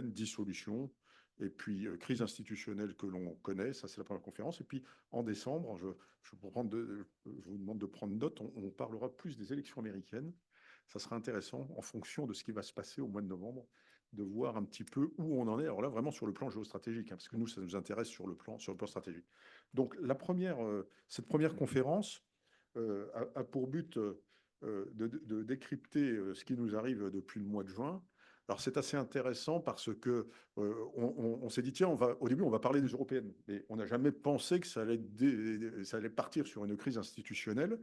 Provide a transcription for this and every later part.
dissolution, et puis crise institutionnelle que l'on connaît, ça c'est la première conférence. Et puis en décembre, je vous demande de prendre note, on parlera plus des élections américaines. Ça sera intéressant en fonction de ce qui va se passer au mois de novembre, de voir un petit peu où on en est. Alors là, vraiment sur le plan géostratégique, hein, parce que nous, ça nous intéresse sur le plan stratégique. Donc cette première conférence a pour but de décrypter ce qui nous arrive depuis le mois de juin. Alors c'est assez intéressant parce que on s'est dit tiens, au début on va parler des européennes, mais on n'a jamais pensé que ça allait partir sur une crise institutionnelle.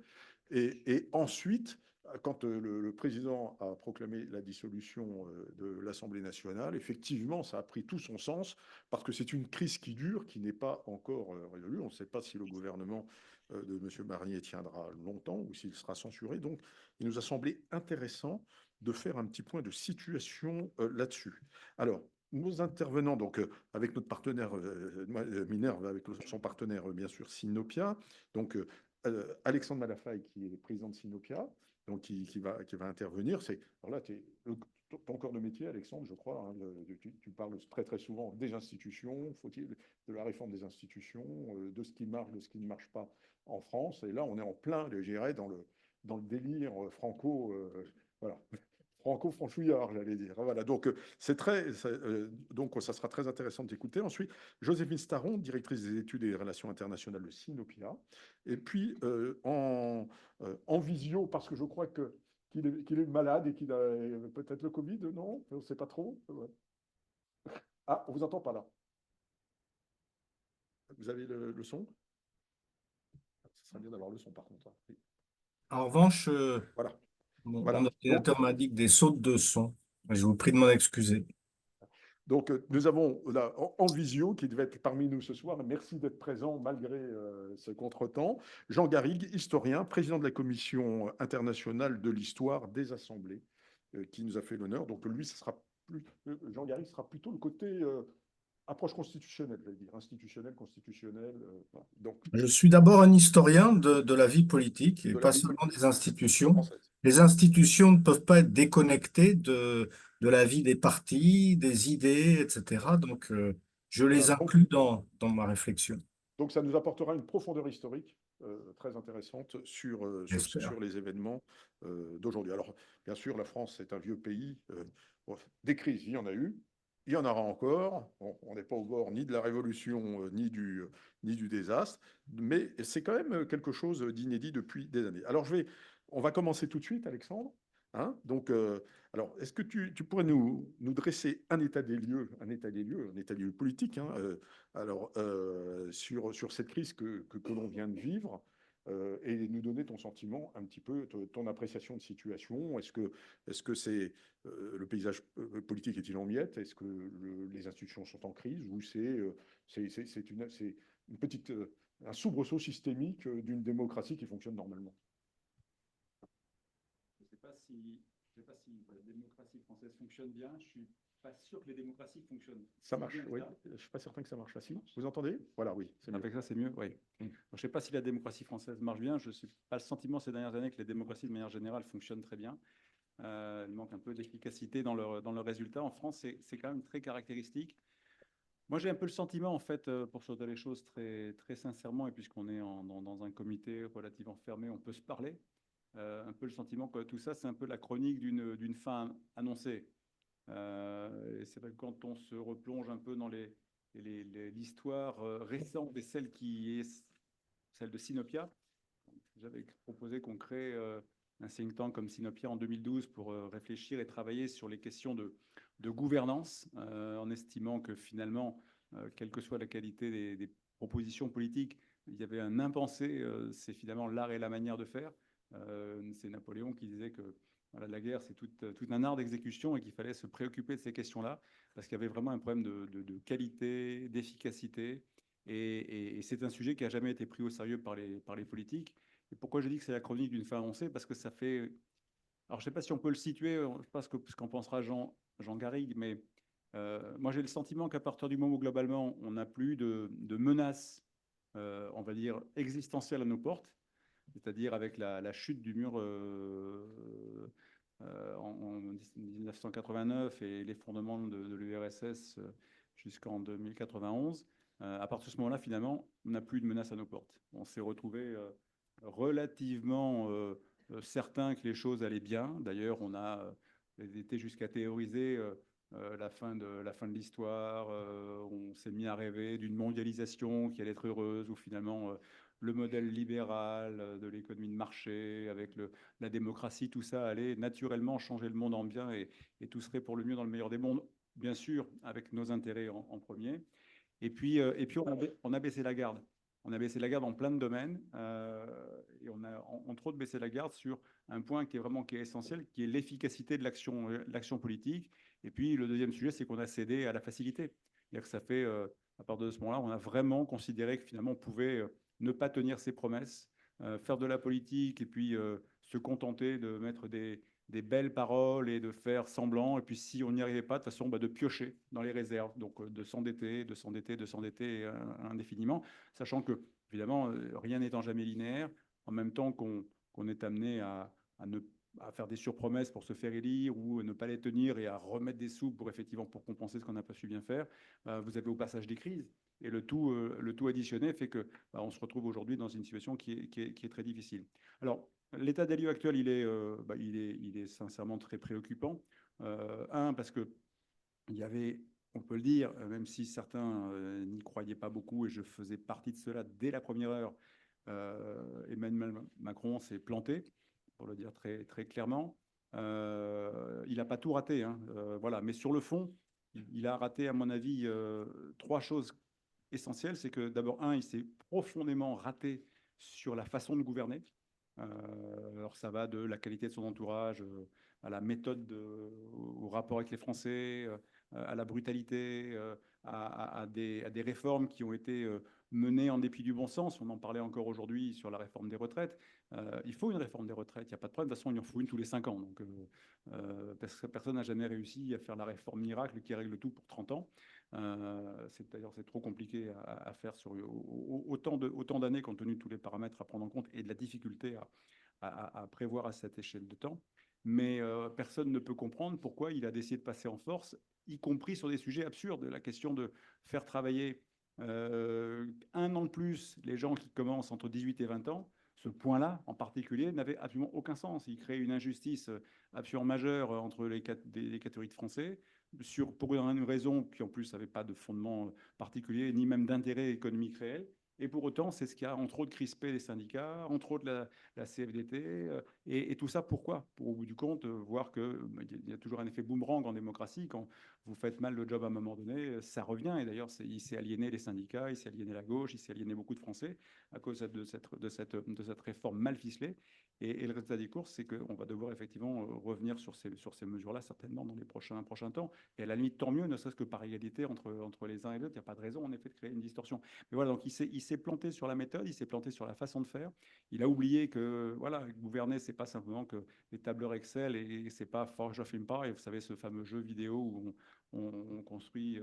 Et ensuite, quand le président a proclamé la dissolution de l'Assemblée nationale, effectivement, ça a pris tout son sens parce que c'est une crise qui dure, qui n'est pas encore résolue. On ne sait pas si le gouvernement de M. Barnier tiendra longtemps ou s'il sera censuré. Donc, il nous a semblé intéressant de faire un petit point de situation là-dessus. Alors, nos intervenants, donc avec notre partenaire Minerve, avec son partenaire bien sûr Sinopia, donc Alexandre Malafaille qui est président de Sinopia, donc qui va intervenir. Alors là, ton corps de métier, Alexandre, je crois, hein, tu parles très très souvent des institutions, faut-il de la réforme des institutions, de ce qui marche, de ce qui ne marche pas en France. Et là, on est en plein, je dirais, dans le délire voilà, franco-franchouillard, j'allais dire. Voilà, donc donc ça sera très intéressant d'écouter. Ensuite, Joséphine Staron, directrice des études et des relations internationales de Sinopia. Et puis en visio, parce que je crois qu'il est malade et qu'il a peut-être le Covid, non? On ne sait pas trop. Ouais. Ah, on vous entend pas là. Vous avez le son? Ce serait bien d'avoir le son par contre. Oui. En revanche, Voilà. mon Voilà. Donc, ordinateur m'indique des sautes de son. Je vous prie de m'en excuser. nous avons là, en visio, qui devait être parmi nous ce soir, merci d'être présent malgré ce contretemps, Jean Garrigue, historien, président de la Commission internationale de l'histoire des assemblées, qui nous a fait l'honneur. Donc lui, Jean Garrigue sera plutôt le côté approche constitutionnelle, je vais dire, institutionnelle, constitutionnelle. Voilà. Donc, Je suis d'abord un historien de la vie politique et de la pas vie seulement politique des institutions. française. Les institutions ne peuvent pas être déconnectées de la vie des partis, des idées, etc. Donc, je Voilà. les inclus dans ma réflexion, Donc, ça nous apportera une profondeur historique très intéressante j'espère. sur les événements d'aujourd'hui. Alors, bien sûr, la France est un vieux pays. Bon, des crises, il y en a eu. Il y en aura encore. Bon, on n'est pas au bord ni de la révolution, ni du désastre. Mais c'est quand même quelque chose d'inédit depuis des années. Alors, on va commencer tout de suite, Alexandre. Hein. Donc, alors, est-ce que tu pourrais nous dresser un état des lieux, un état des lieux politique, hein, alors, sur cette crise que l'on vient de vivre, et nous donner ton sentiment, un petit peu, ton appréciation de situation. Est-ce que le paysage politique est-il en miettes? Est-ce que les institutions sont en crise? Ou c'est une petite, un soubresaut systémique d'une démocratie qui fonctionne normalement? Je ne sais pas si la démocratie française fonctionne bien. Je ne suis pas sûr que les démocraties fonctionnent Ça si marche, bien que oui. ça. Je ne suis pas certain que ça marche là. Ça Si, marche. vous entendez? Voilà, oui, c'est mieux. Avec ça, c'est mieux. Oui. Je ne sais pas si la démocratie française marche bien. Je n'ai pas le sentiment ces dernières années que les démocraties, de manière générale, fonctionnent très bien. Il manque un peu d'efficacité dans le résultat. En France, c'est quand même très caractéristique. Moi, j'ai un peu le sentiment, en fait, pour sauter les choses très, très sincèrement, et puisqu'on est dans un comité relativement fermé, on peut se parler. Un peu le sentiment que tout ça, c'est un peu la chronique d'une fin annoncée. Et c'est vrai que quand on se replonge un peu dans l'histoire récente et celle qui est celle de Sinopia, j'avais proposé qu'on crée un think tank comme Sinopia en 2012 pour réfléchir et travailler sur les questions de gouvernance, en estimant que finalement, quelle que soit la qualité des propositions politiques, il y avait un impensé, c'est finalement l'art et la manière de faire. C'est Napoléon qui disait que voilà, la guerre, c'est tout un art d'exécution et qu'il fallait se préoccuper de ces questions-là parce qu'il y avait vraiment un problème de qualité, d'efficacité. Et c'est un sujet qui n'a jamais été pris au sérieux par les politiques. Et pourquoi je dis que c'est la chronique d'une fin annoncée? Parce que ça fait... Alors, je ne sais pas si on peut le situer, je ne sais pas ce qu'en pensera Jean Garrigue, mais moi, j'ai le sentiment qu'à partir du moment où, globalement, on n'a plus de menaces, on va dire, existentielles à nos portes, c'est-à-dire avec la chute du mur en 1989 et l'effondrement de l'URSS jusqu'en 2091. À partir de ce moment-là, finalement, on n'a plus de menace à nos portes. On s'est retrouvé relativement certain que les choses allaient bien. D'ailleurs, on a été jusqu'à théoriser la fin de l'histoire. On s'est mis à rêver d'une mondialisation qui allait être heureuse, où finalement le modèle libéral de l'économie de marché, avec la démocratie, tout ça allait naturellement changer le monde en bien et tout serait pour le mieux dans le meilleur des mondes, bien sûr, avec nos intérêts en premier. Et puis on a baissé la garde. On a baissé la garde en plein de domaines et on a entre autres baissé la garde sur un point qui est essentiel, qui est l'efficacité de l'action politique. Et puis le deuxième sujet, c'est qu'on a cédé à la facilité. C'est-à-dire que ça fait, à partir de ce moment-là, on a vraiment considéré que finalement on pouvait ne pas tenir ses promesses, faire de la politique et puis se contenter de mettre des belles paroles et de faire semblant. Et puis, si on n'y arrivait pas, de toute façon, de piocher dans les réserves. Donc, de s'endetter indéfiniment, sachant que, évidemment, rien n'étant jamais linéaire, en même temps qu'on est amené à faire des surpromesses pour se faire élire ou ne pas les tenir et à remettre des sous pour compenser ce qu'on n'a pas su bien faire, vous avez au passage des crises. Et le tout additionné fait que on se retrouve aujourd'hui dans une situation qui est très difficile. Alors, l'état des lieux actuel, il est sincèrement très préoccupant. Parce que il y avait, on peut le dire, même si certains n'y croyaient pas beaucoup, et je faisais partie de cela dès la première heure, Emmanuel Macron s'est planté, pour le dire très, très clairement. Il n'a pas tout raté, hein, voilà. Mais sur le fond, il a raté, à mon avis, trois choses essentielles. C'est que d'abord, il s'est profondément raté sur la façon de gouverner. Alors ça va de la qualité de son entourage à la méthode, au rapport avec les Français, à la brutalité, à des réformes qui ont été menées en dépit du bon sens. On en parlait encore aujourd'hui sur la réforme des retraites. Il faut une réforme des retraites, il n'y a pas de problème. De toute façon, il en faut une tous les 5 ans. Donc, parce que personne n'a jamais réussi à faire la réforme miracle qui règle tout pour 30 ans. D'ailleurs, c'est trop compliqué à faire sur autant d'années, compte tenu de tous les paramètres à prendre en compte et de la difficulté à prévoir à cette échelle de temps. Mais personne ne peut comprendre pourquoi il a décidé de passer en force, y compris sur des sujets absurdes. La question de faire travailler 1 an de plus les gens qui commencent entre 18 et 20 ans, ce point-là en particulier n'avait absolument aucun sens. Il crée une injustice absolument majeure entre les catégories de Français, pour une raison qui en plus n'avait pas de fondement particulier, ni même d'intérêt économique réel. Et pour autant, c'est ce qui a entre autres crispé les syndicats, entre autres la CFDT, et tout ça pourquoi? Pour au bout du compte voir qu'il y a toujours un effet boomerang en démocratie. Quand vous faites mal le job à un moment donné, ça revient. Et d'ailleurs, il s'est aliéné les syndicats, il s'est aliéné la gauche, il s'est aliéné beaucoup de Français à cause de cette réforme mal ficelée. Et le résultat des courses, c'est qu'on va devoir effectivement revenir sur ces mesures-là certainement dans les prochains temps. Et à la limite, tant mieux, ne serait-ce que par égalité entre les uns et les autres. Il n'y a pas de raison, en effet, de créer une distorsion. Mais voilà, donc il s'est planté sur la méthode, il s'est planté sur la façon de faire. Il a oublié que voilà, gouverner, c'est pas simplement que les tableurs Excel et c'est pas Forge of Empire. Vous savez, ce fameux jeu vidéo où on construit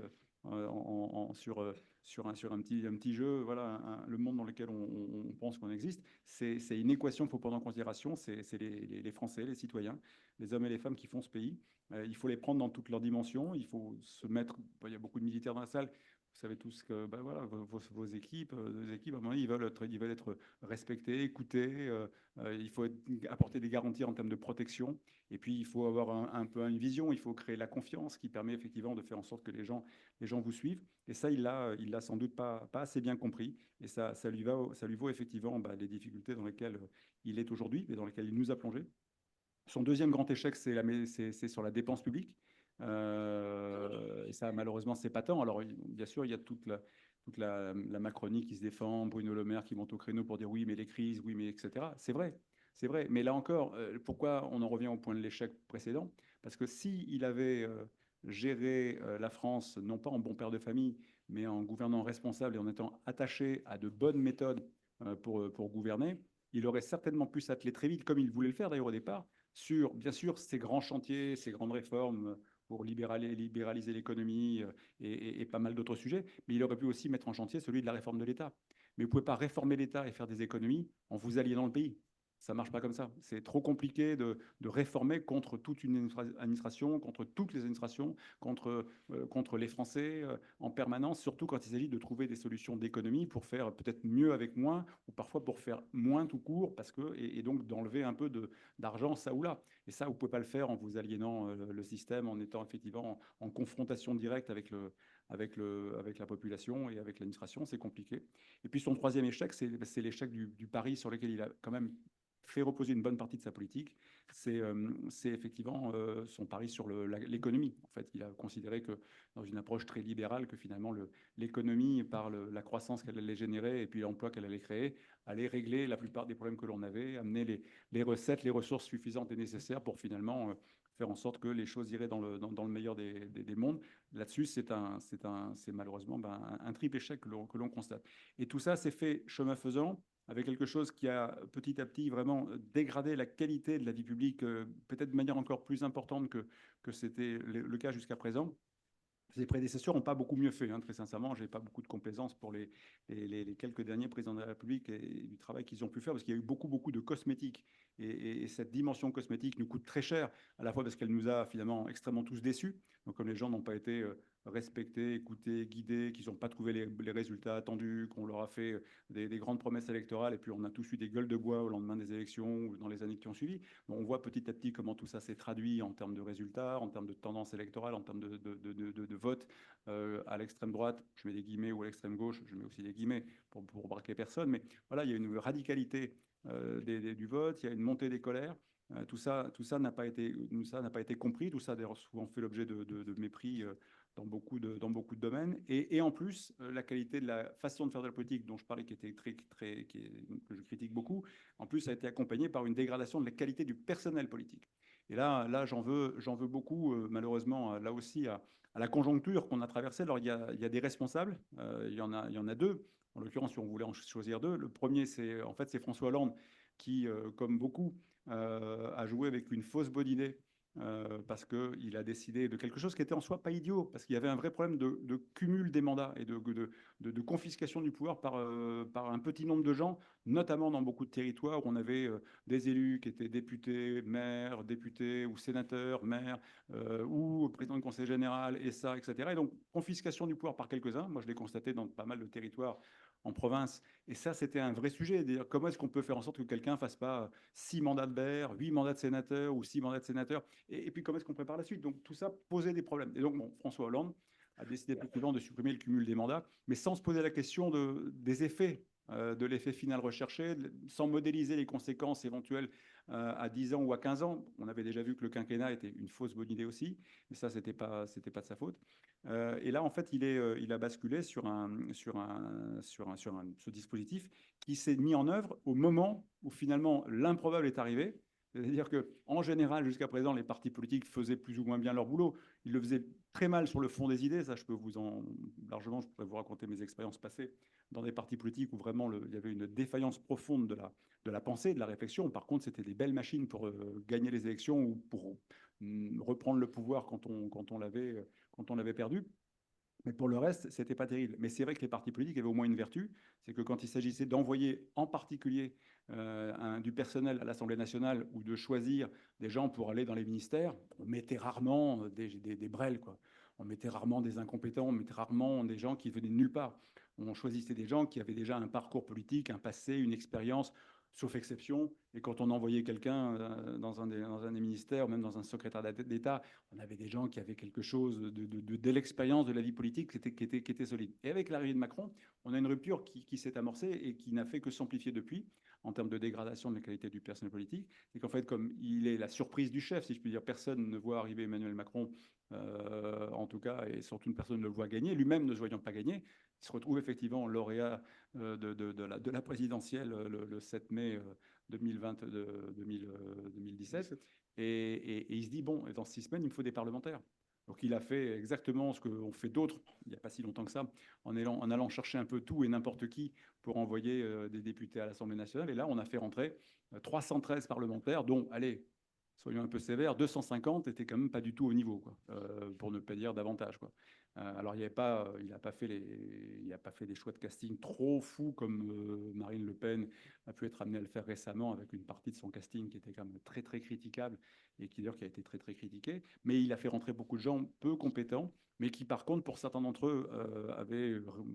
sur un petit jeu, voilà, le monde dans lequel on pense qu'on existe. C'est une équation qu'il faut prendre en considération. C'est les Français, les citoyens, les hommes et les femmes qui font ce pays. Il faut les prendre dans toutes leurs dimensions. Il faut se mettre. Il y a beaucoup de militaires dans la salle. Vous savez tous que voilà, vos équipes, à un moment donné, ils veulent être respectés, écoutés. Il faut apporter des garanties en termes de protection. Et puis, il faut avoir un peu une vision. Il faut créer la confiance qui permet effectivement de faire en sorte que les gens vous suivent. Et ça, il l'a sans doute pas assez bien compris. Et ça lui vaut effectivement les difficultés dans lesquelles il est aujourd'hui et dans lesquelles il nous a plongé. Son deuxième grand échec, c'est sur la dépense publique. Et ça, malheureusement, c'est pas tant. Alors, bien sûr, il y a toute la Macronie qui se défend, Bruno Le Maire qui monte au créneau pour dire oui, mais les crises, oui, mais etc. C'est vrai. Mais là encore, pourquoi on en revient au point de l'échec précédent? Parce que s'il avait géré la France, non pas en bon père de famille, mais en gouvernant responsable et en étant attaché à de bonnes méthodes pour gouverner, il aurait certainement pu s'atteler très vite, comme il voulait le faire d'ailleurs au départ, sur, bien sûr, ces grands chantiers, ces grandes réformes pour libéraliser l'économie et pas mal d'autres sujets, mais il aurait pu aussi mettre en chantier celui de la réforme de l'État. Mais vous ne pouvez pas réformer l'État et faire des économies en vous aliénant le pays. Ça ne marche pas comme ça. C'est trop compliqué de réformer contre toute une administration, contre toutes les administrations, contre les Français en permanence, surtout quand il s'agit de trouver des solutions d'économie pour faire peut-être mieux avec moins, ou parfois pour faire moins tout court, et donc d'enlever un peu d'argent ça ou là. Et ça, vous ne pouvez pas le faire en vous aliénant le système, en étant effectivement en confrontation directe avec la population et avec l'administration. C'est compliqué. Et puis son troisième échec, c'est l'échec du pari sur lequel il a quand même fait reposer une bonne partie de sa politique, c'est effectivement son pari sur l'économie. En fait, il a considéré que dans une approche très libérale, que finalement l'économie, par la croissance qu'elle allait générer et puis l'emploi qu'elle allait créer, allait régler la plupart des problèmes que l'on avait, amener les recettes, les ressources suffisantes et nécessaires pour finalement faire en sorte que les choses iraient dans le meilleur des mondes. Là-dessus, c'est malheureusement un triple échec que l'on constate. Et tout ça s'est fait chemin faisant, avec quelque chose qui a petit à petit vraiment dégradé la qualité de la vie publique, peut-être de manière encore plus importante que c'était le cas jusqu'à présent. Ses prédécesseurs n'ont pas beaucoup mieux fait, hein, très sincèrement. Je n'ai pas beaucoup de complaisance pour les quelques derniers présidents de la République et du travail qu'ils ont pu faire, parce qu'il y a eu beaucoup de cosmétiques. Et cette dimension cosmétique nous coûte très cher, à la fois parce qu'elle nous a finalement extrêmement tous déçus. Donc comme les gens n'ont pas été respectés, écoutés, guidés, qu'ils n'ont pas trouvé les résultats attendus, qu'on leur a fait des grandes promesses électorales, et puis on a tous eu des gueules de bois au lendemain des élections ou dans les années qui ont suivi. Bon, on voit petit à petit comment tout ça s'est traduit en termes de résultats, en termes de tendance électorale, en termes de vote à l'extrême droite, je mets des guillemets, ou à l'extrême gauche, je mets aussi des guillemets pour braquer personne, mais voilà, il y a une radicalité du vote, il y a une montée des colères. Tout ça n'a pas été compris. Tout ça a d'ailleurs souvent fait l'objet de mépris dans beaucoup de domaines. Et en plus, la qualité de la façon de faire de la politique dont je parlais, que je critique beaucoup, en plus a été accompagnée par une dégradation de la qualité du personnel politique. Et là j'en veux beaucoup, malheureusement, là aussi, à la conjoncture qu'on a traversée. Alors, il y a des responsables, il y en a deux. En l'occurrence, si on voulait en choisir deux, le premier, c'est François Hollande, qui, comme beaucoup, a joué avec une fausse bonne idée, parce qu'il a décidé de quelque chose qui était en soi pas idiot, parce qu'il y avait un vrai problème de cumul des mandats et de confiscation du pouvoir par un petit nombre de gens, notamment dans beaucoup de territoires où on avait des élus qui étaient députés, maires, députés ou sénateurs, maires, ou président du conseil général, et ça, etc. Et donc, confiscation du pouvoir par quelques-uns. Moi, je l'ai constaté dans pas mal de territoires en province. Et ça, c'était un vrai sujet. Dire comment est-ce qu'on peut faire en sorte que quelqu'un ne fasse pas 6 mandats de maire, 8 mandats de sénateur ou 6 mandats de sénateur, et puis comment est-ce qu'on prépare la suite. Donc, tout ça posait des problèmes. Et donc, bon, François Hollande a décidé effectivement de supprimer le cumul des mandats, mais sans se poser la question des effets, de l'effet final recherché, sans modéliser les conséquences éventuelles à 10 ans ou à 15 ans. On avait déjà vu que le quinquennat était une fausse bonne idée aussi, mais ça, c'était pas de sa faute. Et là, en fait, il a basculé sur ce dispositif qui s'est mis en œuvre au moment où finalement l'improbable est arrivé. C'est-à-dire qu'en général, jusqu'à présent, les partis politiques faisaient plus ou moins bien leur boulot. Ils le faisaient très mal sur le fond des idées. Ça, je peux largement, je pourrais vous raconter mes expériences passées dans des partis politiques où vraiment il y avait une défaillance profonde de la pensée, de la réflexion. Par contre, c'était des belles machines pour gagner les élections ou pour reprendre le pouvoir quand on l'avait perdu. Mais pour le reste, ce n'était pas terrible. Mais c'est vrai que les partis politiques avaient au moins une vertu, c'est que quand il s'agissait d'envoyer en particulier du personnel à l'Assemblée nationale ou de choisir des gens pour aller dans les ministères, on mettait rarement des brels, quoi. On mettait rarement des incompétents, on mettait rarement des gens qui venaient de nulle part. On choisissait des gens qui avaient déjà un parcours politique, un passé, une expérience, sauf exception. Et quand on envoyait quelqu'un dans un des ministères, même dans un secrétariat d'État, on avait des gens qui avaient quelque chose de l'expérience de la vie politique qui était solide. Et avec l'arrivée de Macron, on a une rupture qui s'est amorcée et qui n'a fait que s'amplifier depuis en termes de dégradation de la qualité du personnel politique. C'est qu'en fait, comme il est la surprise du chef, si je puis dire, personne ne voit arriver Emmanuel Macron, en tout cas, et surtout personne ne le voit gagner, lui-même ne se voyant pas gagner, il se retrouve effectivement lauréat de la présidentielle le 7 mai 2017. Et il se dit, bon, dans 6 semaines, il me faut des parlementaires. Donc il a fait exactement ce qu'ont fait d'autres, il n'y a pas si longtemps que ça, en allant chercher un peu tout et n'importe qui pour envoyer des députés à l'Assemblée nationale. Et là, on a fait rentrer 313 parlementaires, dont, allez, soyons un peu sévères, 250 étaient quand même pas du tout au niveau, quoi, pour ne pas dire davantage, quoi. Alors, il n'a pas fait des choix de casting trop fous comme Marine Le Pen a pu être amenée à le faire récemment avec une partie de son casting qui était quand même très, très critiquable et qui d'ailleurs qui a été très, très critiqué. Mais il a fait rentrer beaucoup de gens peu compétents, mais qui par contre, pour certains d'entre eux,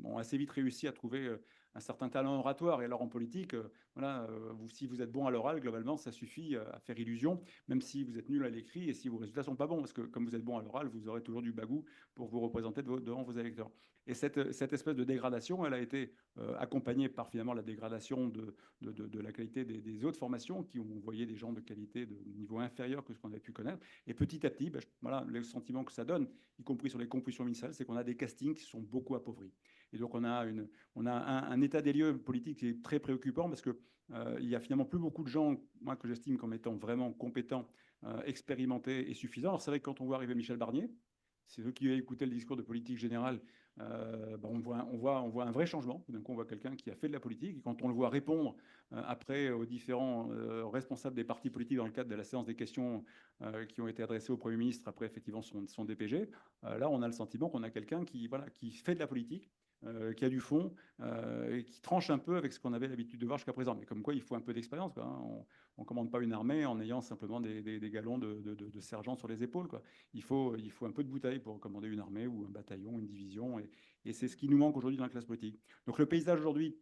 ont assez vite réussi à trouver un certain talent oratoire. Et alors en politique, voilà, si vous êtes bon à l'oral, globalement, ça suffit à faire illusion, même si vous êtes nul à l'écrit et si vos résultats sont pas bons, parce que comme vous êtes bon à l'oral, vous aurez toujours du bagou pour vous représenter devant vos électeurs. Et cette espèce de dégradation, elle a été accompagnée par finalement la dégradation de la qualité des autres formations qui ont envoyé des gens de qualité de niveau inférieur que ce qu'on avait pu connaître. Et petit à petit, voilà, le sentiment que ça donne, y compris sur les compositions ministérielles, c'est qu'on a des castings qui sont beaucoup appauvris. Et donc on a un état des lieux politique qui est très préoccupant parce que il y a finalement plus beaucoup de gens, moi, que j'estime comme étant vraiment compétents, expérimentés et suffisants. Alors c'est vrai que quand on voit arriver Michel Barnier, c'est ceux qui ont écouté le discours de politique générale, on voit un vrai changement. D'un coup, on voit quelqu'un qui a fait de la politique. Et quand on le voit répondre après aux différents responsables des partis politiques dans le cadre de la séance des questions qui ont été adressées au Premier ministre après effectivement son DPG, là, on a le sentiment qu'on a quelqu'un qui fait de la politique, qui a du fond, et qui tranche un peu avec ce qu'on avait l'habitude de voir jusqu'à présent. Mais comme quoi, il faut un peu d'expérience, quoi, hein. On ne commande pas une armée en ayant simplement des galons de sergents sur les épaules, quoi. Il faut un peu de bouteille pour commander une armée ou un bataillon, une division. Et c'est ce qui nous manque aujourd'hui dans la classe politique. Donc le paysage aujourd'hui,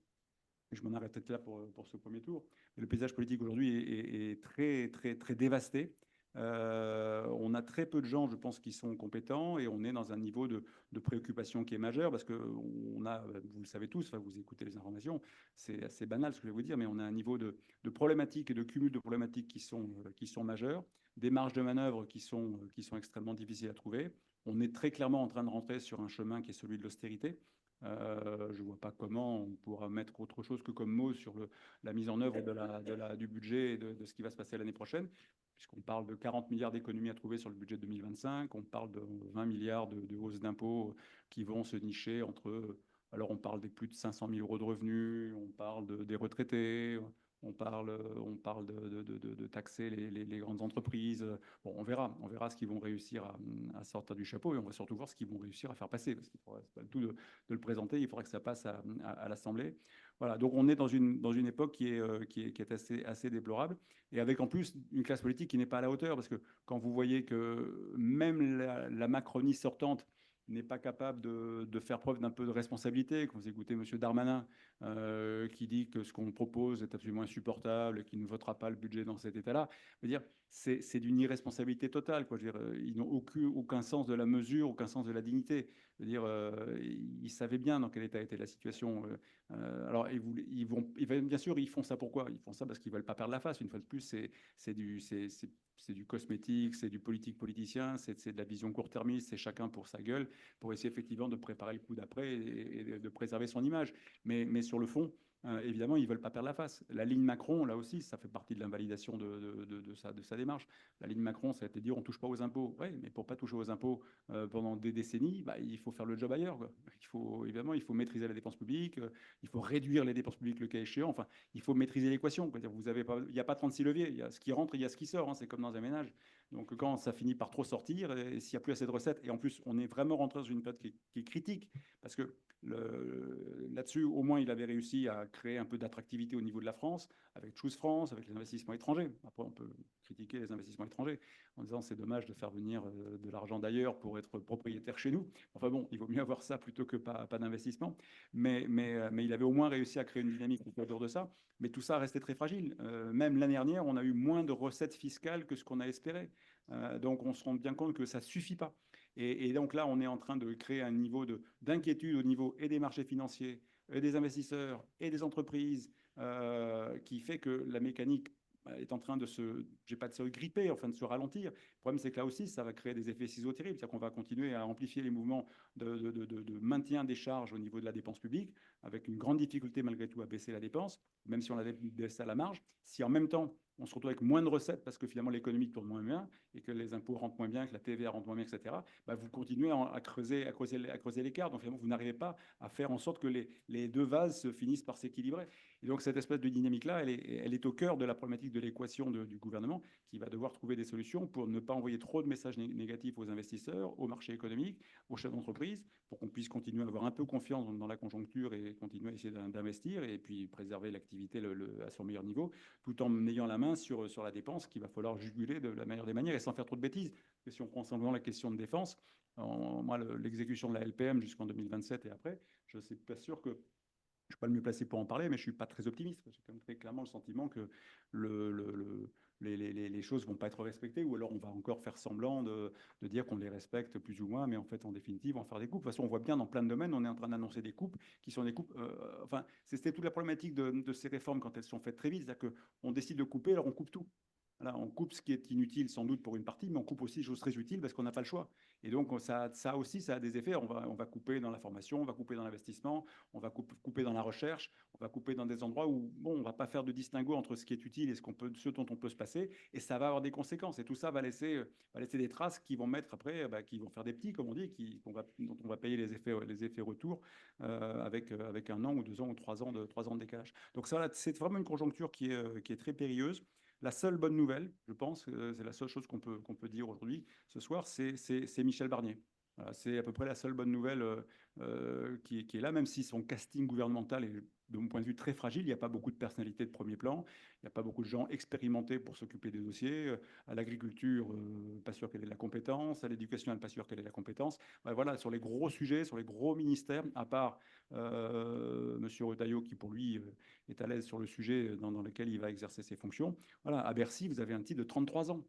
je m'en arrête peut-être là pour ce premier tour, mais le paysage politique aujourd'hui est très, très, très dévasté. On a très peu de gens, je pense, qui sont compétents et on est dans un niveau de préoccupation qui est majeur parce que vous le savez tous, enfin, vous écoutez les informations, c'est assez banal ce que je vais vous dire, mais on a un niveau de problématiques et de cumul de problématiques qui sont majeurs, des marges de manœuvre qui sont extrêmement difficiles à trouver. On est très clairement en train de rentrer sur un chemin qui est celui de l'austérité. Je ne vois pas comment on pourra mettre autre chose que comme mot sur la mise en œuvre du budget et de ce qui va se passer l'année prochaine, puisqu'on parle de 40 milliards d'économies à trouver sur le budget 2025, on parle de 20 milliards de hausses d'impôts qui vont se nicher entre... Alors on parle des plus de 500 000 euros de revenus, on parle des retraités, on parle de taxer les grandes entreprises. Bon, on verra ce qu'ils vont réussir à sortir du chapeau et on va surtout voir ce qu'ils vont réussir à faire passer. Parce qu'il faudra, c'est pas le tout de le présenter, il faudra que ça passe à l'Assemblée. Voilà, donc on est dans une époque qui est assez déplorable et avec en plus une classe politique qui n'est pas à la hauteur parce que quand vous voyez que même la Macronie sortante n'est pas capable de faire preuve d'un peu de responsabilité. Quand vous écoutez M. Darmanin qui dit que ce qu'on propose est absolument insupportable et qu'il ne votera pas le budget dans cet état-là, je veux dire, c'est d'une irresponsabilité totale, quoi. Je veux dire, ils n'ont aucun sens de la mesure, aucun sens de la dignité. Je veux dire, ils savaient bien dans quel état était la situation. Alors, bien sûr, ils font ça pourquoi? Ils font ça parce qu'ils ne veulent pas perdre la face. Une fois de plus, c'est du cosmétique, c'est du politicien, c'est de la vision court-termiste, c'est chacun pour sa gueule, pour essayer effectivement de préparer le coup d'après et de préserver son image. Mais sur le fond, évidemment, ils ne veulent pas perdre la face. La ligne Macron, là aussi, ça fait partie de l'invalidation de sa démarche. La ligne Macron, ça a été dire on ne touche pas aux impôts. Oui, mais pour ne pas toucher aux impôts pendant des décennies, il faut faire le job ailleurs, quoi. Évidemment, il faut maîtriser la dépense publique, il faut réduire les dépenses publiques le cas échéant. Enfin, il faut maîtriser l'équation. Il n'y a pas 36 leviers. Il y a ce qui rentre et il y a ce qui sort, hein. C'est comme dans un ménage. Donc quand ça finit par trop sortir, et s'il n'y a plus assez de recettes, et en plus on est vraiment rentré dans une période qui est critique, parce que là-dessus, au moins, il avait réussi à créer un peu d'attractivité au niveau de la France, avec Choose France, avec les investissements étrangers. Après, on peut critiquer les investissements étrangers en disant c'est dommage de faire venir de l'argent d'ailleurs pour être propriétaire chez nous. Enfin bon, il vaut mieux avoir ça plutôt que pas d'investissement. Mais il avait au moins réussi à créer une dynamique autour de ça. Mais tout ça restait très fragile. Même l'année dernière, on a eu moins de recettes fiscales que ce qu'on a espéré. Donc on se rend bien compte que ça ne suffit pas. Et donc là, on est en train de créer un niveau d'inquiétude au niveau et des marchés financiers, et des investisseurs et des entreprises, qui fait que la mécanique est en train de pas de se gripper, enfin de se ralentir. Le problème, c'est que là aussi, ça va créer des effets ciseaux terribles. C'est-à-dire qu'on va continuer à amplifier les mouvements de maintien des charges au niveau de la dépense publique, avec une grande difficulté malgré tout à baisser la dépense, même si on a baissé à la marge. Si en même temps, on se retrouve avec moins de recettes parce que finalement l'économie tourne moins bien et que les impôts rentrent moins bien, que la TVA rentre moins bien, etc., bah, vous continuez à creuser l'écart. Donc finalement, vous n'arrivez pas à faire en sorte que les deux vases se finissent par s'équilibrer. Et donc cette espèce de dynamique-là, elle est au cœur de la problématique de l'équation du gouvernement qui va devoir trouver des solutions pour ne pas envoyer trop de messages négatifs aux investisseurs, au marché économique, aux chefs d'entreprise, pour qu'on puisse continuer à avoir un peu confiance dans la conjoncture et continuer à essayer d'investir et puis préserver l'activité à son meilleur niveau, tout en ayant la main sur la dépense qu'il va falloir juguler de la meilleure des manières et sans faire trop de bêtises. Parce que si on prend simplement la question de défense, moi, l'exécution de la LPM jusqu'en 2027 et après, je ne suis pas sûr que je ne suis pas le mieux placé pour en parler, mais je ne suis pas très optimiste. J'ai quand même très clairement le sentiment que les choses ne vont pas être respectées, ou alors on va encore faire semblant de dire qu'on les respecte plus ou moins, mais en fait, en définitive, on va faire des coupes. De toute façon, on voit bien dans plein de domaines, on est en train d'annoncer des coupes qui sont des coupes. Enfin, c'était toute la problématique de ces réformes quand elles sont faites très vite, c'est-à-dire qu'on décide de couper, alors on coupe tout. Voilà, on coupe ce qui est inutile sans doute pour une partie, mais on coupe aussi des choses très utiles parce qu'on n'a pas le choix. Et donc ça aussi, ça a des effets. On va couper dans la formation, on va couper dans l'investissement, on va couper dans la recherche, on va couper dans des endroits où bon, on va pas faire de distinguo entre ce qui est utile et ce dont on peut se passer, et ça va avoir des conséquences. Et tout ça va laisser des traces qui vont mettre après, qui vont faire des petits, comme on dit, dont on va payer les effets retour avec 1 an ou 2 ans ou 3 ans de décalage. Donc ça, c'est vraiment une conjoncture qui est très périlleuse. La seule bonne nouvelle, je pense, c'est la seule chose qu'on peut dire aujourd'hui, ce soir, c'est Michel Barnier. Voilà, c'est à peu près la seule bonne nouvelle qui est là, même si son casting gouvernemental est, de mon point de vue, très fragile. Il n'y a pas beaucoup de personnalités de premier plan. Il n'y a pas beaucoup de gens expérimentés pour s'occuper des dossiers. À l'agriculture, pas sûr quelle est la compétence. À l'éducation, pas sûr quelle est la compétence. Voilà, sur les gros sujets, sur les gros ministères, à part M. Retailleau, qui pour lui est à l'aise sur le sujet dans lequel il va exercer ses fonctions. Voilà, à Bercy, vous avez un type de 33 ans.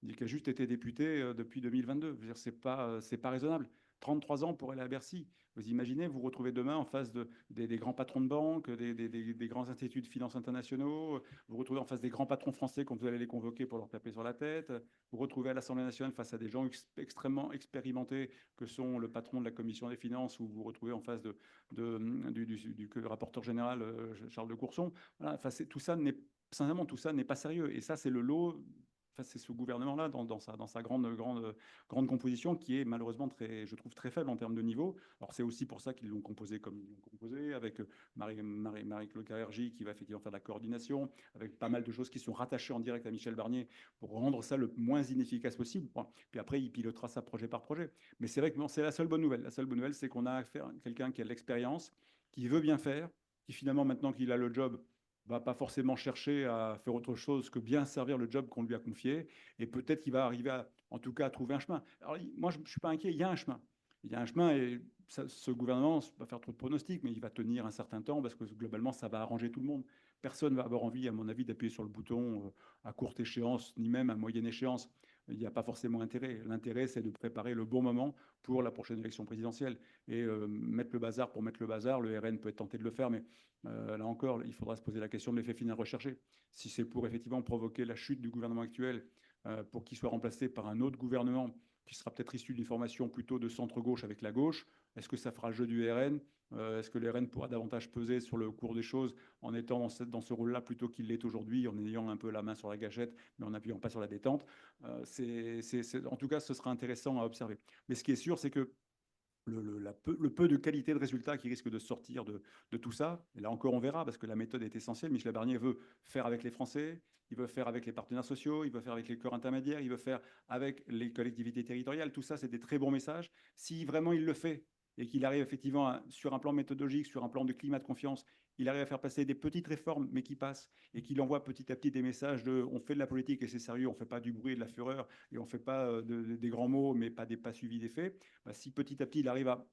Il qui a juste été député depuis 2022. Je veux dire, c'est pas raisonnable. 33 ans pour aller à Bercy. Vous imaginez, vous retrouvez demain en face des grands patrons de banque, des grands instituts de finances internationaux, vous vous retrouvez en face des grands patrons français quand vous allez les convoquer pour leur taper sur la tête, vous vous retrouvez à l'Assemblée nationale face à des gens extrêmement expérimentés que sont le patron de la commission des finances, ou vous vous retrouvez en face du rapporteur général Charles de Courson. Voilà, enfin, sincèrement, tout ça n'est pas sérieux. Et ça, c'est le lot. Enfin, c'est ce gouvernement-là, dans sa grande composition, qui est malheureusement je trouve très faible en termes de niveau. Alors c'est aussi pour ça qu'ils l'ont composé comme ils l'ont composé, avec Marie-Claude Carrère-Gilles qui va effectivement faire de la coordination, avec pas mal de choses qui sont rattachées en direct à Michel Barnier pour rendre ça le moins inefficace possible. Bon, puis après, il pilotera ça projet par projet. Mais c'est vrai que c'est la seule bonne nouvelle. La seule bonne nouvelle, c'est qu'on a affaire à quelqu'un qui a de l'expérience, qui veut bien faire, qui finalement, maintenant qu'il a le job, va pas forcément chercher à faire autre chose que bien servir le job qu'on lui a confié, et peut-être qu'il va arriver en tout cas à trouver un chemin. Alors moi, je ne suis pas inquiet, il y a un chemin. Il y a un chemin, et ce gouvernement, je ne vais pas faire trop de pronostics, mais il va tenir un certain temps parce que globalement, ça va arranger tout le monde. Personne ne va avoir envie, à mon avis, d'appuyer sur le bouton à courte échéance, ni même à moyenne échéance. Il n'y a pas forcément intérêt. L'intérêt, c'est de préparer le bon moment pour la prochaine élection présidentielle. Et mettre le bazar pour mettre le bazar, le RN peut être tenté de le faire, mais là encore, il faudra se poser la question de l'effet final recherché. Si c'est pour effectivement provoquer la chute du gouvernement actuel, pour qu'il soit remplacé par un autre gouvernement qui sera peut-être issu d'une formation plutôt de centre-gauche avec la gauche, est-ce que ça fera le jeu du RN? Est-ce que le RN pourra davantage peser sur le cours des choses en étant dans ce rôle-là plutôt qu'il l'est aujourd'hui, en ayant un peu la main sur la gâchette, mais en n'appuyant pas sur la détente? En tout cas, ce sera intéressant à observer. Mais ce qui est sûr, c'est que le peu de qualité de résultat qui risque de sortir de tout ça, et là encore on verra, parce que la méthode est essentielle. Michel Barnier veut faire avec les Français, il veut faire avec les partenaires sociaux, il veut faire avec les corps intermédiaires, il veut faire avec les collectivités territoriales. Tout ça, c'est des très bons messages. Si vraiment il le fait, et qu'il arrive effectivement sur un plan méthodologique, sur un plan de climat de confiance, il arrive à faire passer des petites réformes, mais qui passent, et qu'il envoie petit à petit des messages de on fait de la politique et c'est sérieux, on ne fait pas du bruit et de la fureur, et on ne fait pas des grands mots, mais pas suivis des faits. Bah, si petit à petit il arrive à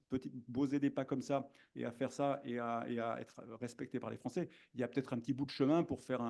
poser des pas comme ça, et à faire ça, et à être respecté par les Français, il y a peut-être un petit bout de chemin pour faire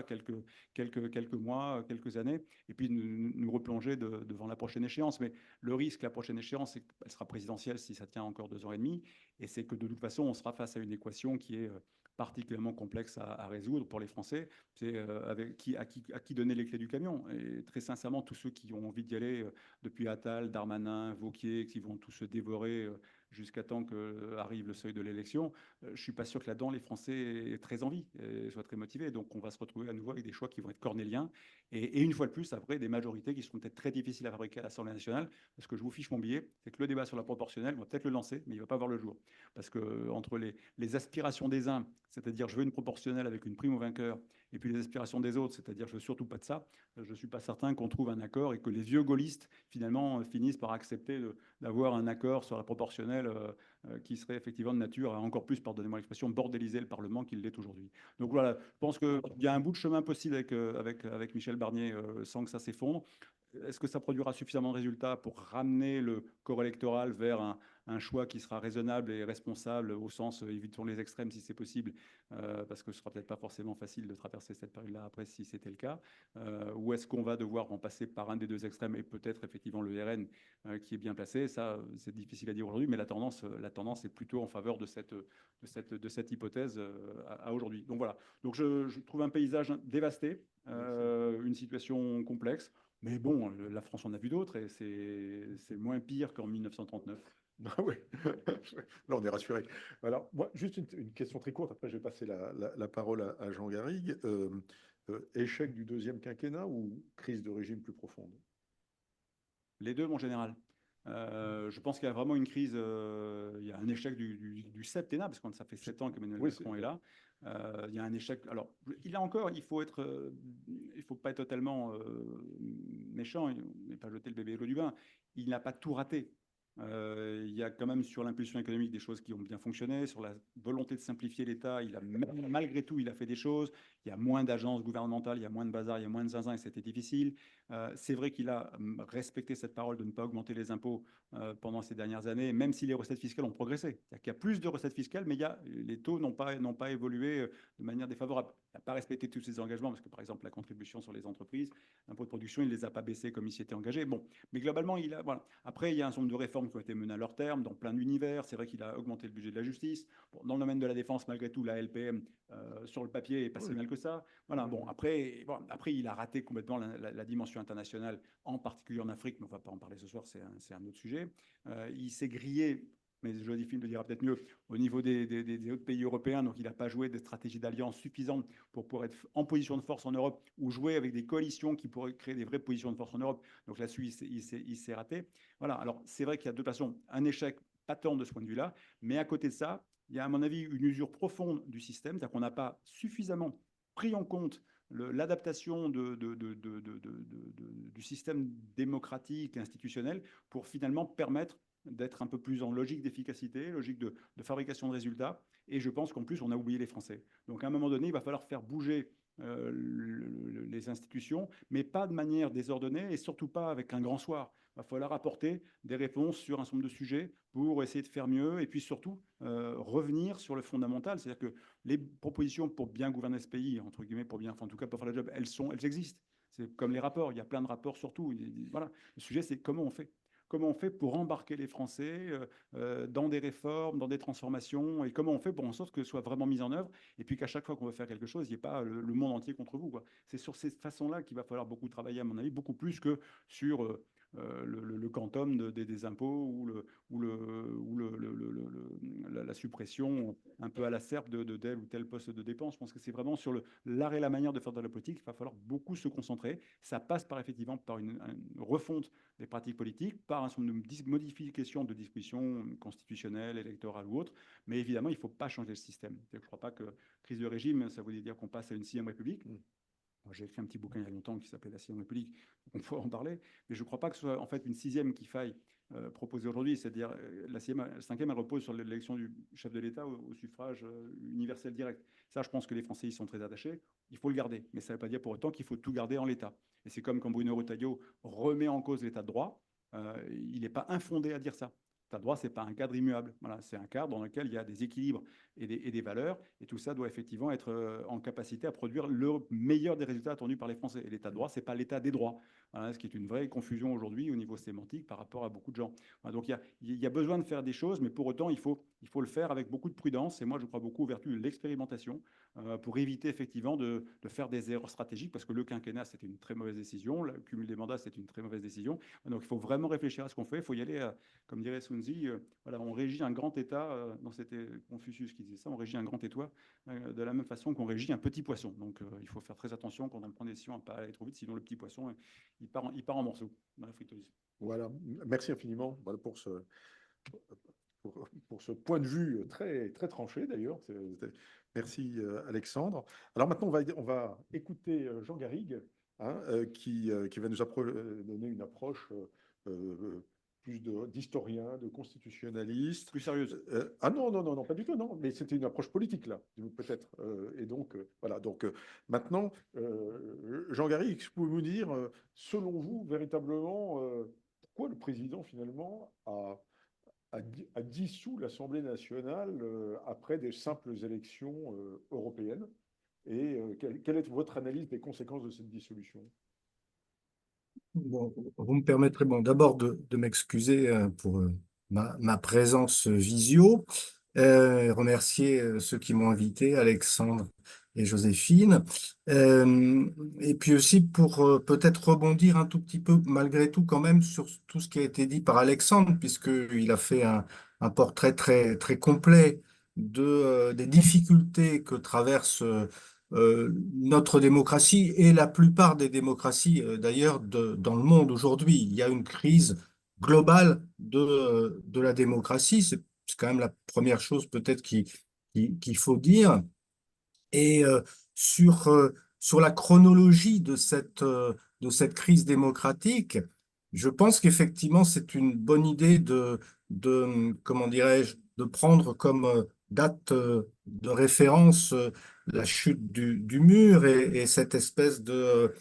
quelques mois, quelques années, et puis nous replonger devant la prochaine échéance. Mais le risque, la prochaine échéance, c'est qu'elle sera présidentielle si ça tient encore 2 ans et demi, et c'est que de toute façon, on sera face à une équation qui est particulièrement complexe à résoudre pour les Français. C'est à qui donner les clés du camion. Et très sincèrement, tous ceux qui ont envie d'y aller, depuis Attal, Darmanin, Wauquiez, qui vont tous se dévorer jusqu'à temps qu'arrive le seuil de l'élection, je ne suis pas sûr que là-dedans, les Français aient très envie et soient très motivés. Donc, on va se retrouver à nouveau avec des choix qui vont être cornéliens. Et une fois de plus, après, des majorités qui seront peut-être très difficiles à fabriquer à l'Assemblée nationale. Parce que je vous fiche mon billet, c'est que le débat sur la proportionnelle, on va peut-être le lancer, mais il ne va pas voir le jour. Parce que entre les aspirations des uns, c'est-à-dire je veux une proportionnelle avec une prime au vainqueur, et puis les aspirations des autres, c'est-à-dire je veux surtout pas de ça, je ne suis pas certain qu'on trouve un accord et que les vieux gaullistes, finalement, finissent par accepter d'avoir un accord sur la proportionnelle qui serait effectivement de nature à encore plus, pardonnez-moi l'expression, bordéliser le Parlement qu'il l'est aujourd'hui. Donc voilà, je pense qu'il y a un bout de chemin possible avec Michel Barnier sans que ça s'effondre. Est-ce que ça produira suffisamment de résultats pour ramener le corps électoral vers un choix qui sera raisonnable et responsable au sens évitons les extrêmes si c'est possible, parce que ce sera peut-être pas forcément facile de traverser cette période-là après si c'était le cas, ou est-ce qu'on va devoir en passer par un des deux extrêmes et peut-être effectivement le RN qui est bien placé? Ça, c'est difficile à dire aujourd'hui, mais la tendance est plutôt en faveur de cette hypothèse à aujourd'hui. Donc voilà, donc je trouve un paysage dévasté, une situation complexe. Mais bon, la France en a vu d'autres et c'est moins pire qu'en 1939. Ah oui, là on est rassuré. Alors, moi, juste une question très courte, après je vais passer la parole à Jean Garrigue. Échec du deuxième quinquennat ou crise de régime plus profonde? Les deux, mon général. Je pense qu'il y a vraiment une crise, il y a un échec du septennat, parce que ça fait 7 ans qu'Emmanuel Macron est là. Il y a un échec. Alors, il faut pas être totalement méchant, et pas jeter le bébé avec l'eau du bain. Il n'a pas tout raté. Il y a quand même sur l'impulsion économique des choses qui ont bien fonctionné, sur la volonté de simplifier l'État, malgré tout, il a fait des choses. Il y a moins d'agences gouvernementales, il y a moins de bazar, il y a moins de zinzin et c'était difficile. C'est vrai qu'il a respecté cette parole de ne pas augmenter les impôts pendant ces dernières années, même si les recettes fiscales ont progressé. C'est-à-dire qu'il y a plus de recettes fiscales, mais les taux n'ont pas évolué de manière défavorable. Il n'a pas respecté tous ses engagements, parce que par exemple, la contribution sur les entreprises, l'impôt de production, il ne les a pas baissés comme il s'y était engagé. Bon, mais globalement, voilà. Après, il y a un certain nombre de réformes qui ont été menées à leur terme, dans plein d'univers. C'est vrai qu'il a augmenté le budget de la justice. Bon, dans le domaine de la défense, malgré tout, la LPM, sur le papier, n'est pas si mal que ça. Voilà, bon, après, il a raté complètement la dimension internationale, en particulier en Afrique, mais on ne va pas en parler ce soir, c'est un autre sujet. Il s'est grillé, mais Joséphine le dira peut-être mieux, au niveau des autres pays européens, donc il n'a pas joué des stratégies d'alliance suffisantes pour pouvoir être en position de force en Europe ou jouer avec des coalitions qui pourraient créer des vraies positions de force en Europe. Donc là-dessus, il s'est raté. Voilà, alors c'est vrai qu'il y a de toute façon un échec patent de ce point de vue-là, mais à côté de ça, il y a à mon avis une usure profonde du système, c'est-à-dire qu'on n'a pas suffisamment pris en compte l'adaptation du système démocratique et institutionnel pour finalement permettre d'être un peu plus en logique d'efficacité, logique de fabrication de résultats. Et je pense qu'en plus, on a oublié les Français. Donc à un moment donné, il va falloir faire bouger les institutions, mais pas de manière désordonnée et surtout pas avec un grand soir. Il va falloir apporter des réponses sur un certain nombre de sujets pour essayer de faire mieux et puis surtout revenir sur le fondamental. C'est-à-dire que les propositions pour bien gouverner ce pays, entre guillemets, pour bien, enfin, en tout cas pour faire le job, elles existent. C'est comme les rapports, il y a plein de rapports surtout. Voilà. Le sujet, c'est comment on fait. Comment on fait pour embarquer les Français dans des réformes, dans des transformations, et comment on fait pour en sorte que ce soit vraiment mis en œuvre, et puis qu'à chaque fois qu'on veut faire quelque chose, il n'y ait pas le monde entier contre vous, quoi. C'est sur cette façon-là qu'il va falloir beaucoup travailler, à mon avis, beaucoup plus que sur le quantum des impôts ou la suppression un peu à la serpe de tel ou tel poste de dépense. Je pense que c'est vraiment sur l'art et la manière de faire de la politique qu'il va falloir beaucoup se concentrer. Ça passe effectivement par une refonte des pratiques politiques, par un certain nombre de modifications de dispositions constitutionnelles, électorales ou autres. Mais évidemment, il ne faut pas changer le système. Je ne crois pas que crise de régime, ça voulait dire qu'on passe à une 6e République. J'ai écrit un petit bouquin il y a longtemps qui s'appelle La 6e République, on peut en parler, mais je ne crois pas que ce soit en fait une 6e qu'il faille proposer aujourd'hui, c'est-à-dire la 5e, elle repose sur l'élection du chef de l'État au suffrage universel direct. Ça, je pense que les Français y sont très attachés, il faut le garder, mais ça ne veut pas dire pour autant qu'il faut tout garder en l'état. Et c'est comme quand Bruno Retailleau remet en cause l'état de droit, il n'est pas infondé à dire ça. L'état de droit, ce n'est pas un cadre immuable. Voilà, c'est un cadre dans lequel il y a des équilibres et des valeurs, et tout ça doit effectivement être en capacité à produire le meilleur des résultats attendus par les Français. Et l'état de droit, ce n'est pas l'état des droits. Voilà, ce qui est une vraie confusion aujourd'hui au niveau sémantique par rapport à beaucoup de gens. Voilà, donc il y a besoin de faire des choses, mais pour autant, il faut le faire avec beaucoup de prudence. Et moi, je crois beaucoup aux vertus de l'expérimentation pour éviter effectivement de faire des erreurs stratégiques, parce que le quinquennat, c'était une très mauvaise décision, le cumul des mandats, c'est une très mauvaise décision. Donc il faut vraiment réfléchir à ce qu'on fait, il faut y aller, comme dirait Sun Tzu, voilà, on régit un grand État, non, c'était Confucius qui disait ça, on régit un grand État de la même façon qu'on régit un petit poisson. Donc il faut faire très attention quand on prend des décisions à ne pas aller trop vite, sinon le petit poisson, il part en morceaux dans la friteuse. Voilà, merci infiniment voilà, pour ce point de vue très, très tranché d'ailleurs. Merci Alexandre. Alors maintenant, on va écouter Jean Garrigue, hein, qui va nous donner une approche plus d'historien, de constitutionnaliste. Plus sérieuse. Ah non, non, non, non, pas du tout, non, mais c'était une approche politique là, peut-être. Et donc, voilà, donc maintenant, Jean Garrigue, est-ce que vous pouvez nous dire, selon vous, véritablement, pourquoi le président finalement a dissous l'Assemblée nationale après des simples élections européennes. Et quelle est votre analyse des conséquences de cette dissolution? Bon, vous me permettrez d'abord de m'excuser pour ma présence visio, remercier ceux qui m'ont invité, Alexandre et Joséphine, et puis aussi pour peut-être rebondir un tout petit peu, malgré tout, quand même, sur tout ce qui a été dit par Alexandre, puisqu'il a fait un portrait très, très complet des difficultés que traverse notre démocratie et la plupart des démocraties d'ailleurs dans le monde aujourd'hui. Il y a une crise globale de la démocratie. C'est quand même la première chose peut-être qu'il faut dire. Et sur la chronologie de cette crise démocratique, je pense qu'effectivement, c'est une bonne idée comment dirais-je, de prendre comme date de référence la chute du mur et cette espèce de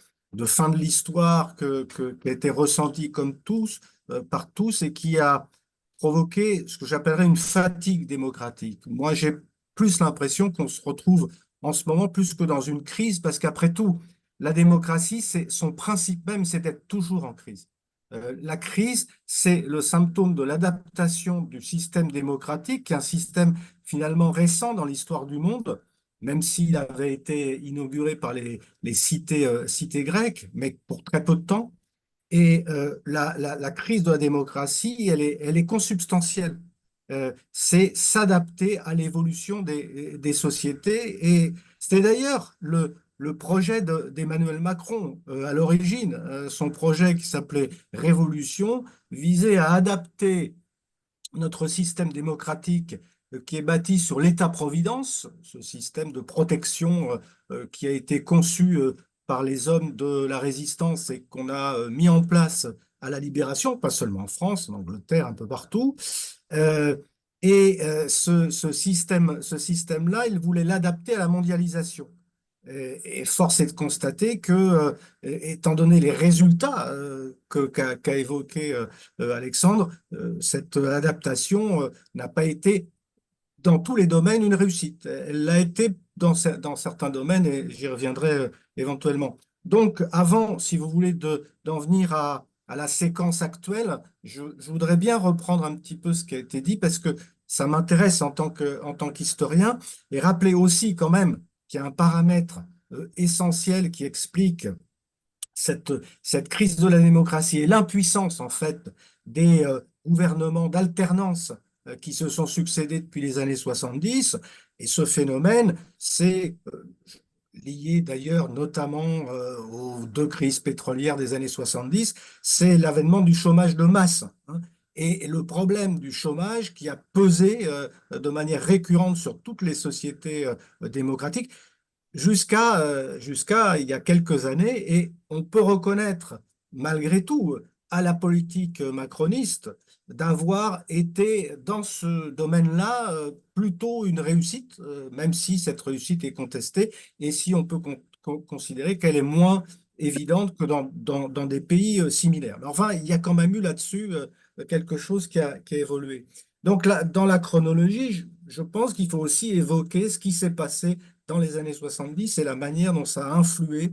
fin de l'histoire qui a été ressentie par tous et qui a provoqué ce que j'appellerais une fatigue démocratique. Moi, j'ai plus l'impression qu'on se retrouve en ce moment plus que dans une crise, parce qu'après tout, la démocratie, son principe même, c'est d'être toujours en crise. La crise, c'est le symptôme de l'adaptation du système démocratique, qui est un système finalement récent dans l'histoire du monde, même s'il avait été inauguré par les cités grecques, mais pour très peu de temps. Et la crise de la démocratie, elle est consubstantielle. C'est s'adapter à l'évolution des sociétés. Et c'était d'ailleurs le projet d'Emmanuel Macron à l'origine. Son projet qui s'appelait Révolution visait à adapter notre système démocratique qui est bâti sur l'État-providence, ce système de protection qui a été conçu par les hommes de la résistance et qu'on a mis en place à la libération, pas seulement en France, en Angleterre, un peu partout. Ce système-là, il voulait l'adapter à la mondialisation. Et force est de constater que, étant donné les résultats qu'a évoqué Alexandre, cette adaptation n'a pas été dans tous les domaines une réussite. Elle l'a été dans certains domaines et j'y reviendrai éventuellement. Donc, avant, si vous voulez, d'en venir à la séquence actuelle, je voudrais bien reprendre un petit peu ce qui a été dit parce que ça m'intéresse en tant qu'historien et rappeler aussi quand même qu'il y a un paramètre essentiel qui explique cette crise de la démocratie et l'impuissance en fait des gouvernements d'alternance qui se sont succédés depuis les années 70. Et ce phénomène, c'est lié d'ailleurs notamment aux deux crises pétrolières des années 70, c'est l'avènement du chômage de masse. Hein, et le problème du chômage qui a pesé de manière récurrente sur toutes les sociétés démocratiques jusqu'à il y a quelques années. Et on peut reconnaître, malgré tout, à la politique macroniste d'avoir été dans ce domaine-là plutôt une réussite, même si cette réussite est contestée et si on peut considérer qu'elle est moins évidente que dans des pays similaires. Mais enfin, il y a quand même eu là-dessus quelque chose qui a évolué. Donc là, dans la chronologie, je pense qu'il faut aussi évoquer ce qui s'est passé dans les années 70 et la manière dont ça a influé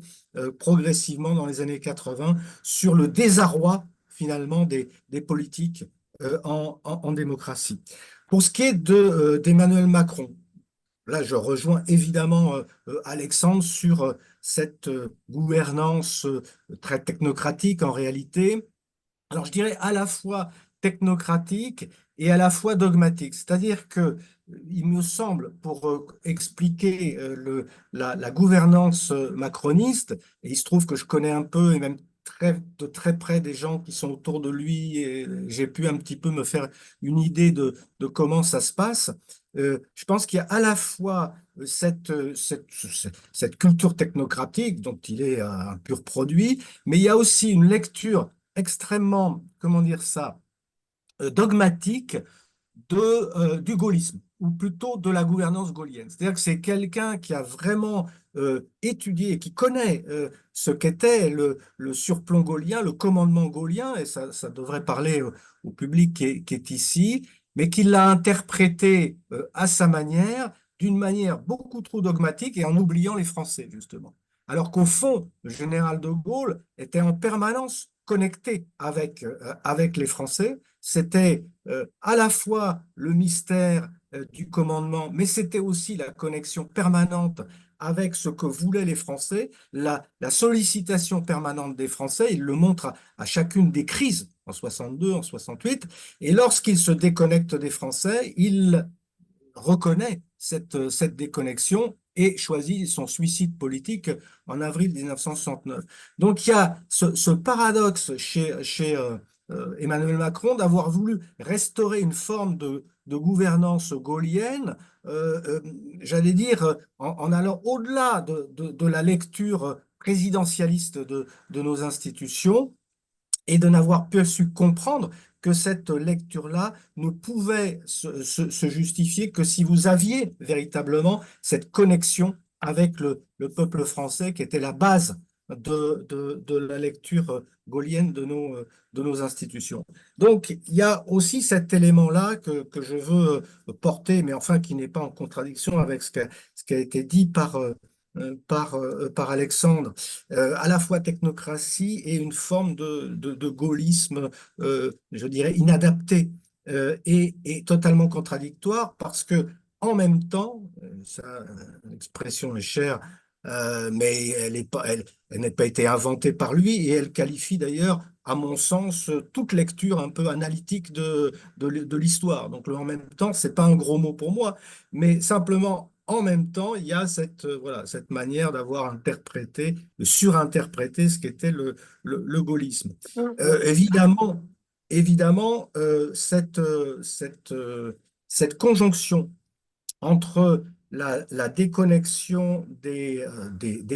progressivement dans les années 80 sur le désarroi finalement des politiques en démocratie. Pour ce qui est d'Emmanuel Macron, là je rejoins évidemment Alexandre sur cette gouvernance très technocratique en réalité. Alors, je dirais à la fois technocratique et à la fois dogmatique. C'est-à-dire que il me semble, pour expliquer la gouvernance macroniste, et il se trouve que je connais un peu et même de très près des gens qui sont autour de lui, et j'ai pu un petit peu me faire une idée de comment ça se passe. Je pense qu'il y a à la fois cette culture technocratique dont il est un pur produit, mais il y a aussi une lecture extrêmement, comment dire ça, dogmatique du gaullisme, ou plutôt de la gouvernance gaulienne. C'est-à-dire que c'est quelqu'un qui a vraiment étudié et qui connaît ce qu'était le surplomb gaulien, le commandement gaulien, et ça devrait parler au public qui est ici, mais qui l'a interprété à sa manière, d'une manière beaucoup trop dogmatique et en oubliant les Français, justement. Alors qu'au fond, le général de Gaulle était en permanence connecté avec les Français. C'était à la fois le mystère du commandement, mais c'était aussi la connexion permanente avec ce que voulaient les Français, la sollicitation permanente des Français. Il le montre à chacune des crises, en 62, en 68. Et lorsqu'il se déconnecte des Français, il reconnaît cette déconnexion et choisit son suicide politique en avril 1969. Donc il y a ce paradoxe chez Emmanuel Macron d'avoir voulu restaurer une forme de gouvernance gaulienne, j'allais dire, en allant au-delà de la lecture présidentialiste de nos institutions, et de n'avoir pas su comprendre que cette lecture-là ne pouvait se justifier que si vous aviez véritablement cette connexion avec le peuple français qui était la base de la lecture gaulienne de nos institutions. Donc, il y a aussi cet élément-là que je veux porter, mais enfin qui n'est pas en contradiction avec ce qui a été dit par Alexandre, à la fois technocratie et une forme de gaullisme, je dirais, inadapté et totalement contradictoire parce que en même temps, l'expression est chère, mais elle n'a pas été inventée par lui et elle qualifie d'ailleurs, à mon sens, toute lecture un peu analytique de l'histoire. Donc, le en même temps, c'est pas un gros mot pour moi, mais simplement en même temps, il y a voilà, cette manière d'avoir interprété, de surinterpréter ce qu'était le gaullisme. Évidemment, cette conjonction entre la déconnexion des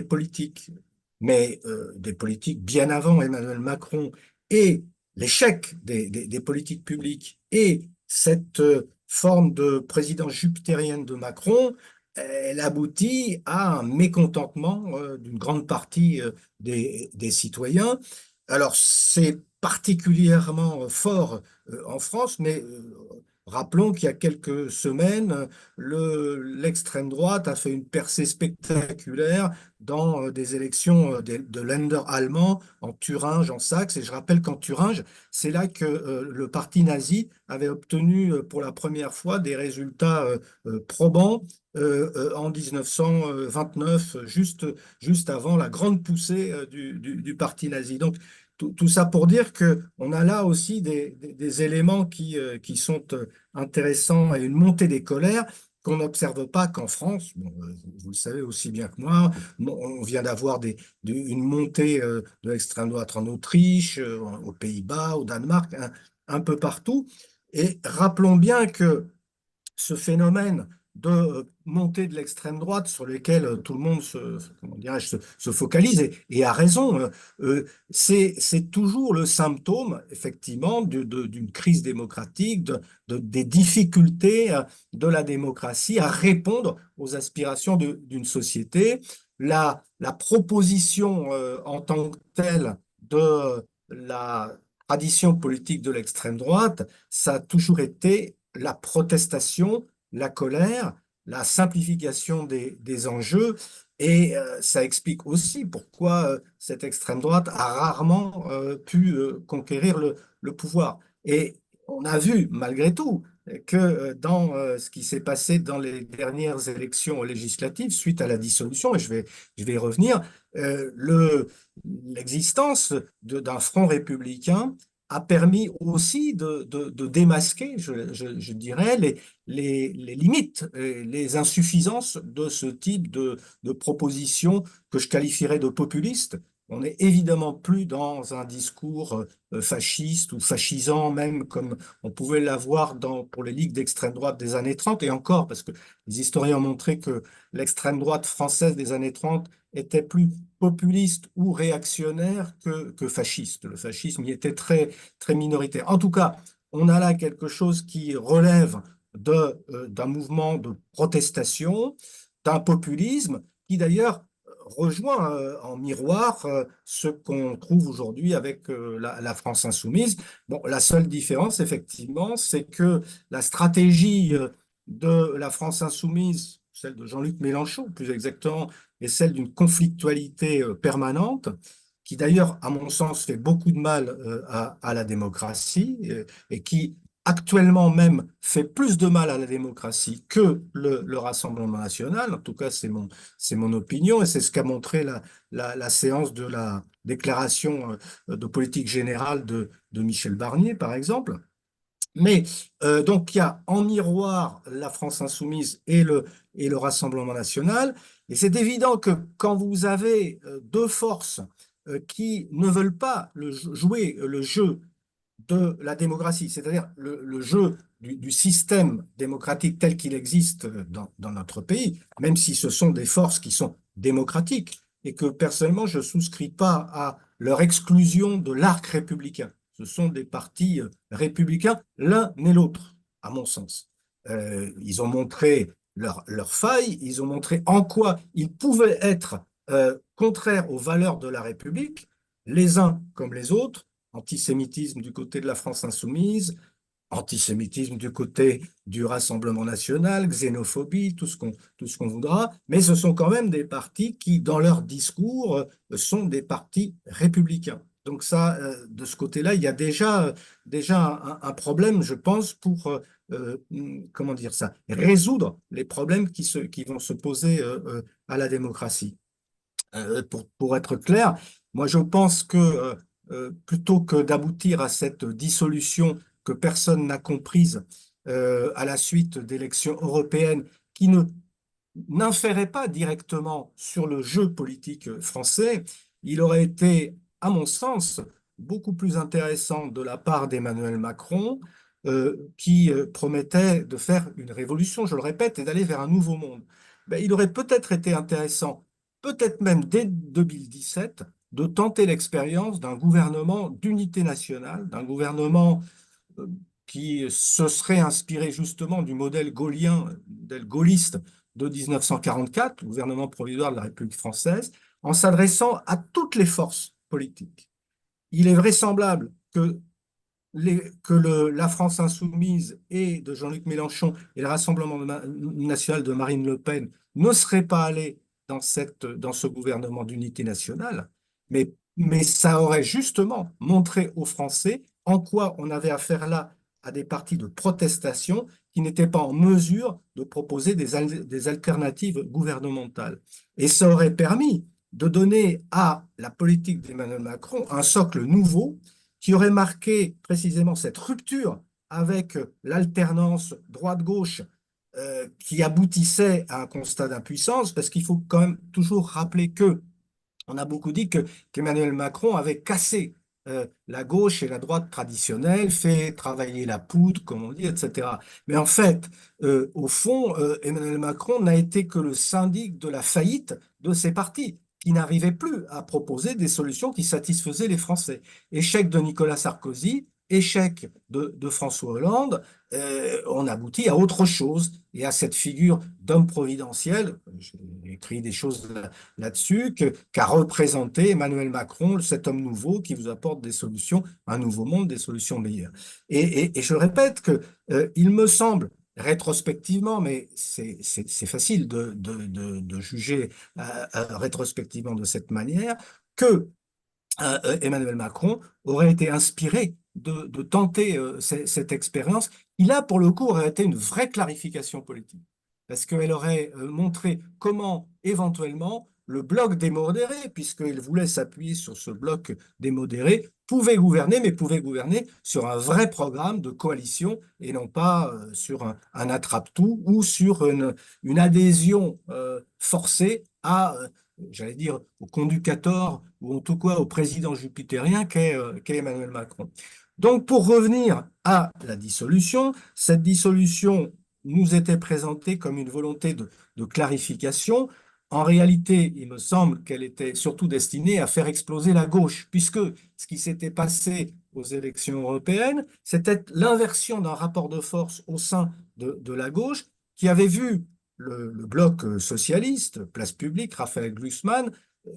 politiques, mais des politiques bien avant Emmanuel Macron, et l'échec des politiques publiques, et cette forme de présidence jupitérienne de Macron, elle aboutit à un mécontentement d'une grande partie des citoyens. Alors, c'est particulièrement fort en France, mais rappelons qu'il y a quelques semaines, l'extrême droite a fait une percée spectaculaire dans des élections de Länder allemands, en Thuringe, en Saxe. Et je rappelle qu'en Thuringe, c'est là que le parti nazi avait obtenu pour la première fois des résultats probants en 1929, juste avant la grande poussée du parti nazi. Donc, tout ça pour dire qu'on a là aussi des éléments qui sont intéressants et une montée des colères qu'on n'observe pas qu'en France. Bon, vous le savez aussi bien que moi, on vient d'avoir une montée de l'extrême droite en Autriche, aux Pays-Bas, au Danemark, un peu partout. Et rappelons bien que ce phénomène de montée de l'extrême droite sur lequel tout le monde comment dirais-je, se focalise, et a raison, c'est toujours le symptôme, effectivement, d'une crise démocratique, des difficultés de la démocratie à répondre aux aspirations d'une société. La proposition en tant que telle de la tradition politique de l'extrême droite, ça a toujours été la protestation la colère, la simplification des enjeux, et ça explique aussi pourquoi cette extrême droite a rarement pu conquérir le pouvoir. Et on a vu, malgré tout, que dans ce qui s'est passé dans les dernières élections législatives, suite à la dissolution, et je vais y revenir, l'existence d'un front républicain a permis aussi de démasquer, je dirais, les limites, les insuffisances de ce type de propositions que je qualifierais de populistes. On n'est évidemment plus dans un discours fasciste ou fascisant, même comme on pouvait l'avoir pour les ligues d'extrême droite des années 30, et encore, parce que les historiens ont montré que l'extrême droite française des années 30 était plus populiste ou réactionnaire que fasciste. Le fascisme y était très minoritaire. En tout cas, on a là quelque chose qui relève d'un mouvement de protestation, d'un populisme qui d'ailleurs rejoint en miroir ce qu'on trouve aujourd'hui avec la France insoumise. Bon, la seule différence, effectivement, c'est que la stratégie de la France insoumise, celle de Jean-Luc Mélenchon, plus exactement, est celle d'une conflictualité permanente, qui d'ailleurs, à mon sens, fait beaucoup de mal à la démocratie et qui actuellement même fait plus de mal à la démocratie que le Rassemblement national. En tout cas, c'est mon opinion et c'est ce qu'a montré la séance de la déclaration de politique générale de Michel Barnier, par exemple. Mais donc, il y a en miroir la France insoumise et le Rassemblement national. Et c'est évident que quand vous avez deux forces qui ne veulent pas jouer le jeu de la démocratie, c'est-à-dire le jeu du système démocratique tel qu'il existe dans notre pays, même si ce sont des forces qui sont démocratiques et que personnellement, je ne souscris pas à leur exclusion de l'arc républicain. Ce sont des partis républicains, l'un et l'autre, à mon sens. Ils ont montré leur faille, ils ont montré en quoi ils pouvaient être contraires aux valeurs de la République, les uns comme les autres, antisémitisme du côté de la France insoumise, antisémitisme du côté du Rassemblement national, xénophobie, tout ce qu'on voudra, mais ce sont quand même des partis qui, dans leur discours, sont des partis républicains. Donc ça, de ce côté-là, il y a déjà un problème, je pense, pour comment dire ça, résoudre les problèmes qui vont se poser à la démocratie. Pour être clair, moi je pense que plutôt que d'aboutir à cette dissolution que personne n'a comprise à la suite d'élections européennes qui n'inféraient pas directement sur le jeu politique français, il aurait été, à mon sens, beaucoup plus intéressant de la part d'Emmanuel Macron, qui promettait de faire une révolution, je le répète, et d'aller vers un nouveau monde. Ben, il aurait peut-être été intéressant, peut-être même dès 2017, de tenter l'expérience d'un gouvernement d'unité nationale, d'un gouvernement euh, qui se serait inspiré justement du modèle gaullien, modèle gaulliste de 1944, le gouvernement provisoire de la République française, en s'adressant à toutes les forces politiques. Il est vraisemblable que la France insoumise et de Jean-Luc Mélenchon et le Rassemblement national de Marine Le Pen ne seraient pas allés dans ce gouvernement d'unité nationale, mais ça aurait justement montré aux Français en quoi on avait affaire là à des partis de protestation qui n'étaient pas en mesure de proposer des alternatives gouvernementales. Et ça aurait permis de donner à la politique d'Emmanuel Macron un socle nouveau qui aurait marqué précisément cette rupture avec l'alternance droite-gauche qui aboutissait à un constat d'impuissance, parce qu'il faut quand même toujours rappeler que on a beaucoup dit qu'Emmanuel Macron avait cassé la gauche et la droite traditionnelle, fait travailler la poudre, comme on dit, etc. Mais en fait, au fond, Emmanuel Macron n'a été que le syndic de la faillite de ces partis qui n'arrivaient plus à proposer des solutions qui satisfaisaient les Français. Échec de Nicolas Sarkozy, échec de François Hollande, on aboutit à autre chose et à cette figure d'homme providentiel, j'ai écrit des choses là-dessus, qu'a représenté Emmanuel Macron, cet homme nouveau qui vous apporte des solutions, un nouveau monde, des solutions meilleures. Et je répète que il me semble rétrospectivement, mais c'est facile de juger rétrospectivement de cette manière, que Emmanuel Macron aurait été inspiré de tenter cette expérience. Il a, pour le coup, aurait été une vraie clarification politique, parce qu'elle aurait montré comment, éventuellement, le bloc des modérés, puisqu'il voulait s'appuyer sur ce bloc des modérés, pouvait gouverner, mais pouvait gouverner sur un vrai programme de coalition et non pas sur un attrape-tout ou sur une adhésion forcée à j'allais dire, au conducteur ou en tout cas au président jupitérien qu'est Emmanuel Macron. Donc, pour revenir à la dissolution, cette dissolution nous était présentée comme une volonté de clarification. En réalité, il me semble qu'elle était surtout destinée à faire exploser la gauche, puisque ce qui s'était passé aux élections européennes, c'était l'inversion d'un rapport de force au sein de la gauche qui avait vu le bloc socialiste, Place Publique, Raphaël Glucksmann,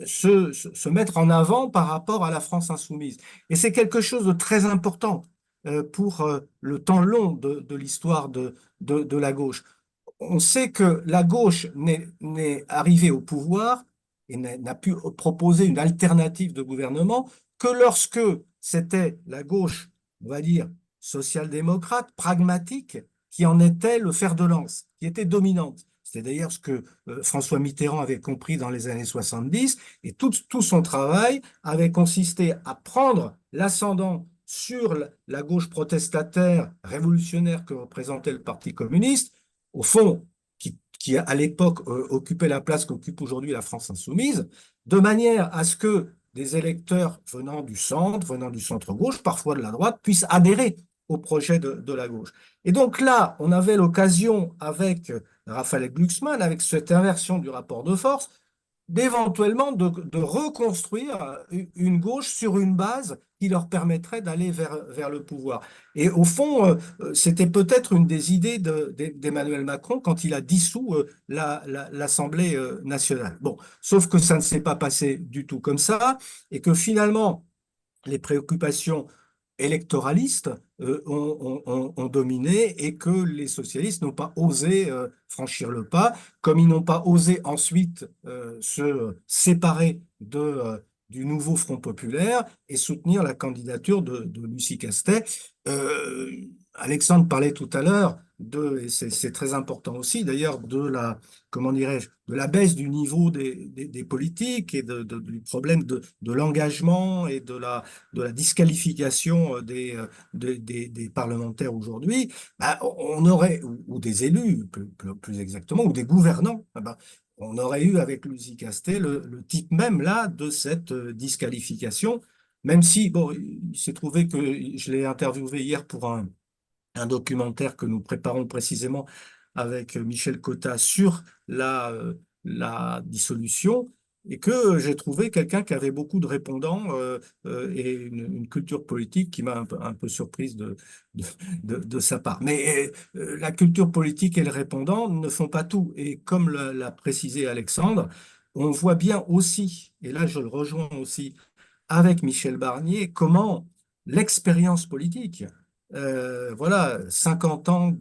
se mettre en avant par rapport à la France insoumise. Et c'est quelque chose de très important pour le temps long de l'histoire de la gauche. On sait que la gauche n'est arrivée au pouvoir et n'a pu proposer une alternative de gouvernement que lorsque c'était la gauche, on va dire, social-démocrate, pragmatique, qui en était le fer de lance, qui était dominante. C'est d'ailleurs ce que François Mitterrand avait compris dans les années 70, et tout son travail avait consisté à prendre l'ascendant sur la gauche protestataire révolutionnaire que représentait le Parti communiste, au fond, qui à l'époque occupait la place qu'occupe aujourd'hui la France insoumise, de manière à ce que des électeurs venant du centre-gauche, parfois de la droite, puissent adhérer au projet de la gauche. Et donc là, on avait l'occasion avec Raphaël Glucksmann, avec cette inversion du rapport de force, d'éventuellement de reconstruire une gauche sur une base qui leur permettrait d'aller vers le pouvoir. Et au fond, c'était peut-être une des idées d'Emmanuel Macron quand il a dissous l'Assemblée nationale. Bon, sauf que ça ne s'est pas passé du tout comme ça, et que finalement, les préoccupations électoralistes ont dominé et que les socialistes n'ont pas osé franchir le pas, comme ils n'ont pas osé ensuite se séparer du nouveau Front populaire et soutenir la candidature de Lucie Castet. Euh, Alexandre parlait tout à l'heure et c'est très important aussi d'ailleurs, comment dirais-je, de la baisse du niveau des politiques et du problème de l'engagement et de la disqualification des parlementaires aujourd'hui. Bah, on aurait, ou des élus plus exactement, ou des gouvernants, bah, on aurait eu avec Lucie Castet le type même là de cette disqualification, même si, bon, il s'est trouvé que je l'ai interviewé hier pour un documentaire que nous préparons précisément avec Michel Cotta sur la dissolution, et que j'ai trouvé quelqu'un qui avait beaucoup de répondants et une culture politique qui m'a un peu surprise de, de sa part. Mais la culture politique et le répondant ne font pas tout. Et comme l'a précisé Alexandre, on voit bien aussi, et là je le rejoins aussi avec Michel Barnier, comment l'expérience politique, voilà, 50 ans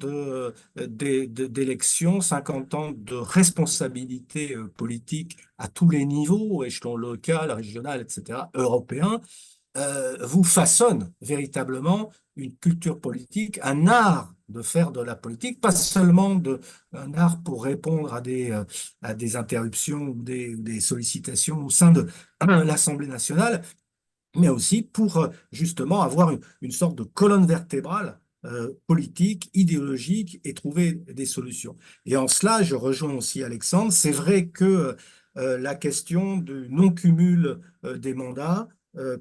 d'élection, 50 ans de responsabilité politique à tous les niveaux, échelon local, régional, etc., européen, vous façonne véritablement une culture politique, un art de faire de la politique, pas seulement un art pour répondre à des interruptions ou des sollicitations au sein de l'Assemblée nationale, mais aussi pour justement avoir une sorte de colonne vertébrale politique, idéologique et trouver des solutions. Et en cela, je rejoins aussi Alexandre, c'est vrai que la question du non-cumul des mandats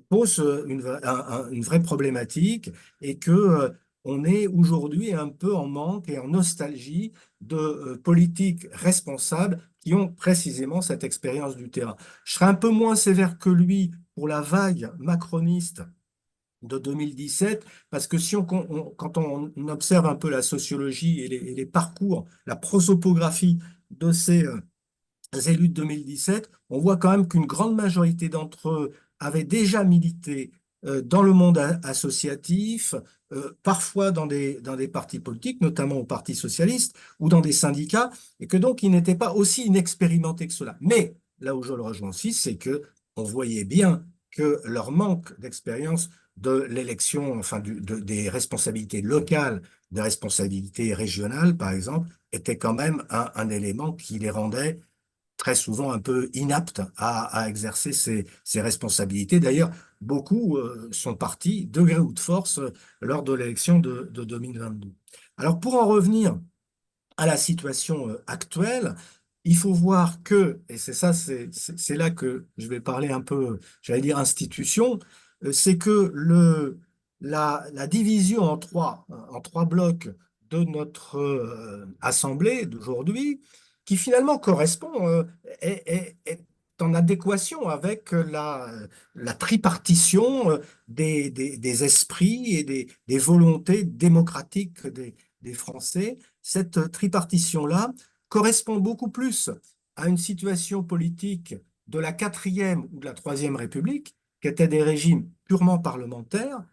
pose une vraie problématique et que on est aujourd'hui un peu en manque et en nostalgie de politiques responsables qui ont précisément cette expérience du terrain. Je serais un peu moins sévère que lui pour la vague macroniste de 2017, parce que si quand on observe un peu la sociologie et les parcours, la prosopographie de ces élus de 2017, on voit quand même qu'une grande majorité d'entre eux avaient déjà milité dans le monde associatif, parfois dans des partis politiques, notamment au Parti socialiste ou dans des syndicats, et que donc ils n'étaient pas aussi inexpérimentés que cela. Mais là où je le rejoins aussi, c'est que on voyait bien que leur manque d'expérience de l'élection, enfin des responsabilités locales, des responsabilités régionales, par exemple, était quand même un élément qui les rendait très souvent un peu inaptes à exercer ces responsabilités. D'ailleurs, beaucoup sont partis de gré ou de force lors de l'élection de 2022. Alors, pour en revenir à la situation actuelle, il faut voir que, et c'est ça, c'est là que je vais parler un peu, j'allais dire institution, c'est que la division en trois blocs de notre Assemblée d'aujourd'hui, qui finalement correspond, est en adéquation avec la tripartition des esprits et des volontés démocratiques des Français. Cette tripartition-là correspond beaucoup plus à une situation politique de la quatrième ou de la troisième République, qui étaient des régimes purement parlementaires,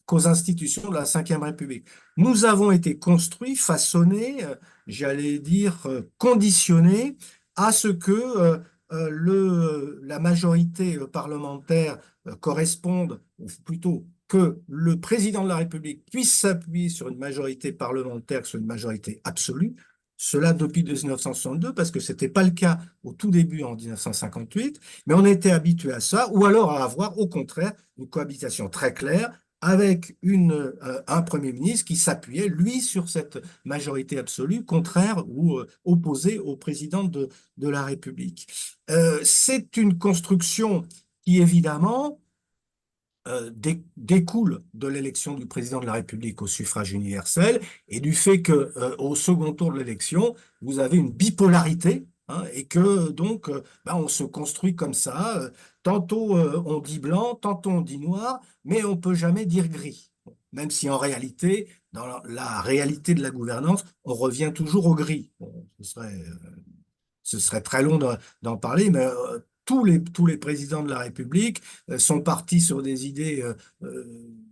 qu'aux institutions de la cinquième République. Nous avons été construits, façonnés, j'allais dire conditionnés à ce que la majorité parlementaire corresponde, ou plutôt que le président de la République puisse s'appuyer sur une majorité parlementaire, sur une majorité absolue, cela depuis 1962, parce que ce n'était pas le cas au tout début en 1958, mais on était habitué à ça, ou alors à avoir au contraire une cohabitation très claire avec un Premier ministre qui s'appuyait, lui, sur cette majorité absolue, contraire ou opposée au président de la République. C'est une construction qui, évidemment, découle de l'élection du président de la République au suffrage universel et du fait que au second tour de l'élection, vous avez une bipolarité, hein, et que donc on se construit comme ça. Tantôt on dit blanc, tantôt on dit noir, mais on peut jamais dire gris. Même si en réalité, dans la réalité de la gouvernance, on revient toujours au gris. Bon, ce serait très long d'en parler, mais tous les présidents de la République sont partis sur des idées.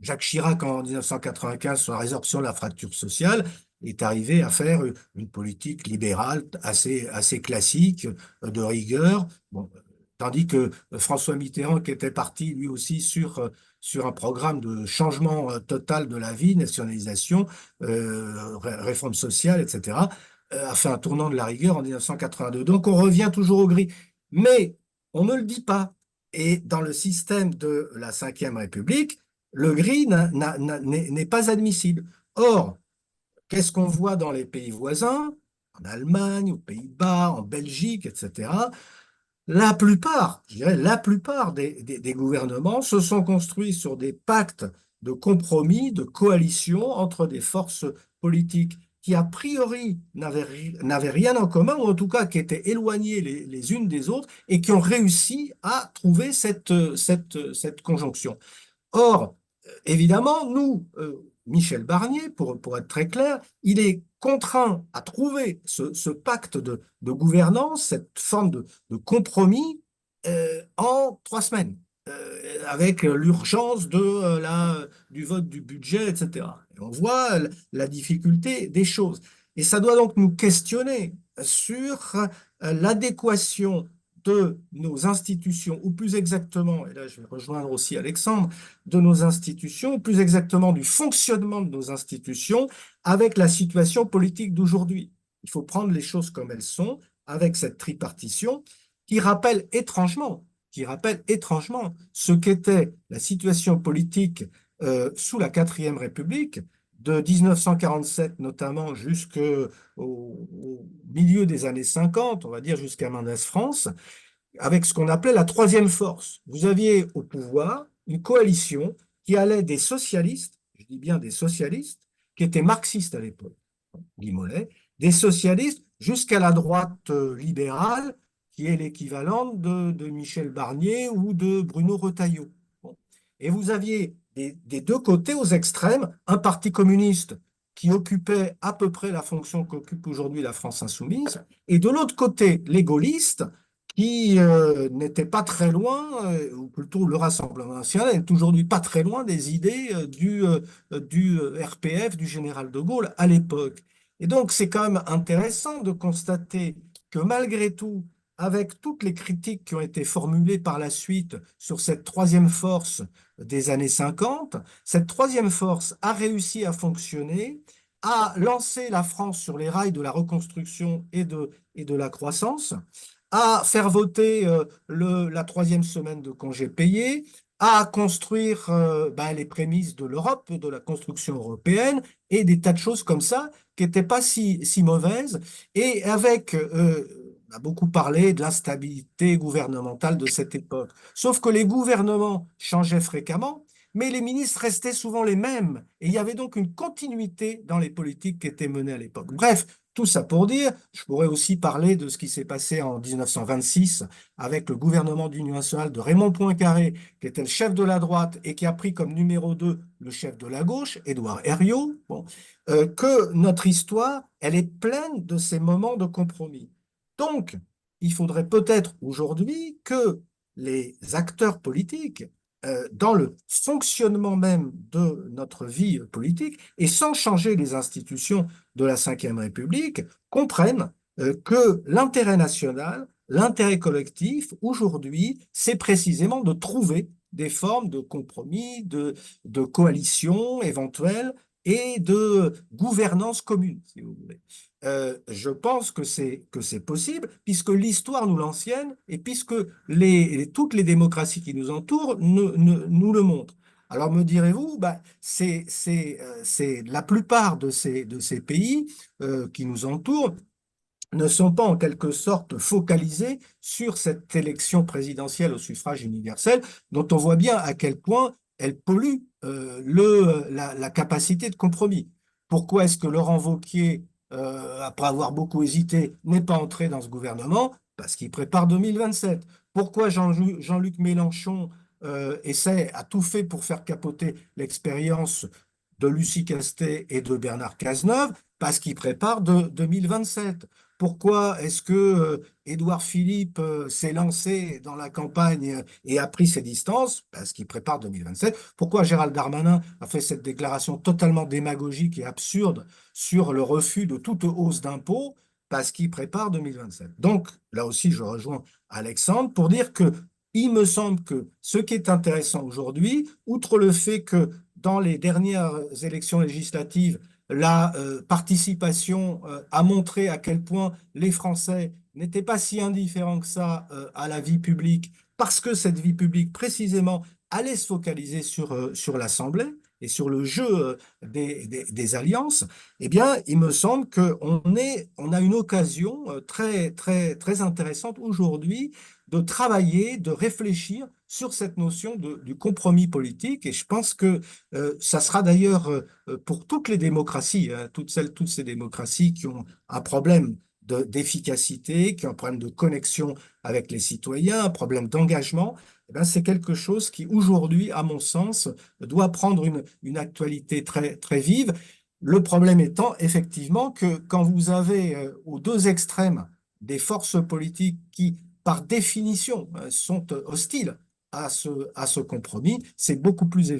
Jacques Chirac, en 1995, sur la résorption de la fracture sociale, est arrivé à faire une politique libérale assez classique, de rigueur. Bon, tandis que François Mitterrand, qui était parti lui aussi sur un programme de changement total de la vie, nationalisation, réforme sociale, etc., a fait un tournant de la rigueur en 1982. Donc on revient toujours au gris. Mais on ne le dit pas. Et dans le système de la Cinquième République, le gris n'est pas admissible. Or, qu'est-ce qu'on voit dans les pays voisins, en Allemagne, aux Pays-Bas, en Belgique, etc. La plupart, je dirais la plupart des gouvernements se sont construits sur des pactes de compromis, de coalition entre des forces politiques qui, a priori, n'avaient rien en commun, ou en tout cas qui étaient éloignées les unes des autres, et qui ont réussi à trouver cette conjonction. Or, évidemment, nous, Michel Barnier, pour être très clair, il est contraint à trouver ce pacte de gouvernance, cette forme de compromis en 3 semaines, avec l'urgence du vote du budget, etc. Et on voit la difficulté des choses. Et ça doit donc nous questionner sur l'adéquation de nos institutions, ou plus exactement, et là je vais rejoindre aussi Alexandre, de nos institutions, ou plus exactement du fonctionnement de nos institutions avec la situation politique d'aujourd'hui. Il faut prendre les choses comme elles sont, avec cette tripartition qui rappelle étrangement ce qu'était la situation politique sous la quatrième République, de 1947 notamment jusqu'au milieu des années 50, on va dire jusqu'à Mendès France, avec ce qu'on appelait la troisième force. Vous aviez au pouvoir une coalition qui allait des socialistes, je dis bien des socialistes, qui étaient marxistes à l'époque, Guy Mollet, des socialistes jusqu'à la droite libérale, qui est l'équivalent de Michel Barnier ou de Bruno Retailleau. Bon. Et vous aviez des deux côtés, aux extrêmes, un parti communiste qui occupait à peu près la fonction qu'occupe aujourd'hui la France insoumise, et de l'autre côté, les gaullistes, qui n'était pas très loin, ou plutôt le Rassemblement national n'est aujourd'hui pas très loin des idées du RPF, du général de Gaulle à l'époque. Et donc, c'est quand même intéressant de constater que malgré tout, avec toutes les critiques qui ont été formulées par la suite sur cette troisième force des années 50, cette troisième force a réussi à fonctionner, a lancé la France sur les rails de la reconstruction et de la croissance, à faire voter la troisième semaine de congés payés, à construire ben, les prémices de l'Europe, de la construction européenne, et des tas de choses comme ça qui n'étaient pas si mauvaises. Et avec, on a beaucoup parlé de l'instabilité gouvernementale de cette époque. Sauf que les gouvernements changeaient fréquemment, mais les ministres restaient souvent les mêmes. Et il y avait donc une continuité dans les politiques qui étaient menées à l'époque. Bref, tout ça pour dire, je pourrais aussi parler de ce qui s'est passé en 1926 avec le gouvernement d'union nationale de Raymond Poincaré, qui était le chef de la droite et qui a pris comme numéro 2 le chef de la gauche, Édouard Herriot. Bon, que notre histoire, elle est pleine de ces moments de compromis. Donc, il faudrait peut-être aujourd'hui que les acteurs politiques, dans le fonctionnement même de notre vie politique, et sans changer les institutions de la Ve République, comprennent que l'intérêt national, l'intérêt collectif, aujourd'hui, c'est précisément de trouver des formes de compromis, de coalition éventuelles et de gouvernance commune, si vous voulez. Je pense que c'est possible, puisque l'histoire nous l'enseigne et puisque toutes les démocraties qui nous entourent nous le montrent. Alors me direz-vous, bah, c'est la plupart de ces pays qui nous entourent ne sont pas en quelque sorte focalisés sur cette élection présidentielle au suffrage universel, dont on voit bien à quel point elle pollue la capacité de compromis. Pourquoi est-ce que Laurent Wauquiez, après avoir beaucoup hésité, n'est pas entré dans ce gouvernement? Parce qu'il prépare 2027. Pourquoi Jean-Luc Mélenchon a tout fait pour faire capoter l'expérience de Lucie Castet et de Bernard Cazeneuve? Parce qu'il prépare 2027. Pourquoi est-ce que Édouard Philippe s'est lancé dans la campagne et a pris ses distances? Parce qu'il prépare 2027. Pourquoi Gérald Darmanin a fait cette déclaration totalement démagogique et absurde sur le refus de toute hausse d'impôts? Parce qu'il prépare 2027. Donc, là aussi, je rejoins Alexandre pour dire que il me semble que ce qui est intéressant aujourd'hui, outre le fait que dans les dernières élections législatives, la participation a montré à quel point les Français n'étaient pas si indifférents que ça à la vie publique, parce que cette vie publique, précisément, allait se focaliser sur l'Assemblée et sur le jeu des alliances. Eh bien, il me semble on a une occasion très, très, très intéressante aujourd'hui de travailler, de réfléchir sur cette notion du compromis politique. Et je pense que ça sera d'ailleurs pour toutes les démocraties, hein, toutes ces démocraties qui ont un problème d'efficacité, qui ont un problème de connexion avec les citoyens, un problème d'engagement, eh ben, c'est quelque chose qui, aujourd'hui, à mon sens, doit prendre une actualité très, très vive. Le problème étant, effectivement, que quand vous avez aux deux extrêmes des forces politiques qui, par définition, sont hostiles à ce compromis, c'est beaucoup plus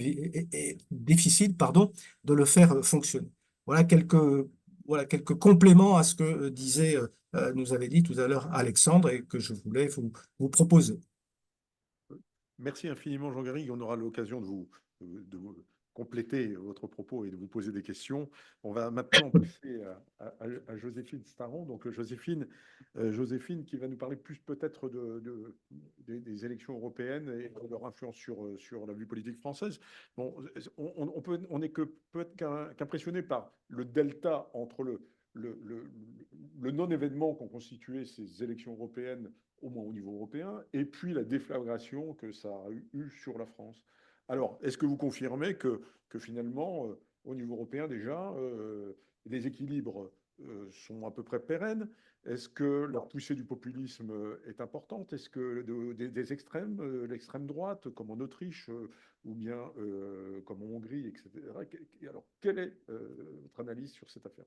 difficile, pardon, de le faire fonctionner. Voilà quelques compléments à ce que nous avait dit tout à l'heure Alexandre et que je voulais vous proposer. Merci infiniment, Jean Garrigue. On aura l'occasion de vous compléter votre propos et de vous poser des questions. On va maintenant passer à Joséphine Staron. Donc, Joséphine qui va nous parler plus peut-être des élections européennes et de leur influence sur la vie politique française. Bon, on n'est que peut-être qu'impressionné par le delta entre le non-événement qu'ont constitué ces élections européennes, au moins au niveau européen, et puis la déflagration que ça a eu sur la France. Alors, est-ce que vous confirmez que finalement, au niveau européen déjà, les équilibres sont à peu près pérennes? Est-ce que la poussée du populisme est importante? Est-ce que des extrêmes, l'extrême droite, comme en Autriche, ou bien comme en Hongrie, etc. Alors, quelle est votre analyse sur cette affaire?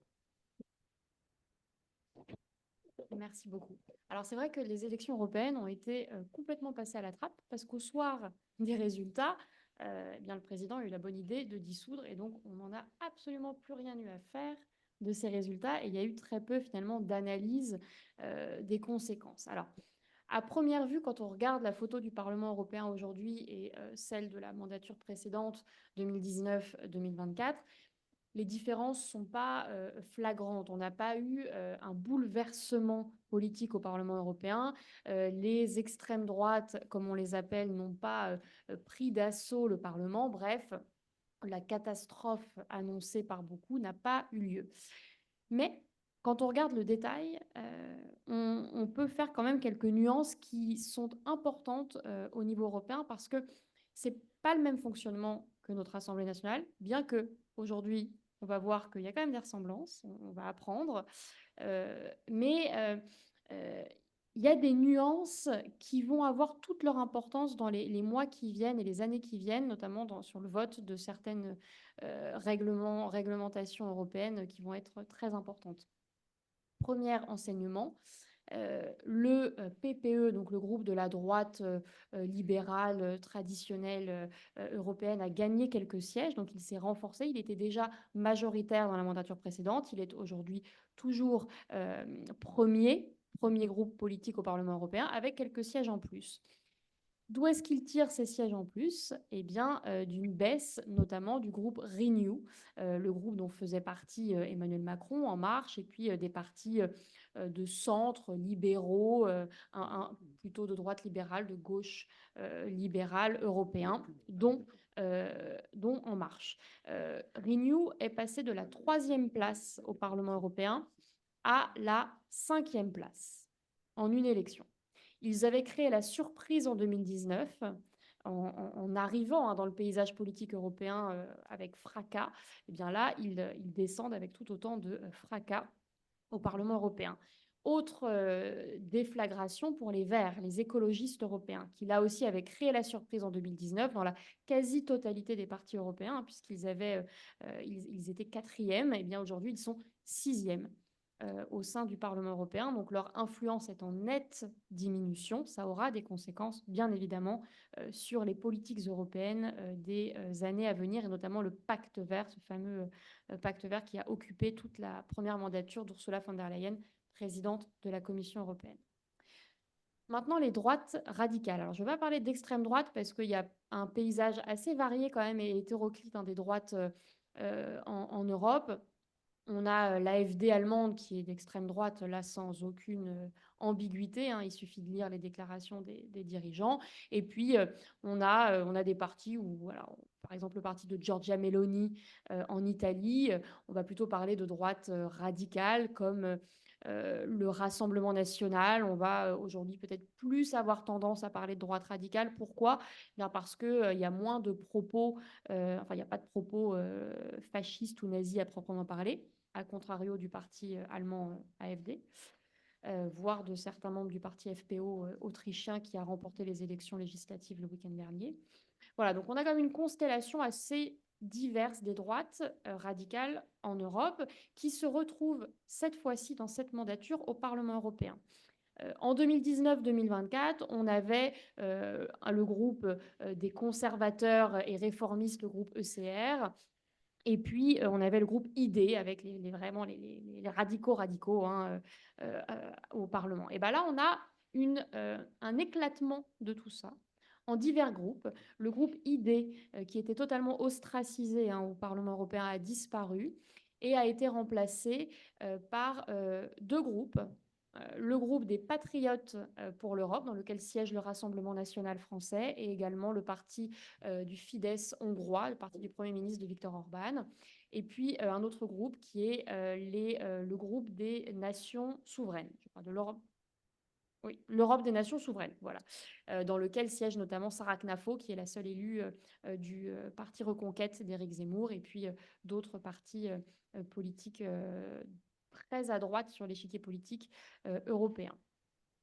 Merci beaucoup. Alors, c'est vrai que les élections européennes ont été complètement passées à la trappe parce qu'au soir des résultats, eh bien, le président a eu la bonne idée de dissoudre et donc on n'en a absolument plus rien eu à faire de ces résultats et il y a eu très peu finalement d'analyse des conséquences. Alors, à première vue, quand on regarde la photo du Parlement européen aujourd'hui et celle de la mandature précédente 2019-2024, les différences ne sont pas flagrantes. On n'a pas eu un bouleversement politique au Parlement européen. Les extrêmes droites, comme on les appelle, n'ont pas pris d'assaut le Parlement. Bref, la catastrophe annoncée par beaucoup n'a pas eu lieu. Mais quand on regarde le détail, on peut faire quand même quelques nuances qui sont importantes au niveau européen parce que ce n'est pas le même fonctionnement que notre Assemblée nationale, bien que aujourd'hui on va voir qu'il y a quand même des ressemblances, on va apprendre, mais il y a des nuances qui vont avoir toute leur importance dans les mois qui viennent et les années qui viennent, notamment sur le vote de certaines réglementations européennes qui vont être très importantes. Premier enseignement, le PPE, donc le groupe de la droite libérale traditionnelle européenne, a gagné quelques sièges, donc il s'est renforcé. Il était déjà majoritaire dans la mandature précédente. Il est aujourd'hui toujours premier groupe politique au Parlement européen, avec quelques sièges en plus. D'où est-ce qu'il tire ces sièges en plus? Eh bien, d'une baisse, notamment du groupe Renew, le groupe dont faisait partie Emmanuel Macron, En Marche, et puis des partis de centre, libéraux, plutôt de droite libérale, de gauche libérale, européen, dont En Marche. Renew est passé de la 3e place au Parlement européen à la 5e place en une élection. Ils avaient créé la surprise en 2019 en arrivant dans le paysage politique européen avec fracas. Et bien là, ils descendent avec tout autant de fracas au Parlement européen. Autre déflagration pour les Verts, les écologistes européens, qui là aussi avaient créé la surprise en 2019 dans la quasi-totalité des partis européens, puisqu'ils ils étaient 4e, et bien aujourd'hui ils sont 6e. Au sein du Parlement européen. Donc leur influence est en nette diminution. Ça aura des conséquences, bien évidemment, sur les politiques européennes des années à venir, et notamment le pacte vert, ce fameux pacte vert qui a occupé toute la première mandature d'Ursula von der Leyen, présidente de la Commission européenne. Maintenant, les droites radicales. Alors, je ne vais pas parler d'extrême droite parce qu'il y a un paysage assez varié quand même et hétéroclite des droites en Europe. On a l'AfD allemande qui est d'extrême droite, là sans aucune ambiguïté, il suffit de lire les déclarations des dirigeants. Et puis, on a des partis où, voilà, par exemple, le parti de Giorgia Meloni en Italie, on va plutôt parler de droite radicale comme le Rassemblement national. On va aujourd'hui peut-être plus avoir tendance à parler de droite radicale. Pourquoi? Bien parce qu'il y a moins de propos, il n'y a pas de propos fascistes ou nazis à proprement parler, à contrario du parti allemand AfD, voire de certains membres du parti FPO autrichien qui a remporté les élections législatives le week-end dernier. Voilà, donc on a quand même une constellation assez diverse des droites radicales en Europe qui se retrouvent cette fois-ci dans cette mandature au Parlement européen. En 2019-2024, on avait le groupe des conservateurs et réformistes, le groupe ECR. Et puis, on avait le groupe ID avec vraiment les radicaux au Parlement. Et bien là, on a un éclatement de tout ça en divers groupes. Le groupe ID, qui était totalement ostracisé au Parlement européen, a disparu et a été remplacé par deux groupes. Le groupe des Patriotes pour l'Europe, dans lequel siège le Rassemblement national français, et également le parti du Fidesz hongrois, le parti du Premier ministre de Viktor Orban. Et puis un autre groupe qui est le groupe des nations souveraines. Je parle de l'Europe. Oui, l'Europe des nations souveraines, voilà, dans lequel siège notamment Sarah Knafo, qui est la seule élue du parti Reconquête d'Éric Zemmour, et puis d'autres partis politiques très à droite sur l'échiquier politique européen.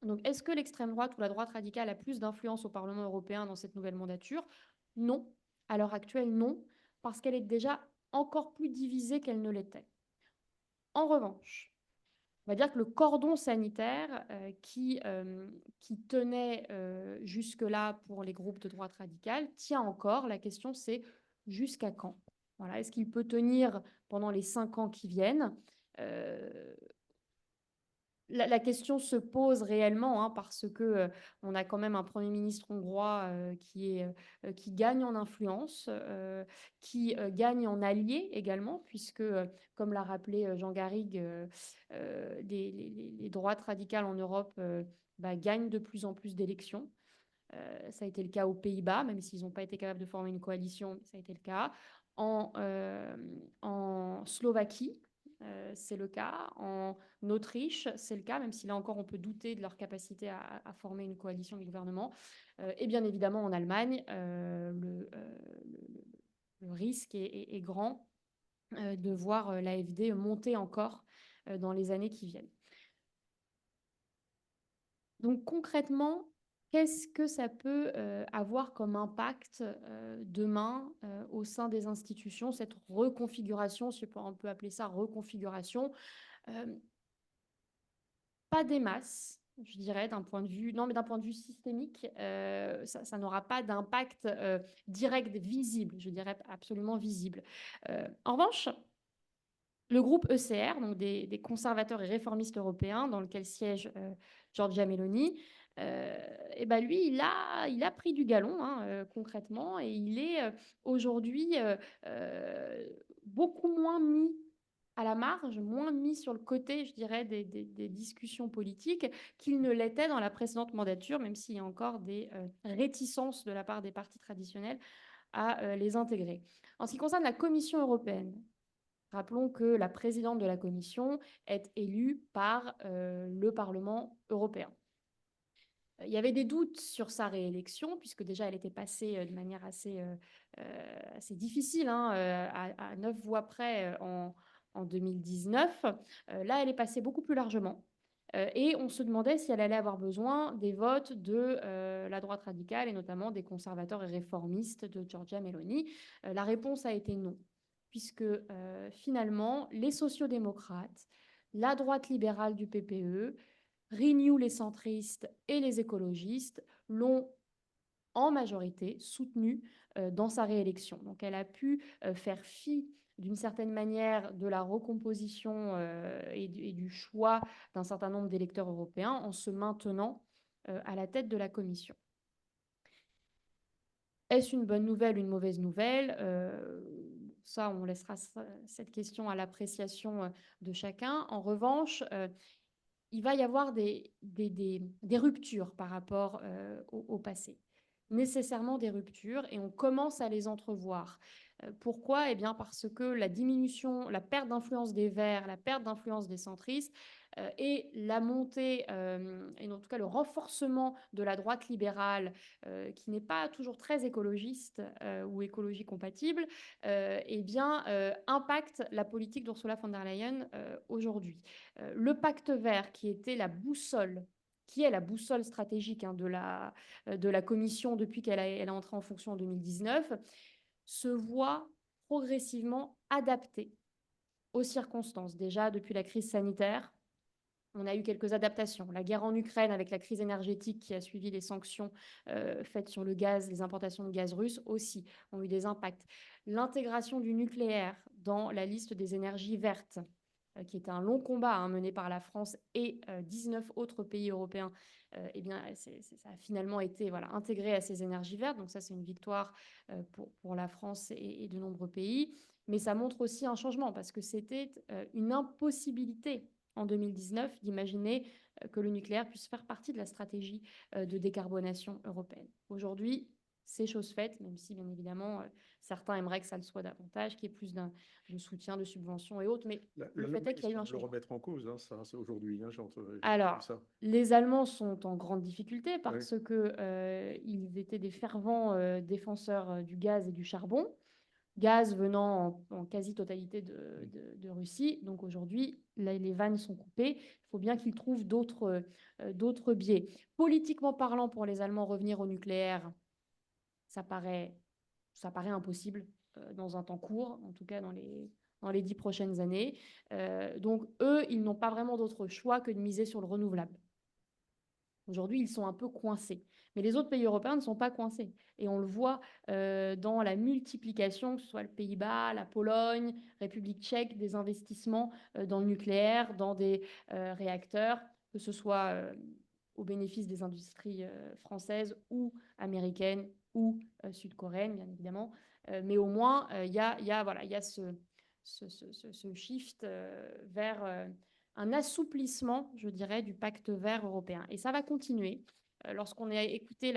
Donc, est-ce que l'extrême droite ou la droite radicale a plus d'influence au Parlement européen dans cette nouvelle mandature? Non. À l'heure actuelle, non, parce qu'elle est déjà encore plus divisée qu'elle ne l'était. En revanche, on va dire que le cordon sanitaire qui tenait jusque-là pour les groupes de droite radicale tient encore. La question, c'est jusqu'à quand? Voilà. Est-ce qu'il peut tenir pendant les 5 ans qui viennent? La question se pose réellement parce que on a quand même un Premier ministre hongrois qui gagne en influence, qui gagne en alliés également, puisque, comme l'a rappelé Jean Garrigue, les droites radicales en Europe gagnent de plus en plus d'élections. Ça a été le cas aux Pays-Bas, même s'ils n'ont pas été capables de former une coalition, ça a été le cas. En Slovaquie, c'est le cas. En Autriche, c'est le cas, même si là encore on peut douter de leur capacité à former une coalition de gouvernement. Et bien évidemment en Allemagne, le risque est grand de voir l'AfD monter encore dans les années qui viennent. Donc concrètement, qu'est-ce que ça peut avoir comme impact demain au sein des institutions, cette reconfiguration, si on peut appeler ça reconfiguration, pas des masses, je dirais, d'un point de vue, non, mais d'un point de vue systémique, ça n'aura pas d'impact direct visible, je dirais absolument visible. En revanche, le groupe ECR, donc des conservateurs et réformistes européens, dans lequel siège Giorgia Meloni, lui, il a pris du galon concrètement, et il est aujourd'hui beaucoup moins mis à la marge, moins mis sur le côté, je dirais, des discussions politiques qu'il ne l'était dans la précédente mandature, même s'il y a encore des réticences de la part des partis traditionnels à les intégrer. En ce qui concerne la Commission européenne, rappelons que la présidente de la Commission est élue par le Parlement européen. Il y avait des doutes sur sa réélection, puisque déjà elle était passée de manière assez difficile, à 9 voix près en 2019. Là, elle est passée beaucoup plus largement. Et on se demandait si elle allait avoir besoin des votes de la droite radicale, et notamment des conservateurs et réformistes de Giorgia Meloni. La réponse a été non, puisque finalement, les sociodémocrates, la droite libérale du PPE, Renew, les centristes et les écologistes l'ont en majorité soutenu dans sa réélection. Donc elle a pu faire fi d'une certaine manière de la recomposition et du choix d'un certain nombre d'électeurs européens en se maintenant à la tête de la Commission. Est-ce une bonne nouvelle, une mauvaise nouvelle? Ça, on laissera cette question à l'appréciation de chacun. En revanche, il va y avoir des ruptures par rapport au passé. Nécessairement des ruptures, et on commence à les entrevoir. Pourquoi? Eh bien parce que la diminution, la perte d'influence des Verts, la perte d'influence des centristes et la montée, et en tout cas le renforcement de la droite libérale, qui n'est pas toujours très écologiste ou écologie compatible, impacte la politique d'Ursula von der Leyen aujourd'hui. Le pacte vert, qui était la boussole, qui est la boussole stratégique de la Commission depuis qu'elle est entrée en fonction en 2019, se voit progressivement adapté aux circonstances. Déjà, depuis la crise sanitaire, on a eu quelques adaptations. La guerre en Ukraine, avec la crise énergétique qui a suivi les sanctions faites sur le gaz, les importations de gaz russe aussi, ont eu des impacts. L'intégration du nucléaire dans la liste des énergies vertes, qui était un long combat mené par la France et 19 autres pays européens, ça a finalement été intégré à ces énergies vertes. Donc ça, c'est une victoire pour la France et de nombreux pays. Mais ça montre aussi un changement, parce que c'était une impossibilité en 2019 d'imaginer que le nucléaire puisse faire partie de la stratégie de décarbonation européenne. Aujourd'hui, c'est chose faite, même si, bien évidemment, certains aimeraient que ça le soit davantage, qu'il y ait plus de soutien, de subventions et autres, mais le fait est qu'il y a eu un changement. Le remettre en cause, ça, c'est aujourd'hui. Alors, ça. Les Allemands sont en grande difficulté parce que ils étaient des fervents défenseurs du gaz et du charbon, gaz venant en quasi-totalité de Russie. Donc aujourd'hui, les vannes sont coupées. Il faut bien qu'ils trouvent d'autres biais. Politiquement parlant, pour les Allemands, revenir au nucléaire, ça paraît impossible dans un temps court, en tout cas dans dans les 10 prochaines années. Donc, eux, ils n'ont pas vraiment d'autre choix que de miser sur le renouvelable. Aujourd'hui, ils sont un peu coincés. Mais les autres pays européens ne sont pas coincés. Et on le voit dans la multiplication, que ce soit le Pays-Bas, la Pologne, République tchèque, des investissements dans le nucléaire, dans des réacteurs, que ce soit au bénéfice des industries françaises ou américaines ou sud-coréennes, bien évidemment. Mais au moins, il y a, voilà, il y a ce shift vers un assouplissement, je dirais, du pacte vert européen. Et ça va continuer. Lorsqu'on a écouté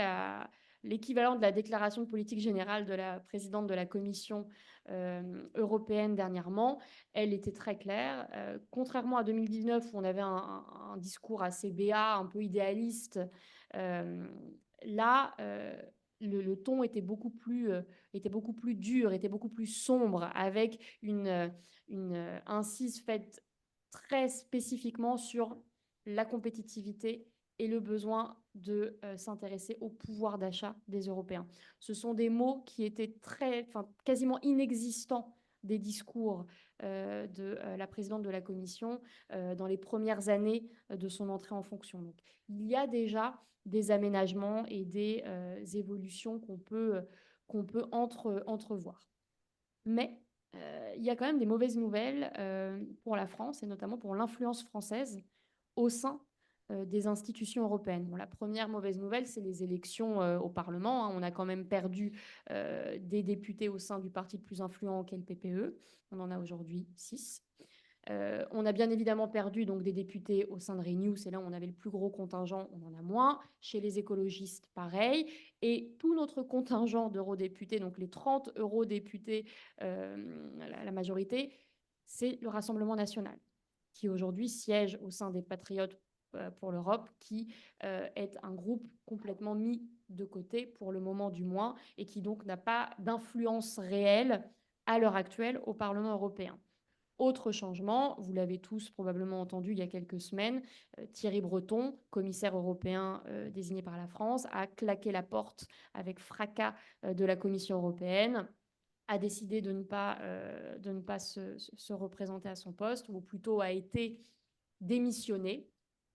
l'équivalent de la déclaration de politique générale de la présidente de la Commission européenne dernièrement, elle était très claire. Contrairement à 2019, où on avait un discours assez béat, un peu idéaliste, là, le ton était beaucoup plus dur, était beaucoup plus sombre, avec une incise faite très spécifiquement sur la compétitivité et le besoin de s'intéresser au pouvoir d'achat des Européens. Ce sont des mots qui étaient quasiment inexistants des discours de la présidente de la Commission dans les premières années de son entrée en fonction. Donc, il y a déjà des aménagements et des évolutions qu'on peut entrevoir. Mais il y a quand même des mauvaises nouvelles pour la France et notamment pour l'influence française au sein des institutions européennes. Bon, la première mauvaise nouvelle, c'est les élections au Parlement, hein. On a quand même perdu des députés au sein du parti le plus influent qu'est le PPE. On en a aujourd'hui 6. On a bien évidemment perdu donc des députés au sein de Renew, c'est là où on avait le plus gros contingent, on en a moins. Chez les écologistes, pareil. Et tout notre contingent d'eurodéputés, donc les 30 eurodéputés, la majorité, c'est le Rassemblement national, qui aujourd'hui siège au sein des Patriotes pour l'Europe, qui est un groupe complètement mis de côté, pour le moment du moins, et qui donc n'a pas d'influence réelle à l'heure actuelle au Parlement européen. Autre changement, vous l'avez tous probablement entendu il y a quelques semaines, Thierry Breton, commissaire européen désigné par la France, a claqué la porte avec fracas de la Commission européenne, a décidé de ne pas se représenter à son poste, ou plutôt a été démissionné,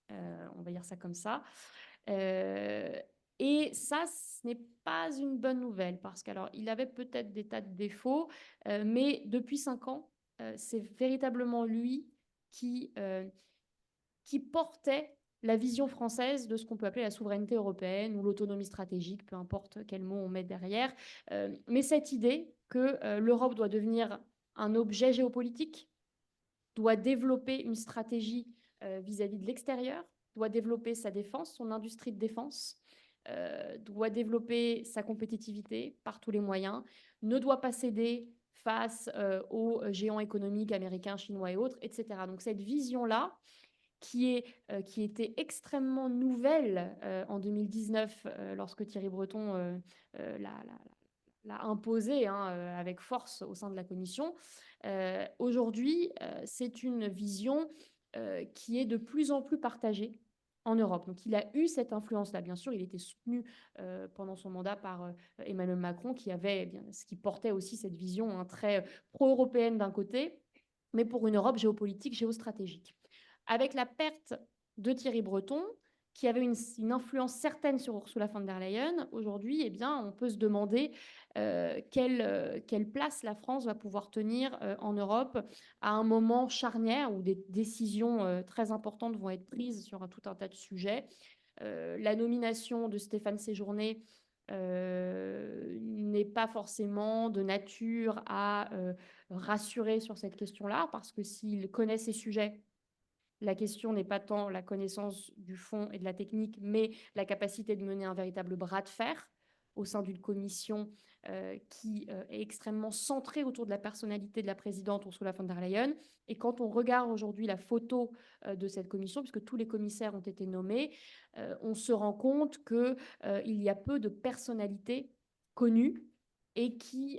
on va dire ça comme ça. Et ça, ce n'est pas une bonne nouvelle, parce qu'il avait peut-être des tas de défauts, mais depuis 5 ans, c'est véritablement lui qui portait la vision française de ce qu'on peut appeler la souveraineté européenne ou l'autonomie stratégique, peu importe quel mot on met derrière. Mais cette idée que l'Europe doit devenir un objet géopolitique, doit développer une stratégie vis-à-vis de l'extérieur, doit développer sa défense, son industrie de défense, doit développer sa compétitivité par tous les moyens, ne doit pas céder face aux géants économiques américains, chinois et autres, etc. Donc cette vision-là, qui était extrêmement nouvelle en 2019, lorsque Thierry Breton l'a imposée avec force au sein de la Commission. Aujourd'hui, c'est une vision qui est de plus en plus partagée en Europe. Donc, il a eu cette influence-là. Bien sûr, il était soutenu pendant son mandat par Emmanuel Macron, ce qui portait aussi cette vision très pro-européenne d'un côté, mais pour une Europe géopolitique, géostratégique. Avec la perte de Thierry Breton, qui avait une influence certaine sur Ursula von der Leyen, aujourd'hui, eh bien, on peut se demander quelle place la France va pouvoir tenir en Europe à un moment charnière où des décisions très importantes vont être prises sur tout un tas de sujets. La nomination de Stéphane Séjourné n'est pas forcément de nature à rassurer sur cette question-là, parce que s'il connaît ces sujets, la question n'est pas tant la connaissance du fond et de la technique, mais la capacité de mener un véritable bras de fer au sein d'une commission qui est extrêmement centrée autour de la personnalité de la présidente Ursula von der Leyen. Et quand on regarde aujourd'hui la photo de cette commission, puisque tous les commissaires ont été nommés, on se rend compte qu'il y a peu de personnalités connues et qui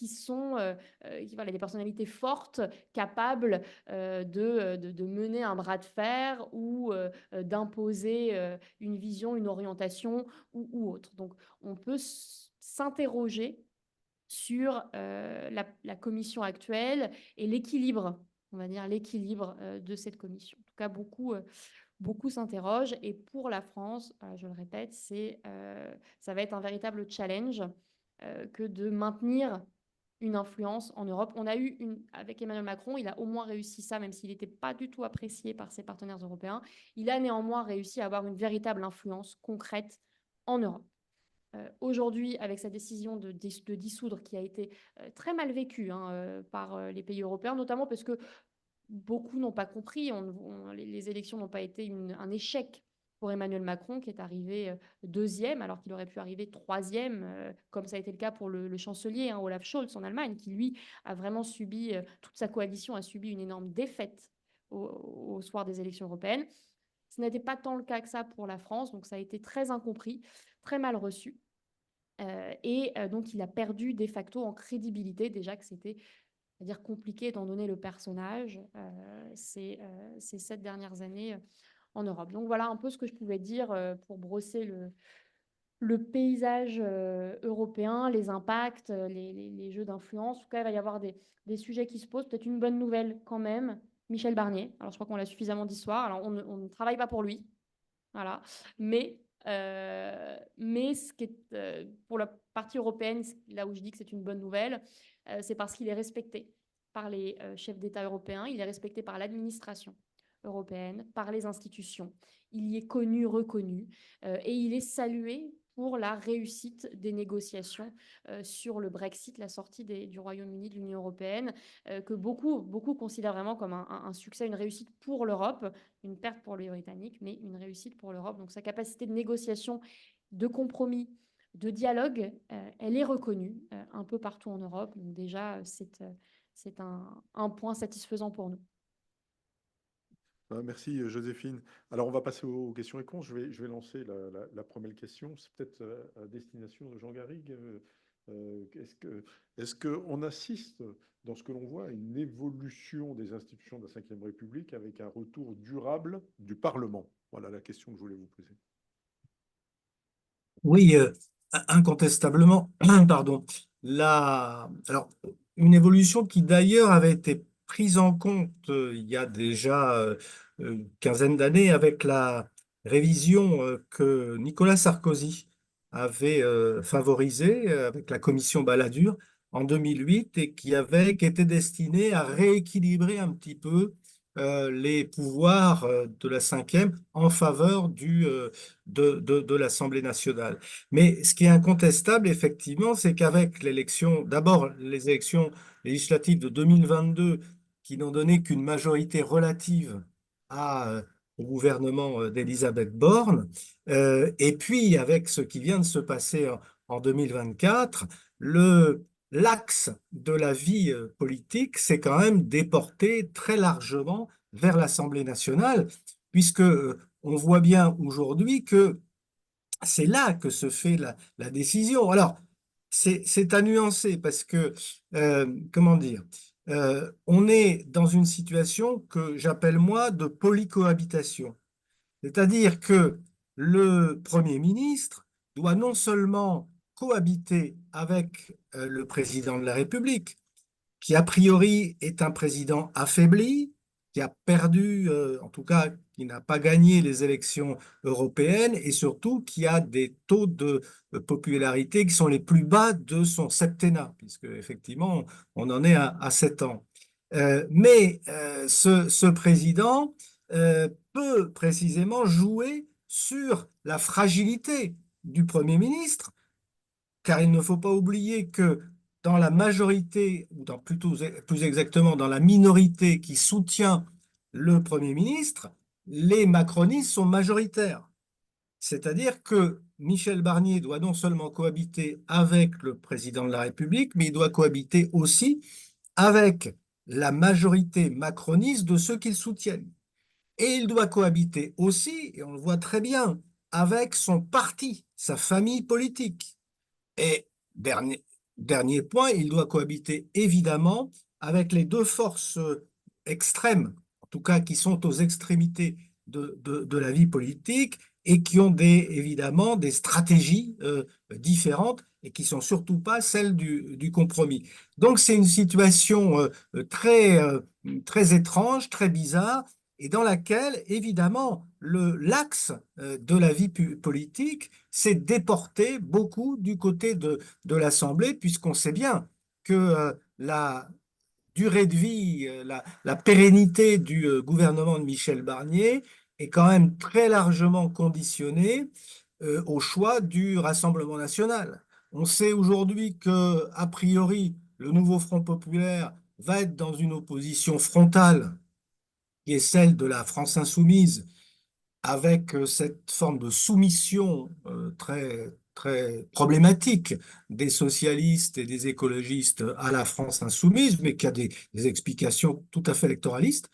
sont des personnalités fortes, capables de mener un bras de fer ou d'imposer une vision, une orientation ou autre. Donc, on peut s'interroger sur la commission actuelle et l'équilibre, on va dire l'équilibre de cette commission. En tout cas, beaucoup s'interrogent. Et pour la France, je le répète, ça va être un véritable challenge que de maintenir une influence en Europe. On a eu avec Emmanuel Macron, il a au moins réussi ça, même s'il n'était pas du tout apprécié par ses partenaires européens. Il a néanmoins réussi à avoir une véritable influence concrète en Europe. Aujourd'hui, avec sa décision de dissoudre, qui a été très mal vécue par les pays européens, notamment parce que beaucoup n'ont pas compris, les élections n'ont pas été un échec pour Emmanuel Macron, qui est arrivé deuxième, alors qu'il aurait pu arriver troisième, comme ça a été le cas pour le chancelier Olaf Scholz en Allemagne, qui lui a vraiment subi, toute sa coalition a subi une énorme défaite au soir des élections européennes. Ce n'était pas tant le cas que ça pour la France, donc ça a été très incompris, très mal reçu. Donc il a perdu de facto en crédibilité, déjà que c'était, c'est-à-dire compliqué étant donné le personnage ces 7 dernières années en Europe. Donc voilà un peu ce que je pouvais dire pour brosser le paysage européen, les impacts, les jeux d'influence. En tout cas, il va y avoir des sujets qui se posent. Peut-être une bonne nouvelle quand même, Michel Barnier. Alors je crois qu'on l'a suffisamment d'histoire. Alors on ne travaille pas pour lui, voilà. Mais ce qui est, pour la partie européenne, là où je dis que c'est une bonne nouvelle, c'est parce qu'il est respecté par les chefs d'État européens, il est respecté par l'administration européenne, par les institutions. Il y est connu, reconnu, et il est salué pour la réussite des négociations sur le Brexit, la sortie du Royaume-Uni de l'Union européenne, que beaucoup considèrent vraiment comme un succès, une réussite pour l'Europe, une perte pour les Britanniques, mais une réussite pour l'Europe. Donc sa capacité de négociation, de compromis, de dialogue, elle est reconnue un peu partout en Europe. Donc déjà, c'est un point satisfaisant pour nous. Merci Joséphine. Alors on va passer aux questions-réponses. Je vais lancer la première question. C'est peut-être à destination de Jean Garrigue. Est-ce qu'on assiste, dans ce que l'on voit, à une évolution des institutions de la Ve République avec un retour durable du Parlement? Voilà la question que je voulais vous poser. Oui, incontestablement, pardon. Alors, une évolution qui d'ailleurs avait été prise en compte il y a déjà une quinzaine d'années avec la révision que Nicolas Sarkozy avait favorisée avec la commission Balladur en 2008 et qui était destinée à rééquilibrer un petit peu les pouvoirs de la Ve en faveur de l'Assemblée nationale. Mais ce qui est incontestable, effectivement, c'est qu'avec d'abord les élections législatives de 2022, qui n'ont donné qu'une majorité relative au gouvernement d'Elisabeth Borne, et puis avec ce qui vient de se passer en 2024, l'axe de la vie politique s'est quand même déporté très largement vers l'Assemblée nationale, puisque on voit bien aujourd'hui que c'est là que se fait la décision. Alors, c'est à nuancer parce que, comment dire, on est dans une situation que j'appelle moi de polycohabitation. C'est-à-dire que le Premier ministre doit non seulement cohabiter avec le président de la République, qui a priori est un président affaibli, qui a perdu, en tout cas, qui n'a pas gagné les élections européennes et surtout qui a des taux de popularité qui sont les plus bas de son septennat, puisque effectivement, on en est à 7 ans. Mais ce président peut précisément jouer sur la fragilité du Premier ministre, car il ne faut pas oublier que dans la majorité, ou plus exactement dans la minorité qui soutient le Premier ministre, les macronistes sont majoritaires. C'est-à-dire que Michel Barnier doit non seulement cohabiter avec le président de la République, mais il doit cohabiter aussi avec la majorité macroniste de ceux qu'il soutiennent. Et il doit cohabiter aussi, et on le voit très bien, avec son parti, sa famille politique. Et dernier point, il doit cohabiter évidemment avec les deux forces extrêmes, en tout cas qui sont aux extrémités de la vie politique et qui ont évidemment des stratégies différentes et qui sont surtout pas celles du compromis. Donc c'est une situation très étrange, très bizarre, et dans laquelle, évidemment, l'axe de la vie politique s'est déporté beaucoup du côté de l'Assemblée, puisqu'on sait bien que la durée de vie, la pérennité du gouvernement de Michel Barnier est quand même très largement conditionnée au choix du Rassemblement national. On sait aujourd'hui que, a priori, le nouveau Front populaire va être dans une opposition frontale, qui est celle de la France insoumise, avec cette forme de soumission très problématique des socialistes et des écologistes à la France insoumise, mais qui a des explications tout à fait électoralistes.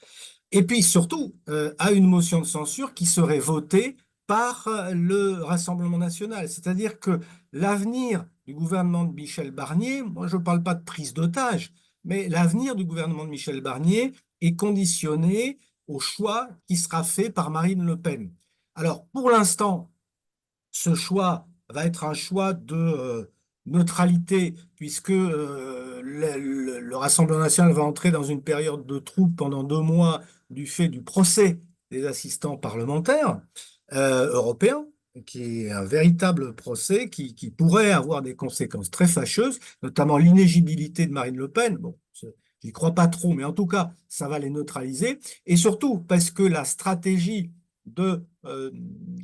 Et puis surtout, à une motion de censure qui serait votée par le Rassemblement national. C'est-à-dire que l'avenir du gouvernement de Michel Barnier, moi je ne parle pas de prise d'otage, mais l'avenir du gouvernement de Michel Barnier est conditionné au choix qui sera fait par Marine Le Pen. Alors, pour l'instant, ce choix va être un choix de neutralité, puisque le Rassemblement national va entrer dans une période de trouble pendant 2 mois du fait du procès des assistants parlementaires européens, qui est un véritable procès qui pourrait avoir des conséquences très fâcheuses, notamment l'inéligibilité de Marine Le Pen. Bon, j'y crois pas trop, mais en tout cas, ça va les neutraliser. Et surtout parce que la stratégie de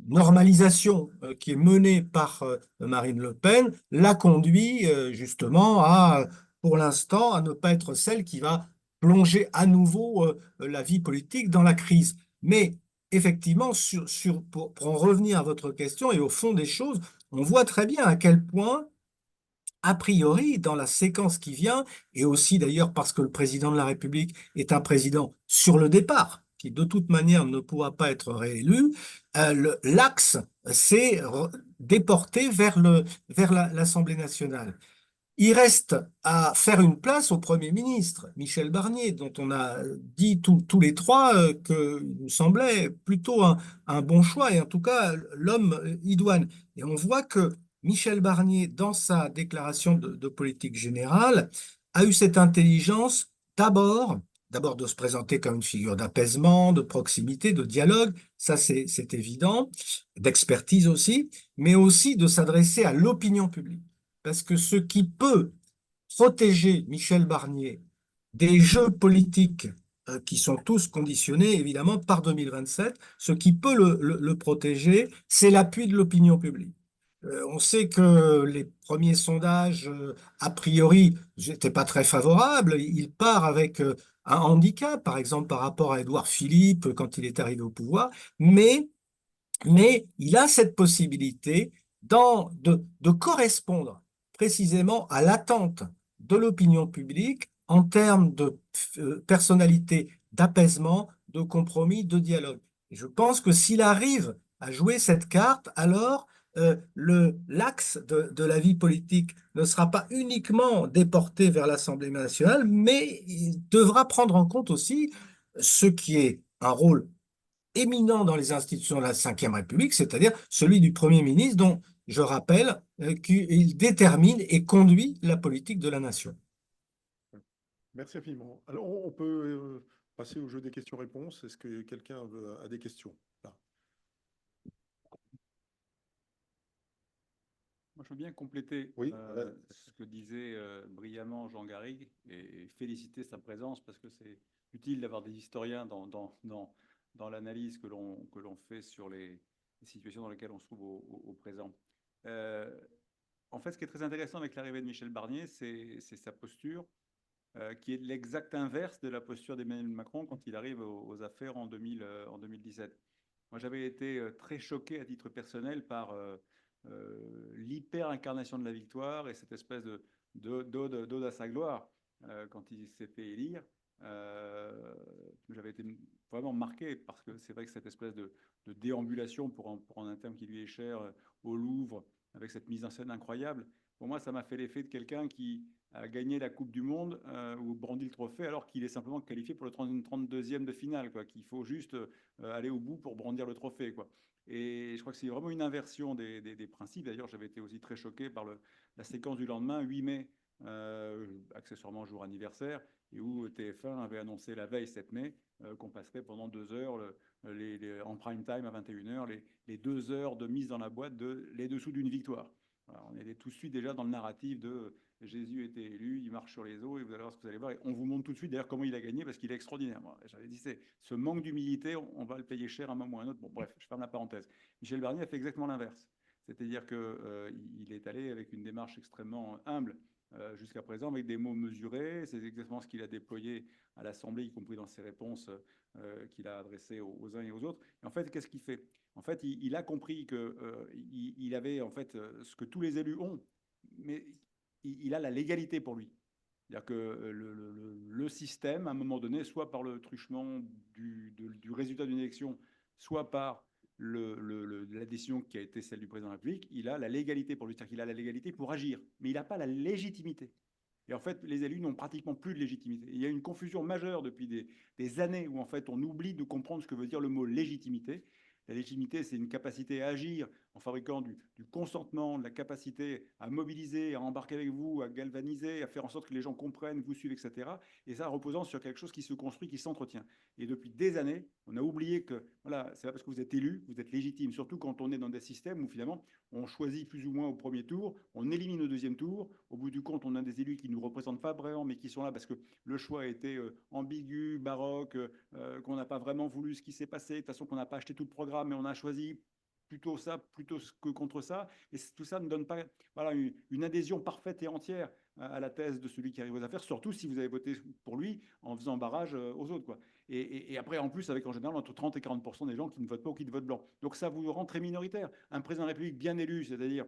normalisation qui est menée par Marine Le Pen l'a conduit justement à, pour l'instant, à ne pas être celle qui va plonger à nouveau la vie politique dans la crise. Mais effectivement, pour en revenir à votre question et au fond des choses, on voit très bien à quel point a priori, dans la séquence qui vient, et aussi d'ailleurs parce que le président de la République est un président sur le départ, qui de toute manière ne pourra pas être réélu, l'axe s'est déporté vers l'Assemblée nationale. Il reste à faire une place au Premier ministre, Michel Barnier, dont on a dit tous les trois qu'il nous semblait plutôt un bon choix, et en tout cas l'homme idoine. Et on voit que Michel Barnier, dans sa déclaration de politique générale, a eu cette intelligence d'abord de se présenter comme une figure d'apaisement, de proximité, de dialogue, ça c'est évident, d'expertise aussi, mais aussi de s'adresser à l'opinion publique. Parce que ce qui peut protéger Michel Barnier des jeux politiques qui sont tous conditionnés évidemment par 2027, ce qui peut le protéger, c'est l'appui de l'opinion publique. On sait que les premiers sondages, a priori, n'étaient pas très favorables. Il part avec un handicap, par exemple, par rapport à Édouard Philippe quand il est arrivé au pouvoir, mais il a cette possibilité de correspondre précisément à l'attente de l'opinion publique en termes de personnalité, d'apaisement, de compromis, de dialogue. Et je pense que s'il arrive à jouer cette carte, alors l'axe de la vie politique ne sera pas uniquement déporté vers l'Assemblée nationale, mais il devra prendre en compte aussi ce qui est un rôle éminent dans les institutions de la Ve République, c'est-à-dire celui du Premier ministre, dont je rappelle qu'il détermine et conduit la politique de la nation. Merci infiniment. Alors, on peut passer au jeu des questions-réponses. Est-ce que quelqu'un a des questions? Là. Moi, je veux bien compléter Oui, ce que disait brillamment Jean Garrigue et féliciter sa présence parce que c'est utile d'avoir des historiens dans l'analyse que l'on fait sur les situations dans lesquelles on se trouve au présent. En fait, ce qui est très intéressant avec l'arrivée de Michel Barnier, c'est sa posture qui est l'exact inverse de la posture d'Emmanuel Macron quand il arrive aux affaires en 2017. Moi, j'avais été très choqué à titre personnel par l'hyper-incarnation de la victoire et cette espèce d'ode à sa gloire quand il s'est fait élire. J'avais été vraiment marqué parce que c'est vrai que cette espèce de déambulation, pour un terme qui lui est cher, au Louvre, avec cette mise en scène incroyable, pour moi, ça m'a fait l'effet de quelqu'un qui a gagné la Coupe du Monde ou brandi le trophée alors qu'il est simplement qualifié pour le 32e de finale, quoi, qu'il faut juste aller au bout pour brandir le trophée, quoi. Et je crois que c'est vraiment une inversion des principes. D'ailleurs, j'avais été aussi très choqué par la séquence du lendemain, 8 mai, accessoirement jour anniversaire, et où TF1 avait annoncé la veille 7 mai qu'on passerait pendant 2 heures en prime time à 21 h les 2 heures de mise dans la boîte de les dessous d'une victoire. Alors, on est tout de suite déjà dans le narratif de Jésus était élu, il marche sur les eaux, et vous allez voir ce que vous allez voir. Et on vous montre tout de suite d'ailleurs comment il a gagné, parce qu'il est extraordinaire. J'avais dit, c'est ce manque d'humilité, on va le payer cher à un moment ou à un autre. Bon, bref, je ferme la parenthèse. Michel Barnier a fait exactement l'inverse. C'est-à-dire qu'il est allé avec une démarche extrêmement humble jusqu'à présent, avec des mots mesurés. C'est exactement ce qu'il a déployé à l'Assemblée, y compris dans ses réponses qu'il a adressées aux uns et aux autres. Et en fait, qu'est-ce qu'il fait? En fait, il a compris qu'il avait en fait ce que tous les élus ont, mais il a la légalité pour lui. C'est-à-dire que le système, à un moment donné, soit par le truchement du résultat d'une élection, soit par la décision qui a été celle du président de la République, il a la légalité pour lui. C'est-à-dire qu'il a la légalité pour agir, mais il n'a pas la légitimité. Et en fait, les élus n'ont pratiquement plus de légitimité. Il y a une confusion majeure depuis des années où en fait on oublie de comprendre ce que veut dire le mot légitimité. La légitimité, c'est une capacité à agir en fabriquant du consentement, de la capacité à mobiliser, à embarquer avec vous, à galvaniser, à faire en sorte que les gens comprennent, vous suivent, etc. Et ça reposant sur quelque chose qui se construit, qui s'entretient. Et depuis des années, on a oublié que voilà, c'est pas parce que vous êtes élu, vous êtes légitime, surtout quand on est dans des systèmes où finalement on choisit plus ou moins au premier tour, on élimine au deuxième tour, au bout du compte, on a des élus qui ne nous représentent pas vraiment, mais qui sont là parce que le choix a été ambigu, baroque, qu'on n'a pas vraiment voulu ce qui s'est passé, de toute façon qu'on n'a pas acheté tout le programme, mais on a choisi plutôt ça, plutôt que contre ça. Et tout ça ne donne pas voilà, une adhésion parfaite et entière à la thèse de celui qui arrive aux affaires, surtout si vous avez voté pour lui en faisant barrage aux autres, quoi. Et après, en plus, avec en général entre 30 et 40% des gens qui ne votent pas ou qui votent blanc. Donc ça vous rend très minoritaire. Un président de la République bien élu, c'est-à-dire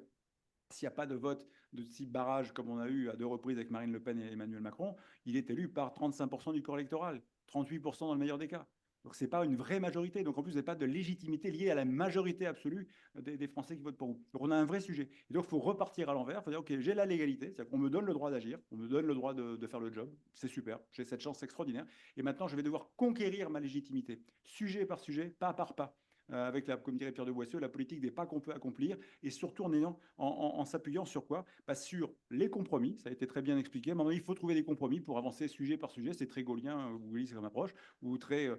s'il n'y a pas de vote de type barrage comme on a eu à 2 reprises avec Marine Le Pen et Emmanuel Macron, il est élu par 35% du corps électoral, 38% dans le meilleur des cas. Donc ce n'est pas une vraie majorité. Donc en plus, vous n'avez pas de légitimité liée à la majorité absolue des Français qui votent pour vous. Donc on a un vrai sujet. Et donc il faut repartir à l'envers. Il faut dire, OK, j'ai la légalité, c'est-à-dire qu'on me donne le droit d'agir, on me donne le droit de faire le job. C'est super, j'ai cette chance extraordinaire. Et maintenant, je vais devoir conquérir ma légitimité, sujet par sujet, pas par pas. Avec, comme dirait Pierre de Boissieu, la politique des pas qu'on peut accomplir, et surtout en s'appuyant sur quoi? Sur les compromis, ça a été très bien expliqué. Maintenant, il faut trouver des compromis pour avancer sujet par sujet, c'est très gaullien, vous voyez, c'est comme approche, ou très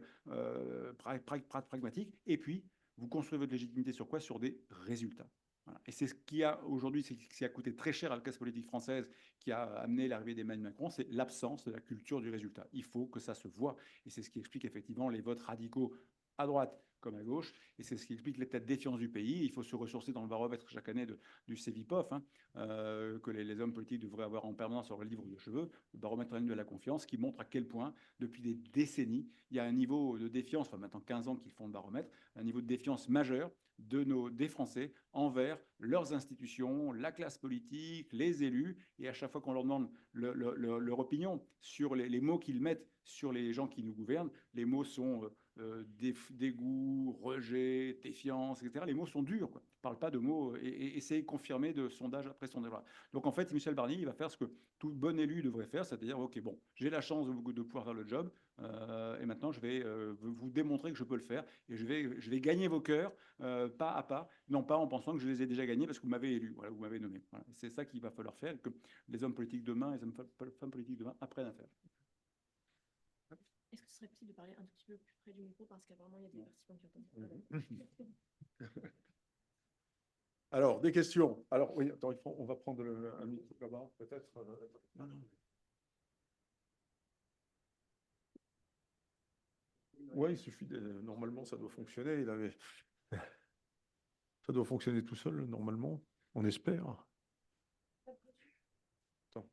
pragmatique, et puis vous construisez votre légitimité sur quoi? Sur des résultats. Voilà. Et c'est ce qui a aujourd'hui, c'est ce qui a coûté très cher à la classe politique française, qui a amené l'arrivée d'Emmanuel Macron, c'est l'absence de la culture du résultat. Il faut que ça se voit, et c'est ce qui explique effectivement les votes radicaux à droite comme à gauche, et c'est ce qui explique l'état de défiance du pays. Il faut se ressourcer dans le baromètre chaque année du CEVIPOF, que les hommes politiques devraient avoir en permanence sur le livre de cheveux, le baromètre de la confiance, qui montre à quel point, depuis des décennies, il y a un niveau de défiance, enfin maintenant 15 ans qu'ils font le baromètre, un niveau de défiance majeur des Français envers leurs institutions, la classe politique, les élus, et à chaque fois qu'on leur demande leur opinion sur les mots qu'ils mettent sur les gens qui nous gouvernent, les mots sont dégoût, rejet, défiance, etc. Les mots sont durs, quoi. On ne parle pas de mots, et c'est confirmé de sondage après sondage. Donc en fait, Michel Barnier, il va faire ce que tout bon élu devrait faire, c'est-à-dire, OK, bon, j'ai la chance de pouvoir faire le job, et maintenant je vais vous démontrer que je peux le faire, et je vais gagner vos cœurs pas à pas, non pas en pensant que je les ai déjà gagnés parce que vous m'avez élu, voilà, vous m'avez nommé. Voilà. C'est ça qu'il va falloir faire, que les hommes politiques demain, les femmes politiques demain apprennent à faire. Est-ce que ce serait possible de parler un tout petit peu plus près du micro parce qu'apparemment il y a des participants qui entendent. Alors, des questions. Alors, oui, attends, on va prendre un micro là-bas, peut-être. Non. Oui, il suffit normalement, ça doit fonctionner. Ça doit fonctionner tout seul, normalement. On espère. Attends.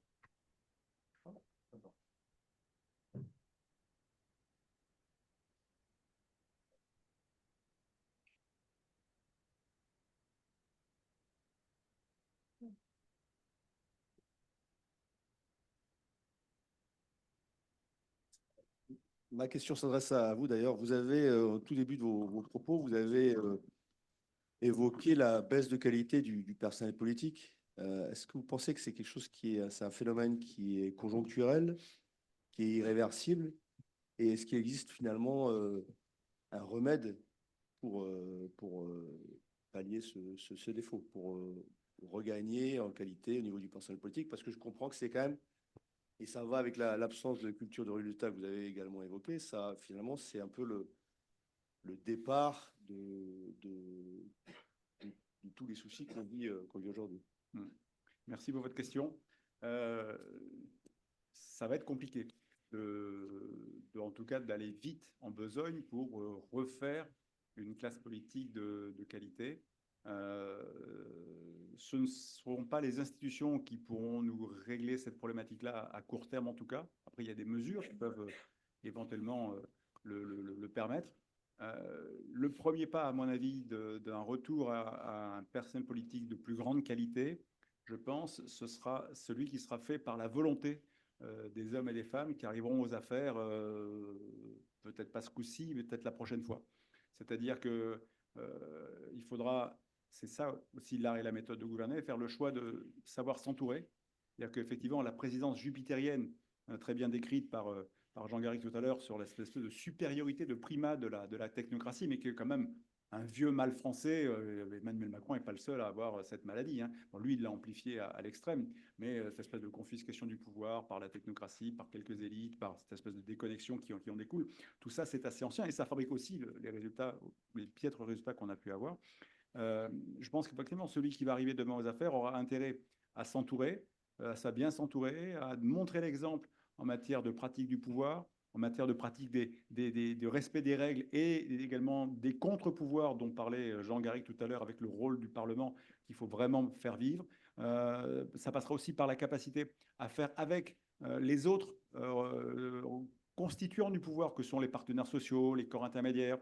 Ma question s'adresse à vous d'ailleurs. Vous avez, au tout début de vos propos, vous avez évoqué la baisse de qualité du personnel politique. Est-ce que vous pensez que c'est quelque chose c'est un phénomène qui est conjoncturel, qui est irréversible, et est-ce qu'il existe finalement un remède pour pallier ce défaut, pour regagner en qualité au niveau du personnel politique? Parce que je comprends que c'est quand même, et ça va avec l'absence de culture de résultat que vous avez également évoqué, ça finalement c'est un peu le départ de tous les soucis qu'on vit aujourd'hui. Merci pour votre question. Ça va être compliqué, en tout cas, d'aller vite en besogne pour refaire une classe politique de qualité. Ce ne seront pas les institutions qui pourront nous régler cette problématique-là à court terme, en tout cas. Après, il y a des mesures qui peuvent éventuellement le permettre. Le premier pas, à mon avis, d'un retour à un personnel politique de plus grande qualité, je pense, ce sera celui qui sera fait par la volonté des hommes et des femmes qui arriveront aux affaires, peut-être pas ce coup-ci, mais peut-être la prochaine fois. C'est-à-dire que il faudra, c'est ça aussi l'art et la méthode de gouverner, faire le choix de savoir s'entourer. C'est-à-dire qu'effectivement, la présidence jupitérienne, très bien décrite par Jean Garrigue tout à l'heure, sur l'espèce de supériorité, de primat de la technocratie, mais qui est quand même un vieux mal français. Emmanuel Macron n'est pas le seul à avoir cette maladie. Hein. Bon, lui, il l'a amplifié à l'extrême, mais cette espèce de confiscation du pouvoir par la technocratie, par quelques élites, par cette espèce de déconnexion qui en découle, tout ça, c'est assez ancien et ça fabrique aussi les résultats, les piètres résultats qu'on a pu avoir. Je pense qu'effectivement, celui qui va arriver demain aux affaires aura intérêt à s'entourer, à bien s'entourer, à montrer l'exemple en matière de pratique du pouvoir, en matière de pratique de respect des règles et également des contre-pouvoirs dont parlait Jean Garrigue tout à l'heure avec le rôle du Parlement qu'il faut vraiment faire vivre. Ça passera aussi par la capacité à faire avec les autres constituants du pouvoir que sont les partenaires sociaux, les corps intermédiaires,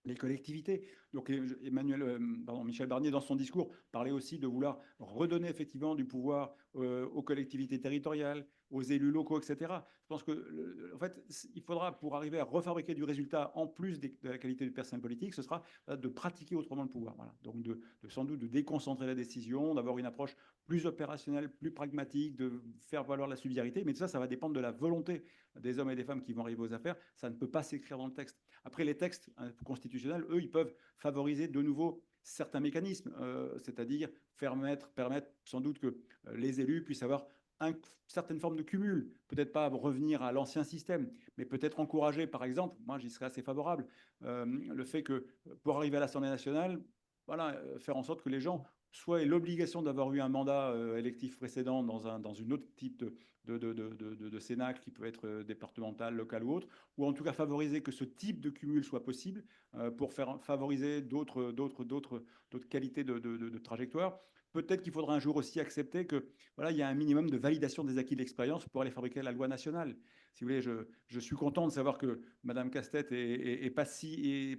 les collectivités. Donc Michel Barnier, dans son discours, parlait aussi de vouloir redonner effectivement du pouvoir aux collectivités territoriales, aux élus locaux, etc. Je pense que, en fait, il faudra, pour arriver à refabriquer du résultat, en plus de la qualité du personnel politique, ce sera de pratiquer autrement le pouvoir. Voilà. Donc, sans doute de déconcentrer la décision, d'avoir une approche plus opérationnelle, plus pragmatique, de faire valoir la subsidiarité. Mais tout ça, ça va dépendre de la volonté des hommes et des femmes qui vont arriver aux affaires. Ça ne peut pas s'écrire dans le texte. Après, les textes constitutionnels, eux, ils peuvent favoriser de nouveau certains mécanismes, c'est-à-dire permettre sans doute que les élus puissent avoir une certaine forme de cumul, peut-être pas revenir à l'ancien système, mais peut-être encourager, par exemple, moi j'y serais assez favorable, le fait que pour arriver à l'Assemblée nationale, voilà, faire en sorte que les gens soit l'obligation d'avoir eu un mandat électif précédent dans une autre type de cénacle qui peut être départemental, local ou autre, ou en tout cas favoriser que ce type de cumul soit possible pour favoriser d'autres qualités de trajectoire. Peut-être qu'il faudra un jour aussi accepter que voilà, il y a un minimum de validation des acquis de l'expérience pour aller fabriquer la loi nationale. Si vous voulez, je suis content de savoir que Mme Castet est pas si,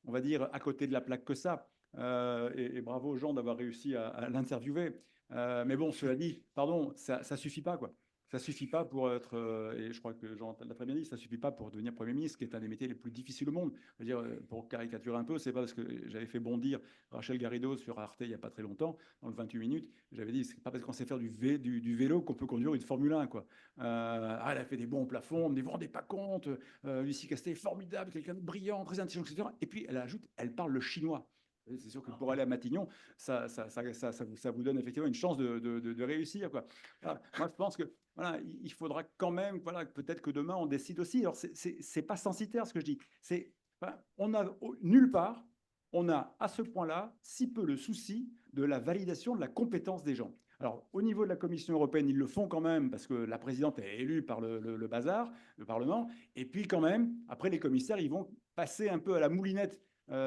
on va dire, à côté de la plaque que ça. Et bravo aux gens d'avoir réussi à l'interviewer. Mais bon, cela dit, pardon, ça suffit pas, quoi. Ça suffit pas pour être, et je crois que Jean l'a très bien dit, ça suffit pas pour devenir Premier ministre, qui est un des métiers les plus difficiles au monde. Je veux dire, pour caricaturer un peu, c'est pas parce que j'avais fait bondir Rachel Garrido sur Arte il y a pas très longtemps, dans le 28 minutes, j'avais dit, c'est pas parce qu'on sait faire du vélo qu'on peut conduire une Formule 1, quoi. Elle a fait des bons plafonds, mais vous vous rendez pas compte, Lucie Castet est formidable, quelqu'un de brillant, très intelligent, etc. Et puis elle ajoute, elle parle le chinois. C'est sûr que pour aller à Matignon, ça vous donne effectivement une chance de réussir, quoi. Voilà. Moi, je pense que voilà, il faudra quand même, voilà, peut-être que demain on décide aussi. Alors, c'est pas censitaire ce que je dis. On a nulle part, on a à ce point-là si peu le souci de la validation de la compétence des gens. Alors, au niveau de la Commission européenne, ils le font quand même parce que la présidente est élue par le bazar, le Parlement. Et puis, quand même, après, les commissaires, ils vont passer un peu à la moulinette.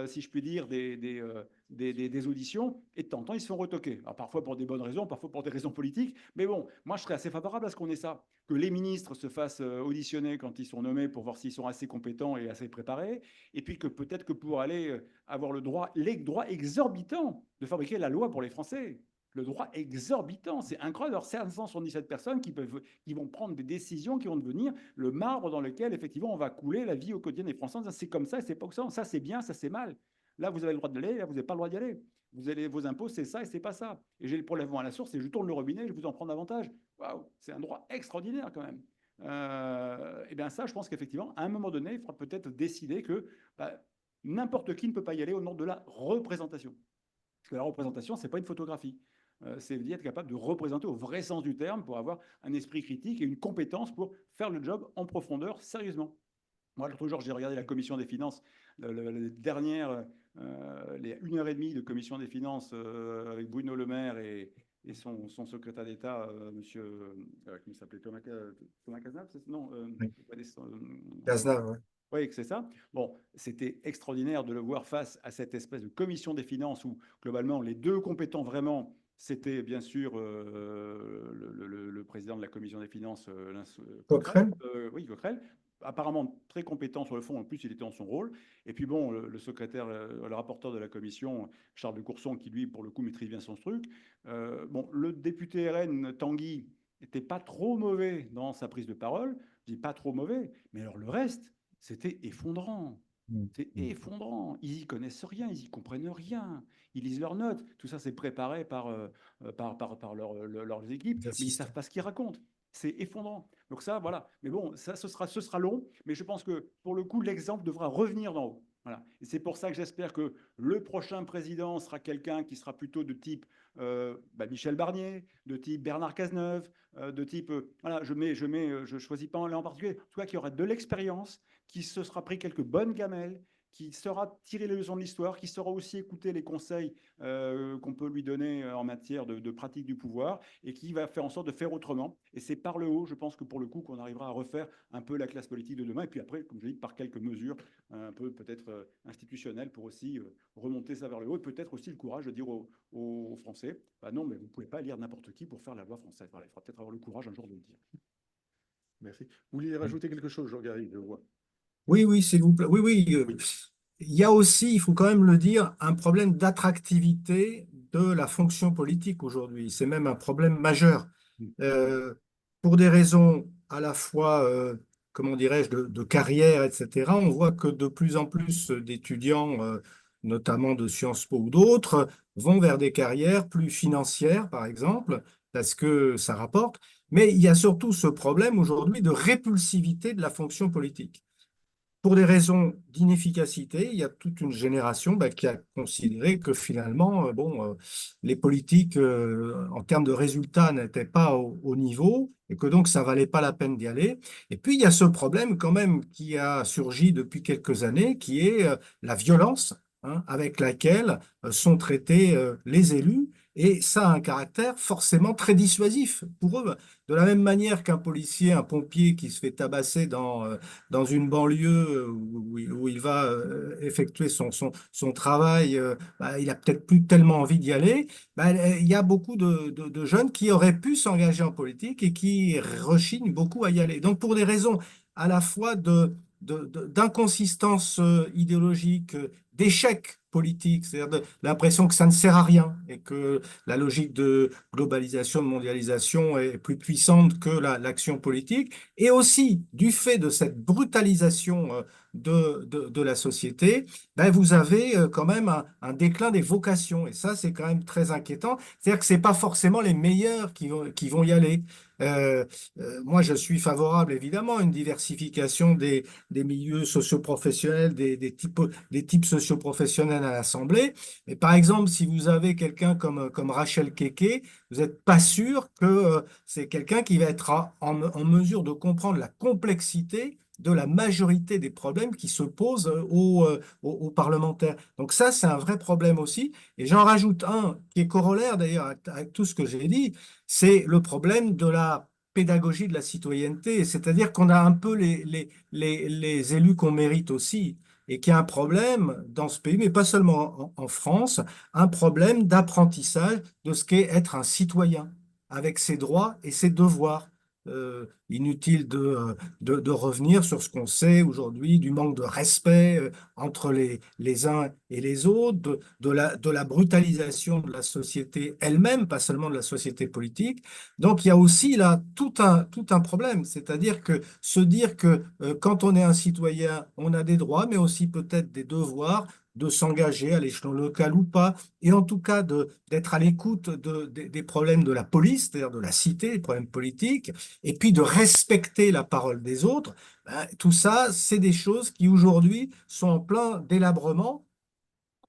Si je puis dire, des auditions, et de temps en temps, ils se font retoquer. Alors, parfois pour des bonnes raisons, parfois pour des raisons politiques, mais bon, moi, je serais assez favorable à ce qu'on ait ça, que les ministres se fassent auditionner quand ils sont nommés pour voir s'ils sont assez compétents et assez préparés, et puis que peut-être que pour aller avoir les droits exorbitants de fabriquer la loi pour les Français, le droit exorbitant, c'est incroyable. Alors, 577 personnes qui vont prendre des décisions qui vont devenir le marbre dans lequel, effectivement, on va couler la vie au quotidien des Français. C'est comme ça et c'est pas que ça. Ça, c'est bien, ça, c'est mal. Là, vous avez le droit d'aller, là, vous n'avez pas le droit d'y aller. Vos impôts, c'est ça et c'est pas ça. Et j'ai le prélèvement à la source et je tourne le robinet et je vous en prends davantage. Waouh, c'est un droit extraordinaire quand même. Et bien ça, je pense qu'effectivement, à un moment donné, il faudra peut-être décider que bah, n'importe qui ne peut pas y aller au nom de la représentation. Parce que la représentation, ce n'est pas une photographie. C'est être capable de représenter au vrai sens du terme pour avoir un esprit critique et une compétence pour faire le job en profondeur, sérieusement. Moi, l'autre jour, j'ai regardé la commission des finances, les dernières, les 1h30 de commission des finances avec Bruno Le Maire et son secrétaire d'État, monsieur, comment il s'appelait, Thomas Cazenave, non, Oui. euh, Cazenave, ouais. Oui, c'est ça. Bon, c'était extraordinaire de le voir face à cette espèce de commission des finances où, globalement, les deux compétents vraiment, c'était bien sûr le président de la commission des finances, Coquerel. Oui, Coquerel, apparemment très compétent sur le fond, en plus il était dans son rôle. Et puis bon, le secrétaire, le rapporteur de la commission, Charles de Courson, qui lui, pour le coup, maîtrise bien son truc. Bon, le député RN, Tanguy, n'était pas trop mauvais dans sa prise de parole. Je dis pas trop mauvais, mais alors le reste, c'était effondrant. C'est effondrant. Ils y connaissent rien, ils y comprennent rien. Ils lisent leurs notes. Tout ça, c'est préparé par leurs équipes, mais ils ne savent pas ce qu'ils racontent. C'est effondrant. Donc ça, voilà. Mais bon, ça, ce sera long. Mais je pense que pour le coup, l'exemple devra revenir d'en haut. Voilà. Et c'est pour ça que j'espère que le prochain président sera quelqu'un qui sera plutôt de type Michel Barnier, de type Bernard Cazeneuve, de type voilà, je choisis pas en particulier. En tout cas, qui aura de l'expérience, qui se sera pris quelques bonnes gamelles, qui saura tirer les leçons de l'histoire, qui saura aussi écouter les conseils qu'on peut lui donner en matière de pratique du pouvoir et qui va faire en sorte de faire autrement. Et c'est par le haut, je pense que pour le coup, qu'on arrivera à refaire un peu la classe politique de demain. Et puis après, comme je dis, par quelques mesures un peu peut-être institutionnelles pour aussi remonter ça vers le haut. Et peut-être aussi le courage de dire aux Français, bah non, mais vous ne pouvez pas lire n'importe qui pour faire la loi française. Voilà, il faudra peut-être avoir le courage un jour de le dire. Merci. Vous vouliez rajouter quelque chose, Jean-Garry, je vois. Oui, oui, s'il vous plaît. Oui, oui. Il y a aussi, il faut quand même le dire, un problème d'attractivité de la fonction politique aujourd'hui. C'est même un problème majeur. Euh, pour des raisons à la fois, comment dirais-je, de carrière, etc., on voit que de plus en plus d'étudiants, notamment de Sciences Po ou d'autres, vont vers des carrières plus financières, par exemple, parce que ça rapporte. Mais il y a surtout ce problème aujourd'hui de répulsivité de la fonction politique. Pour des raisons d'inefficacité, il y a toute une génération qui a considéré que finalement, les politiques, en termes de résultats, n'étaient pas au niveau et que donc ça valait pas la peine d'y aller. Et puis, il y a ce problème quand même qui a surgi depuis quelques années, qui est la violence, hein, avec laquelle sont traités les élus. Et ça a un caractère forcément très dissuasif pour eux. De la même manière qu'un policier, un pompier qui se fait tabasser dans une banlieue où il va effectuer son travail, il a peut-être plus tellement envie d'y aller. Il y a beaucoup de jeunes qui auraient pu s'engager en politique et qui rechignent beaucoup à y aller. Donc, pour des raisons à la fois d'inconsistance idéologique, d'échec politique, c'est-à-dire de l'impression que ça ne sert à rien et que la logique de globalisation, de mondialisation est plus puissante que l'action politique, et aussi du fait de cette brutalisation de la société, vous avez quand même un déclin des vocations, et ça c'est quand même très inquiétant, c'est-à-dire que ce n'est pas forcément les meilleurs qui vont y aller. Moi, je suis favorable évidemment à une diversification des milieux socioprofessionnels, des types socioprofessionnels à l'Assemblée. Mais par exemple, si vous avez quelqu'un comme Rachel Keke, vous n'êtes pas sûr que c'est quelqu'un qui va être en mesure de comprendre la complexité de la majorité des problèmes qui se posent aux parlementaires. Donc ça, c'est un vrai problème aussi. Et j'en rajoute un qui est corollaire d'ailleurs avec tout ce que j'ai dit, c'est le problème de la pédagogie de la citoyenneté, c'est-à-dire qu'on a un peu les élus qu'on mérite aussi, et qu'il y a un problème dans ce pays, mais pas seulement en France, un problème d'apprentissage de ce qu'est être un citoyen, avec ses droits et ses devoirs. inutile de revenir sur ce qu'on sait aujourd'hui du manque de respect entre les uns et les autres, de la brutalisation de la société elle-même, pas seulement de la société politique. Donc il y a aussi là tout un problème, c'est-à-dire que se dire que quand on est un citoyen, on a des droits, mais aussi peut-être des devoirs de s'engager à l'échelon local ou pas, et en tout cas d'être à l'écoute des problèmes de la police, c'est-à-dire de la cité, les problèmes politiques, et puis de respecter la parole des autres. Ben, tout ça, c'est des choses qui aujourd'hui sont en plein délabrement.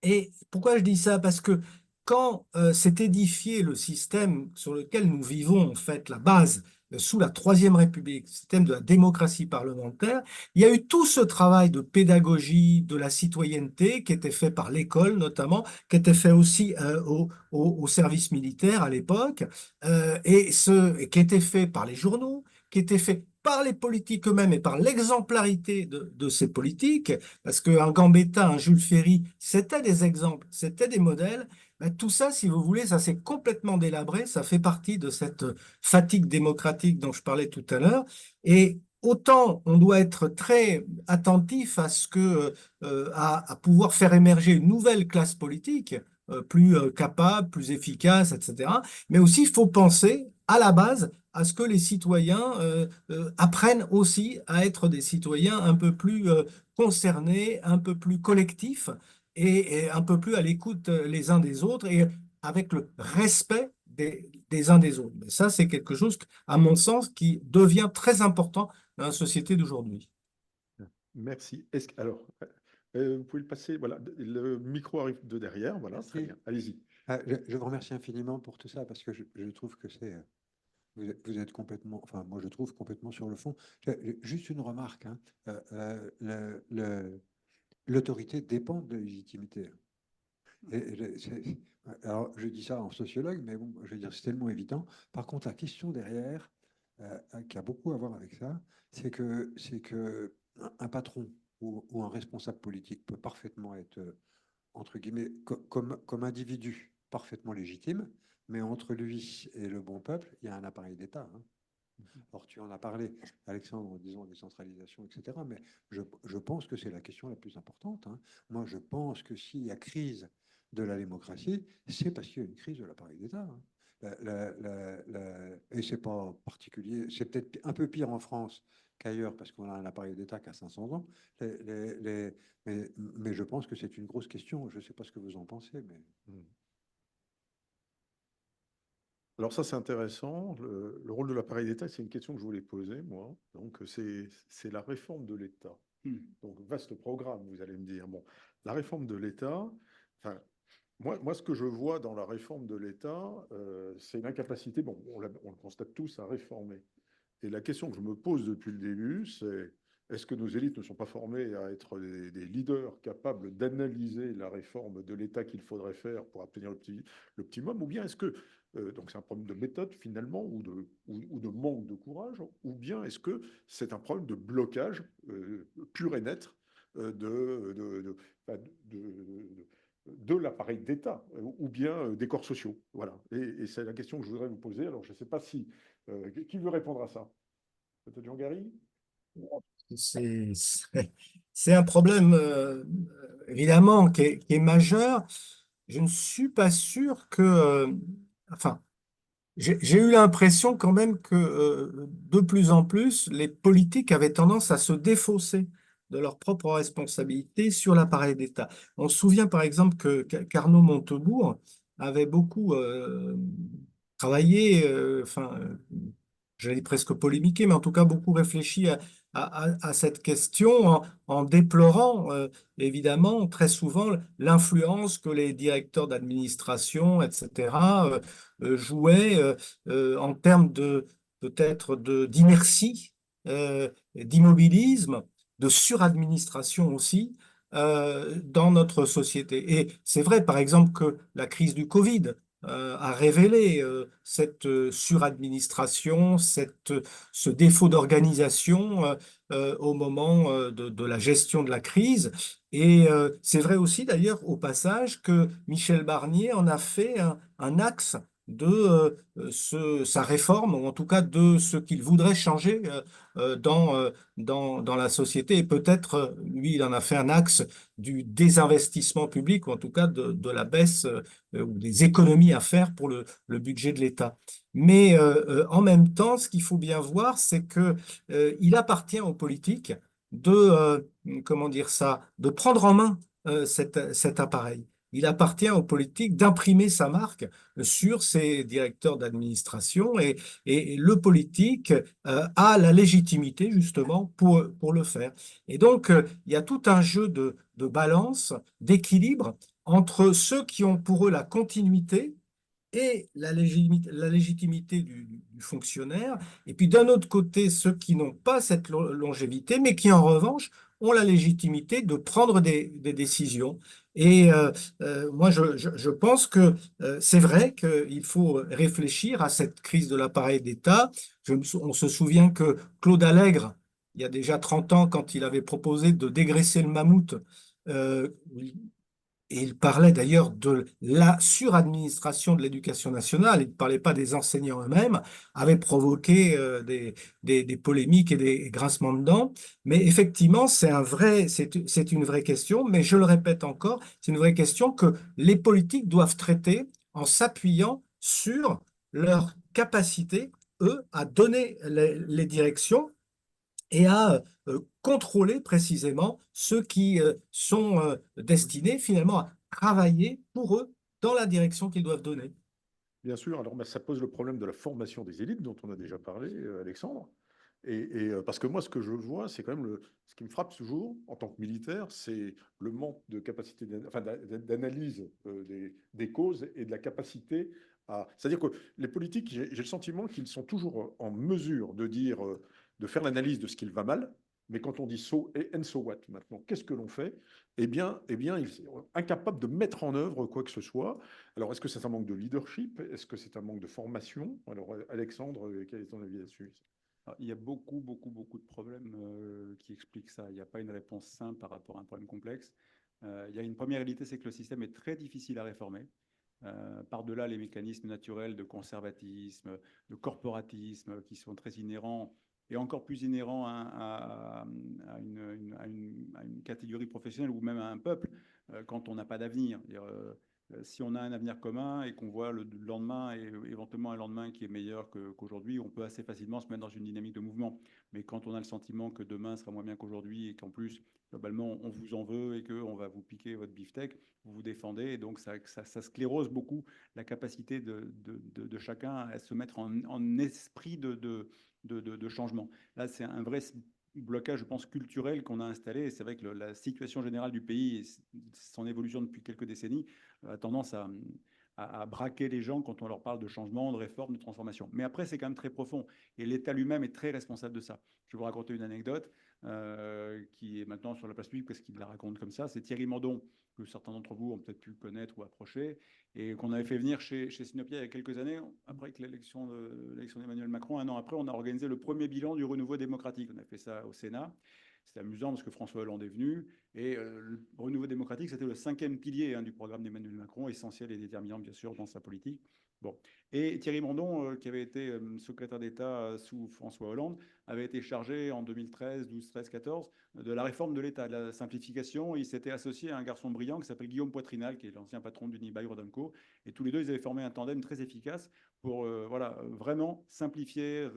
Et pourquoi je dis ça? Parce que quand s'est édifié le système sur lequel nous vivons, en fait, la base, sous la Troisième République, le système de la démocratie parlementaire, il y a eu tout ce travail de pédagogie, de la citoyenneté qui était fait par l'école notamment, qui était fait aussi au service militaire à l'époque, et qui était fait par les journaux, qui était fait par les politiques eux-mêmes et par l'exemplarité de ces politiques, parce qu'un Gambetta, un Jules Ferry, c'était des exemples, c'était des modèles. Ben, tout ça, si vous voulez, ça s'est complètement délabré. Ça fait partie de cette fatigue démocratique dont je parlais tout à l'heure. Et autant on doit être très attentif à ce que, à pouvoir faire émerger une nouvelle classe politique, plus capable, plus efficace, etc. Mais aussi, il faut penser à la base à ce que les citoyens apprennent aussi à être des citoyens un peu plus concernés, un peu plus collectifs et un peu plus à l'écoute les uns des autres et avec le respect des uns des autres. Mais ça, c'est quelque chose, à mon sens, qui devient très important dans la société d'aujourd'hui. Merci. Alors, vous pouvez le passer. Voilà, le micro arrive de derrière. Voilà, très Merci. bien. Allez-y. Je vous remercie infiniment pour tout ça parce que je trouve que c'est vous êtes complètement, enfin moi je trouve complètement sur le fond. Juste une remarque, hein. L'autorité dépend de la légitimité. Alors je dis ça en sociologue, mais bon, je veux dire c'est tellement évident. Par contre, la question derrière, qui a beaucoup à voir avec ça, c'est que un patron ou un responsable politique peut parfaitement être entre guillemets, comme individu parfaitement légitime, mais entre lui et le bon peuple, il y a un appareil d'État. Hein. Or, tu en as parlé, Alexandre, en disant décentralisation, etc. Mais je pense que c'est la question la plus importante. Hein. Moi, je pense que s'il y a crise de la démocratie, c'est parce qu'il y a une crise de l'appareil d'État. Hein. Et c'est pas particulier, c'est peut-être un peu pire en France qu'ailleurs parce qu'on a un appareil d'État qui a 500 ans. Mais je pense que c'est une grosse question. Je ne sais pas ce que vous en pensez, mais... Alors ça, c'est intéressant. Le rôle de l'appareil d'État, c'est une question que je voulais poser, moi. Donc, c'est la réforme de l'État. Donc, vaste programme, vous allez me dire. Bon, la réforme de l'État, enfin, moi, ce que je vois dans la réforme de l'État, c'est une incapacité, bon, on le constate tous, à réformer. Et la question que je me pose depuis le début, c'est est-ce que nos élites ne sont pas formées à être des leaders capables d'analyser la réforme de l'État qu'il faudrait faire pour obtenir l'optimum, ou bien est-ce que, donc c'est un problème de méthode finalement, ou de manque de courage, ou bien est-ce que c'est un problème de blocage pur et net de l'appareil d'État, ou bien des corps sociaux. Voilà. Et c'est la question que je voudrais vous poser. Alors, je ne sais pas si... qui veut répondre à ça? Peut-être Jean-Garry? C'est un problème, évidemment, qui est majeur. Je ne suis pas sûr que... enfin, j'ai eu l'impression quand même que de plus en plus, les politiques avaient tendance à se défausser de leurs propres responsabilités sur l'appareil d'État. On se souvient par exemple qu'Arnaud Montebourg avait beaucoup travaillé, enfin, j'allais presque polémiquer, mais en tout cas beaucoup réfléchi à cette question en déplorant évidemment très souvent l'influence que les directeurs d'administration, etc., jouaient en termes de peut-être d'inertie, d'immobilisme, de suradministration aussi dans notre société. Et c'est vrai, par exemple, que la crise du Covid a révélé cette suradministration, ce défaut d'organisation au moment de la gestion de la crise. Et c'est vrai aussi d'ailleurs au passage que Michel Barnier en a fait un axe sa réforme, ou en tout cas de ce qu'il voudrait changer dans la société. Et peut-être, lui, il en a fait un axe du désinvestissement public, ou en tout cas de la baisse ou des économies à faire pour le budget de l'État. Mais en même temps, ce qu'il faut bien voir, c'est que il appartient aux politiques comment dire ça, de prendre en main cet appareil. Il appartient aux politiques d'imprimer sa marque sur ses directeurs d'administration et le politique a la légitimité justement pour le faire. Et donc, il y a tout un jeu de balance, d'équilibre entre ceux qui ont pour eux la continuité et la légitimité du fonctionnaire, et puis d'un autre côté, ceux qui n'ont pas cette longévité, mais qui en revanche ont la légitimité de prendre des décisions. Et moi, je pense que c'est vrai qu'il faut réfléchir à cette crise de l'appareil d'État. On se souvient que Claude Allègre, il y a déjà 30 ans, quand il avait proposé de dégraisser le mammouth, euh, et il parlait d'ailleurs de la suradministration de l'éducation nationale, il ne parlait pas des enseignants eux-mêmes, avait provoqué des polémiques et des grincements de dents. Mais effectivement, c'est une vraie question, mais je le répète encore, c'est une vraie question que les politiques doivent traiter en s'appuyant sur leur capacité, eux, à donner les directions et à contrôler précisément ceux qui sont destinés finalement à travailler pour eux dans la direction qu'ils doivent donner. Bien sûr, alors ça pose le problème de la formation des élites dont on a déjà parlé, Alexandre. Parce que moi, ce que je vois, c'est quand même ce qui me frappe toujours en tant que militaire, c'est le manque de capacité d'analyse des causes et de la capacité à. C'est-à-dire que les politiques, j'ai le sentiment qu'ils sont toujours en mesure de dire, de faire l'analyse de ce qui va mal. Mais quand on dit so et and so what maintenant, qu'est-ce que l'on fait? Ils sont incapables de mettre en œuvre quoi que ce soit. Alors, est-ce que c'est un manque de leadership? Est-ce que c'est un manque de formation? Alors, Alexandre, quel est ton avis là-dessus? Alors, il y a beaucoup, beaucoup, beaucoup de problèmes qui expliquent ça. Il n'y a pas une réponse simple par rapport à un problème complexe. Il y a une première réalité, c'est que le système est très difficile à réformer. Par-delà les mécanismes naturels de conservatisme, de corporatisme qui sont très inhérents et encore plus inhérents à une catégorie professionnelle ou même à un peuple quand on n'a pas d'avenir. Si on a un avenir commun et qu'on voit le lendemain et éventuellement un lendemain qui est meilleur qu'aujourd'hui, on peut assez facilement se mettre dans une dynamique de mouvement. Mais quand on a le sentiment que demain sera moins bien qu'aujourd'hui et qu'en plus, globalement, on vous en veut et qu'on va vous piquer votre beefsteak, vous vous défendez. Et donc, ça sclérose beaucoup la capacité de chacun à se mettre en esprit de changement. Là, c'est un vrai blocage, je pense, culturel qu'on a installé. Et c'est vrai que la situation générale du pays et son évolution depuis quelques décennies a tendance à braquer les gens quand on leur parle de changement, de réforme, de transformation. Mais après, c'est quand même très profond. Et l'État lui-même est très responsable de ça. Je vais vous raconter une anecdote qui est maintenant sur la place publique parce qu'il la raconte comme ça. C'est Thierry Mandon, que certains d'entre vous ont peut-être pu connaître ou approcher, et qu'on avait fait venir chez Sinopia il y a quelques années, après que l'élection d'Emmanuel Macron. Un an après, on a organisé le premier bilan du renouveau démocratique. On a fait ça au Sénat. C'était amusant parce que François Hollande est venu et le renouveau démocratique, c'était le 5e pilier du programme d'Emmanuel Macron, essentiel et déterminant bien sûr dans sa politique. Bon. Et Thierry Mandon, qui avait été secrétaire d'État sous François Hollande, avait été chargé en 2013, 12, 13, 14 de la réforme de l'État, de la simplification. Il s'était associé à un garçon brillant qui s'appelle Guillaume Poitrinal, qui est l'ancien patron d'Unibail-Rodamco. Et tous les deux, ils avaient formé un tandem très efficace pour vraiment simplifier,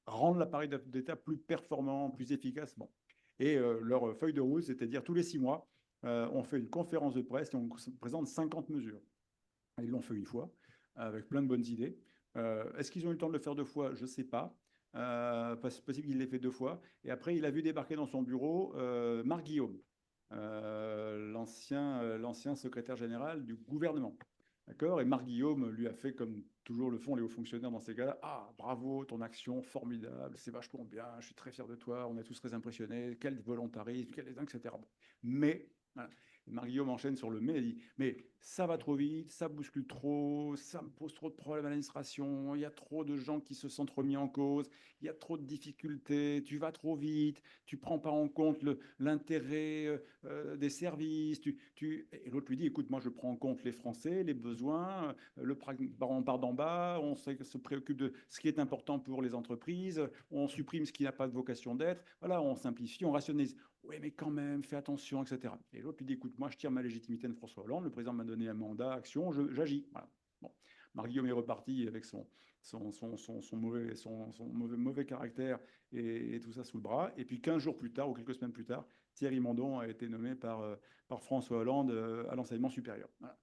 rendre l'appareil d'État plus performant, plus efficace. Bon. Et leur feuille de route, c'était de dire tous les 6 mois, on fait une conférence de presse et on présente 50 mesures. Ils l'ont fait une fois, avec plein de bonnes idées. Est-ce qu'ils ont eu le temps de le faire 2 fois? Je ne sais pas. C'est possible qu'il l'ait fait 2 fois. Et après, il a vu débarquer dans son bureau Marc Guillaume, l'ancien secrétaire général du gouvernement. D'accord? Et Marc Guillaume lui a fait, comme toujours le font les hauts fonctionnaires dans ces cas-là, ah, bravo, ton action, formidable, c'est vachement bien, je suis très fier de toi, on est tous très impressionnés, quel volontarisme, quel dingue, etc. Bon. Mais, voilà. Marc-Guillaume enchaîne sur le mais, elle dit « Mais ça va trop vite, ça bouscule trop, ça me pose trop de problèmes à l'administration, il y a trop de gens qui se sentent remis en cause, il y a trop de difficultés, tu vas trop vite, tu ne prends pas en compte l'intérêt des services. Et l'autre lui dit « Écoute, moi je prends en compte les Français, les besoins, on part d'en bas, on se préoccupe de ce qui est important pour les entreprises, on supprime ce qui n'a pas de vocation d'être, voilà, on simplifie, on rationalise. Oui, mais quand même, fais attention, etc. » Et l'autre lui dit « Écoute, moi je tire ma légitimité de François Hollande, le président m'a donné un mandat, action, j'agis. » Voilà. Bon. Marc-Guillaume est reparti avec son mauvais caractère et tout ça sous le bras. Et puis 15 jours plus tard, ou quelques semaines plus tard, Thierry Mandon a été nommé par François Hollande à l'enseignement supérieur. Voilà.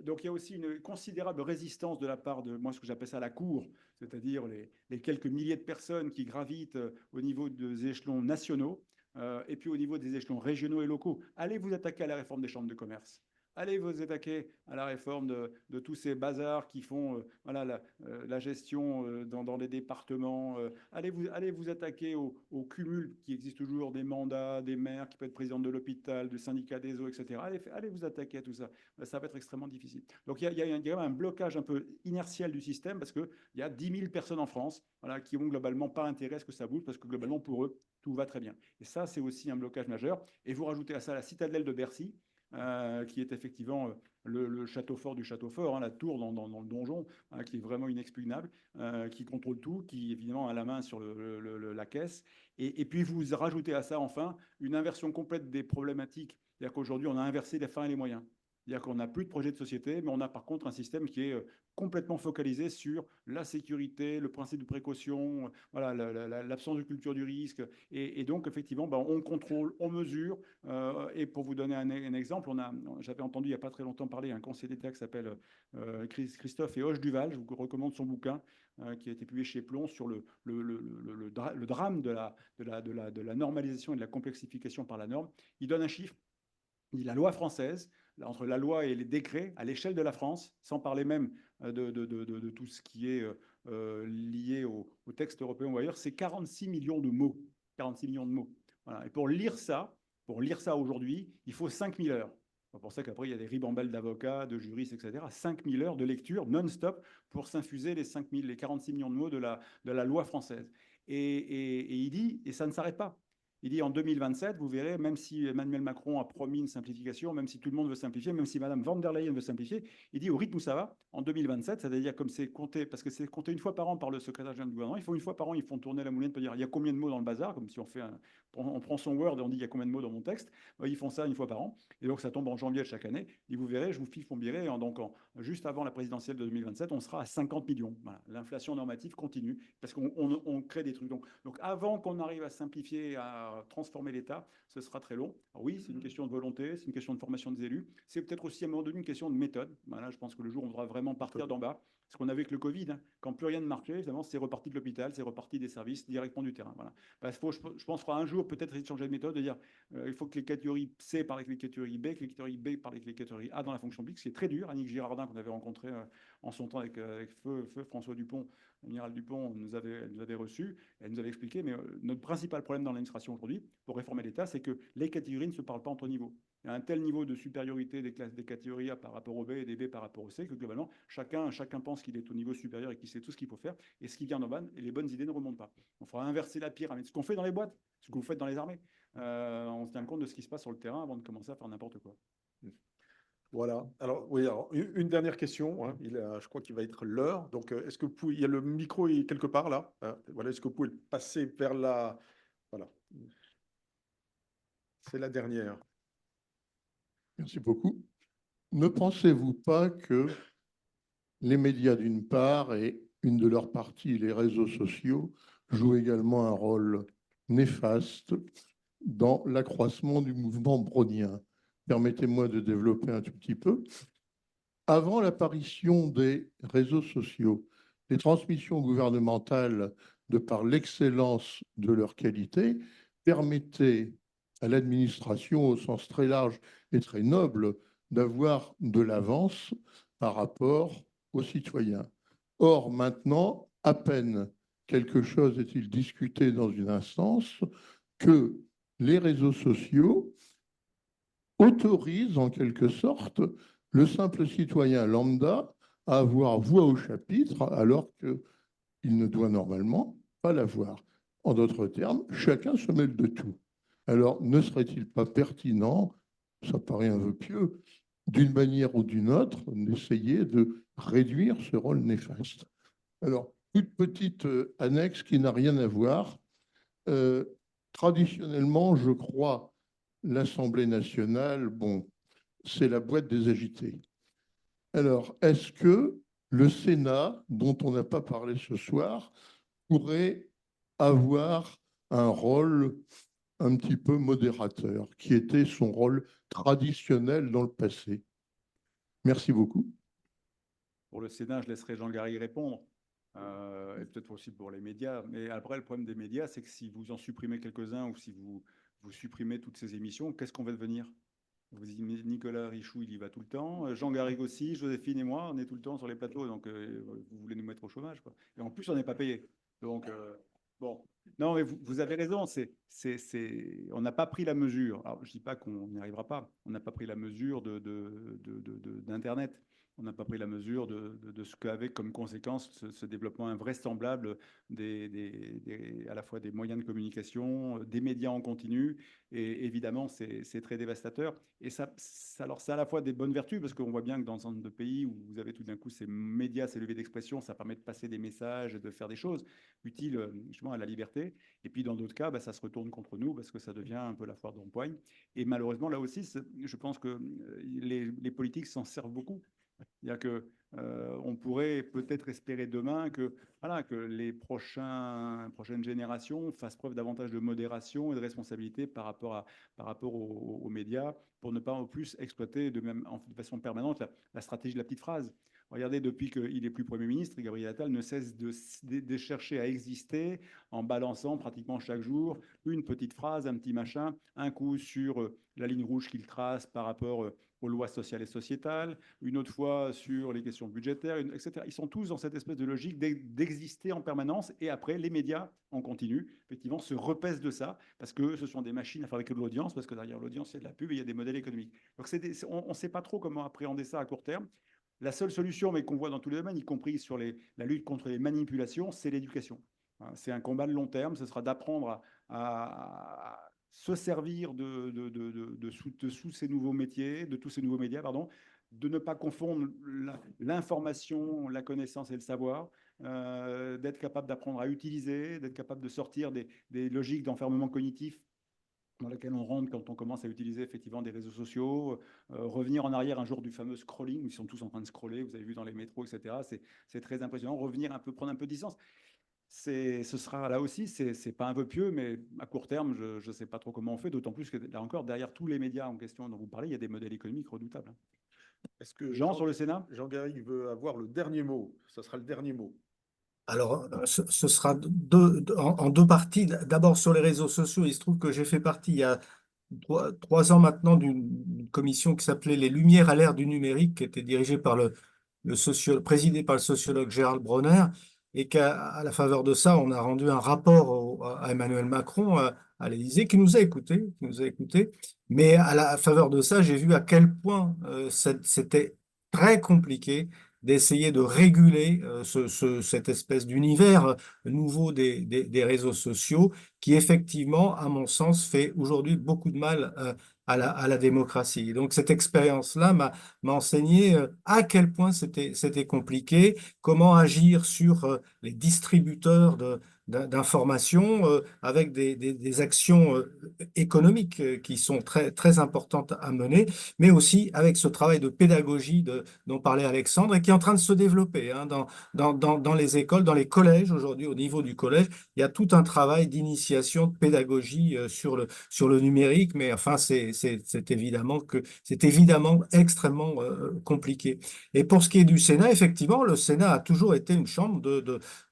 Donc il y a aussi une considérable résistance de la part de, moi ce que j'appelle ça la cour, c'est-à-dire les quelques milliers de personnes qui gravitent au niveau des échelons nationaux et puis au niveau des échelons régionaux et locaux. Allez vous attaquer à la réforme des chambres de commerce. Allez vous attaquer à la réforme de tous ces bazars qui font voilà, la gestion dans les départements. Allez vous attaquer au cumul qui existe toujours des mandats, des maires qui peuvent être président de l'hôpital, du syndicat des eaux, etc. Allez vous attaquer à tout ça. Ça va être extrêmement difficile. Donc il y a quand même un blocage un peu inertiel du système parce qu'il y a 10 000 personnes en France voilà, qui n'ont globalement pas intérêt à ce que ça bouge parce que globalement pour eux, tout va très bien. Et ça, c'est aussi un blocage majeur. Et vous rajoutez à ça la citadelle de Bercy, qui est effectivement le château fort du château fort, hein, la tour dans le donjon, hein, qui est vraiment inexpugnable, qui contrôle tout, qui évidemment a la main sur la caisse. Et puis vous rajoutez à ça enfin une inversion complète des problématiques. C'est-à-dire qu'aujourd'hui, on a inversé les fins et les moyens. C'est-à-dire qu'on n'a plus de projet de société, mais on a par contre un système qui est complètement focalisé sur la sécurité, le principe de précaution, voilà, l'absence de culture du risque. Et donc, effectivement, ben, on contrôle, on mesure. Et pour vous donner un exemple, j'avais entendu il n'y a pas très longtemps parler un conseiller d'État qui s'appelle Christophe Hoche-Duval. Je vous recommande son bouquin qui a été publié chez Plon sur le drame de la normalisation et de la complexification par la norme. Il donne un chiffre. Il dit la loi française, entre la loi et les décrets, à l'échelle de la France, sans parler même de tout ce qui est lié au texte européen ou ailleurs, c'est 46 millions de mots. 46 millions de mots. Voilà. Et pour lire ça aujourd'hui, il faut 5000 heures. C'est pour ça qu'après, il y a des ribambelles d'avocats, de juristes, etc. 5000 heures de lecture non-stop pour s'infuser les 46 millions de mots de la loi française. Et il dit, et ça ne s'arrête pas. Il dit en 2027, vous verrez, même si Emmanuel Macron a promis une simplification, même si tout le monde veut simplifier, même si Madame von der Leyen veut simplifier, il dit au rythme où ça va, en 2027, c'est-à-dire comme c'est compté, parce que c'est compté une fois par an par le secrétaire général du gouvernement, il faut une fois par an, ils font tourner la mouline pour dire il y a combien de mots dans le bazar, comme si on prend son Word et on dit il y a combien de mots dans mon texte, ils font ça une fois par an, et donc ça tombe en janvier de chaque année. Et vous verrez, je vous file Fombiré, donc juste avant la présidentielle de 2027, on sera à 50 millions. Voilà. L'inflation normative continue, parce qu'on crée des trucs. Donc avant qu'on arrive à simplifier, à transformer l'État, ce sera très long. Alors oui, c'est une question de volonté, c'est une question de formation des élus, c'est peut-être aussi à un moment donné une question de méthode. Voilà, je pense que le jour où on devra vraiment partir d'en bas, ce qu'on avait avec le Covid, hein, quand plus rien ne marchait, évidemment, c'est reparti de l'hôpital, c'est reparti des services, directement du terrain. Voilà. Ben, je pense qu'il faudra un jour peut-être changer de méthode, de dire il faut que les catégories C parlent avec les catégories B, que les catégories B parlent avec les catégories A dans la fonction publique, ce qui est très dur. Annick Girardin, qu'on avait rencontré en son temps avec feu François Dupont, l'amiral Dupont, nous avait reçus, elle nous avait expliqué, mais notre principal problème dans l'administration aujourd'hui, pour réformer l'État, c'est que les catégories ne se parlent pas entre niveaux. Il y a un tel niveau de supériorité des catégories A par rapport au B et des B par rapport au C que globalement, chacun pense qu'il est au niveau supérieur et qu'il sait tout ce qu'il faut faire. Et ce qui vient d'en bas, et les bonnes idées ne remontent pas. On fera inverser la pyramide. Ce qu'on fait dans les boîtes, ce que vous faites dans les armées. On se tient compte de ce qui se passe sur le terrain avant de commencer à faire n'importe quoi. Voilà. Alors, oui, alors, une dernière question. Hein. Je crois qu'il va être l'heure. Donc, est-ce que vous pouvez, il y a le micro est quelque part là. Voilà, est-ce que vous pouvez le passer vers la. Voilà. C'est la dernière. Merci beaucoup. Ne pensez-vous pas que les médias, d'une part, et une de leurs parties, les réseaux sociaux, jouent également un rôle néfaste dans l'accroissement du mouvement brownien? Permettez-moi de développer un tout petit peu. Avant l'apparition des réseaux sociaux, les transmissions gouvernementales, de par l'excellence de leur qualité, permettaient à l'administration, au sens très large et très noble, d'avoir de l'avance par rapport aux citoyens. Or, maintenant, à peine quelque chose est-il discuté dans une instance que les réseaux sociaux autorise en quelque sorte le simple citoyen lambda à avoir voix au chapitre alors qu'il ne doit normalement pas l'avoir. En d'autres termes, chacun se mêle de tout. Alors, ne serait-il pas pertinent, ça paraît un vœu pieux, d'une manière ou d'une autre, d'essayer de réduire ce rôle néfaste? Alors, une petite annexe qui n'a rien à voir. Traditionnellement, je crois, l'Assemblée nationale, bon, c'est la boîte des agités. Alors, est-ce que le Sénat, dont on n'a pas parlé ce soir, pourrait avoir un rôle un petit peu modérateur, qui était son rôle traditionnel dans le passé? Merci beaucoup. Pour le Sénat, je laisserai Jean-Garry répondre, et peut-être aussi pour les médias. Mais après, le problème des médias, c'est que si vous en supprimez quelques-uns ou si vous supprimez toutes ces émissions, qu'est-ce qu'on va devenir? Nicolas Richoux, il y va tout le temps. Jean Garrigue aussi, Joséphine et moi, on est tout le temps sur les plateaux. Donc, vous voulez nous mettre au chômage, quoi. Et en plus, on n'est pas payé. Donc, bon. Non, mais vous avez raison. On n'a pas pris la mesure. Alors, je ne dis pas qu'on n'y arrivera pas. On n'a pas pris la mesure d'Internet. On n'a pas pris la mesure de ce qu'avait comme conséquence ce développement invraisemblable à la fois des moyens de communication, des médias en continu. Et évidemment, c'est très dévastateur. Et alors, c'est à la fois des bonnes vertus, parce qu'on voit bien que dans un certain nombre de pays où vous avez tout d'un coup ces médias, ces leviers d'expression, ça permet de passer des messages, de faire des choses utiles justement à la liberté. Et puis dans d'autres cas, ça se retourne contre nous parce que ça devient un peu la foire d'empoigne. Et malheureusement, là aussi, je pense que les politiques s'en servent beaucoup. C'est-à-dire que on pourrait peut-être espérer demain que les prochaines générations fassent preuve davantage de modération et de responsabilité par rapport aux médias, pour ne pas en plus exploiter de façon permanente la stratégie de la petite phrase. Regardez, depuis qu'il n'est plus Premier ministre, Gabriel Attal ne cesse de chercher à exister en balançant pratiquement chaque jour une petite phrase, un petit machin, un coup sur la ligne rouge qu'il trace par rapport aux lois sociales et sociétales, une autre fois sur les questions budgétaires, etc. Ils sont tous dans cette espèce de logique d'exister en permanence, et après, les médias en continu, effectivement, se repaissent de ça, parce que ce sont des machines à fabriquer de l'audience, parce que derrière l'audience, il y a de la pub et il y a des modèles économiques. Donc, on ne sait pas trop comment appréhender ça à court terme. La seule solution, mais qu'on voit dans tous les domaines, y compris sur la lutte contre les manipulations, c'est l'éducation. C'est un combat de long terme, ce sera d'apprendre à se servir de tous ces nouveaux métiers, de tous ces nouveaux médias, pardon, de ne pas confondre l'information, la connaissance et le savoir, d'être capable d'apprendre à utiliser, d'être capable de sortir des logiques d'enfermement cognitif dans lesquelles on rentre quand on commence à utiliser effectivement des réseaux sociaux, revenir en arrière un jour du fameux scrolling, où ils sont tous en train de scroller, vous avez vu dans les métros, etc. C'est très impressionnant, revenir un peu, prendre un peu de distance. Ce sera là aussi, c'est pas un vœu pieux, mais à court terme, je ne sais pas trop comment on fait, d'autant plus que là encore, derrière tous les médias en question dont vous parlez, il y a des modèles économiques redoutables. Est-ce que Jean, sur le Sénat? Jean-Garrigue veut avoir le dernier mot? Ça sera le dernier mot. Alors, ce sera en deux parties. D'abord, sur les réseaux sociaux, il se trouve que j'ai fait partie il y a 3 ans maintenant d'une commission qui s'appelait Les Lumières à l'ère du numérique, qui était dirigée par présidée par le sociologue Gérald Bronner, et qu'à la faveur de ça, on a rendu un rapport à Emmanuel Macron à l'Élysée, qui nous a écoutés, mais à la faveur de ça, j'ai vu à quel point c'était très compliqué d'essayer de réguler cette espèce d'univers nouveau des réseaux sociaux, qui effectivement, à mon sens, fait aujourd'hui beaucoup de mal à la démocratie. Donc cette expérience-là m'a enseigné à quel point c'était compliqué, comment agir sur les distributeurs d'informations avec des actions économiques qui sont très, très importantes à mener, mais aussi avec ce travail de pédagogie dont parlait Alexandre, et qui est en train de se développer dans les écoles, dans les collèges aujourd'hui. Au niveau du collège, il y a tout un travail d'initiation, de pédagogie sur le numérique, mais enfin, c'est évidemment extrêmement compliqué. Et pour ce qui est du Sénat, effectivement, le Sénat a toujours été une chambre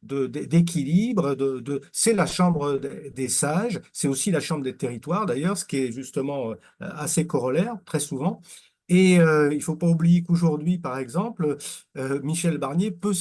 d'équilibre, c'est la chambre des sages, c'est aussi la chambre des territoires d'ailleurs, ce qui est justement assez corollaire très souvent. Et il ne faut pas oublier qu'aujourd'hui, par exemple, Michel Barnier peut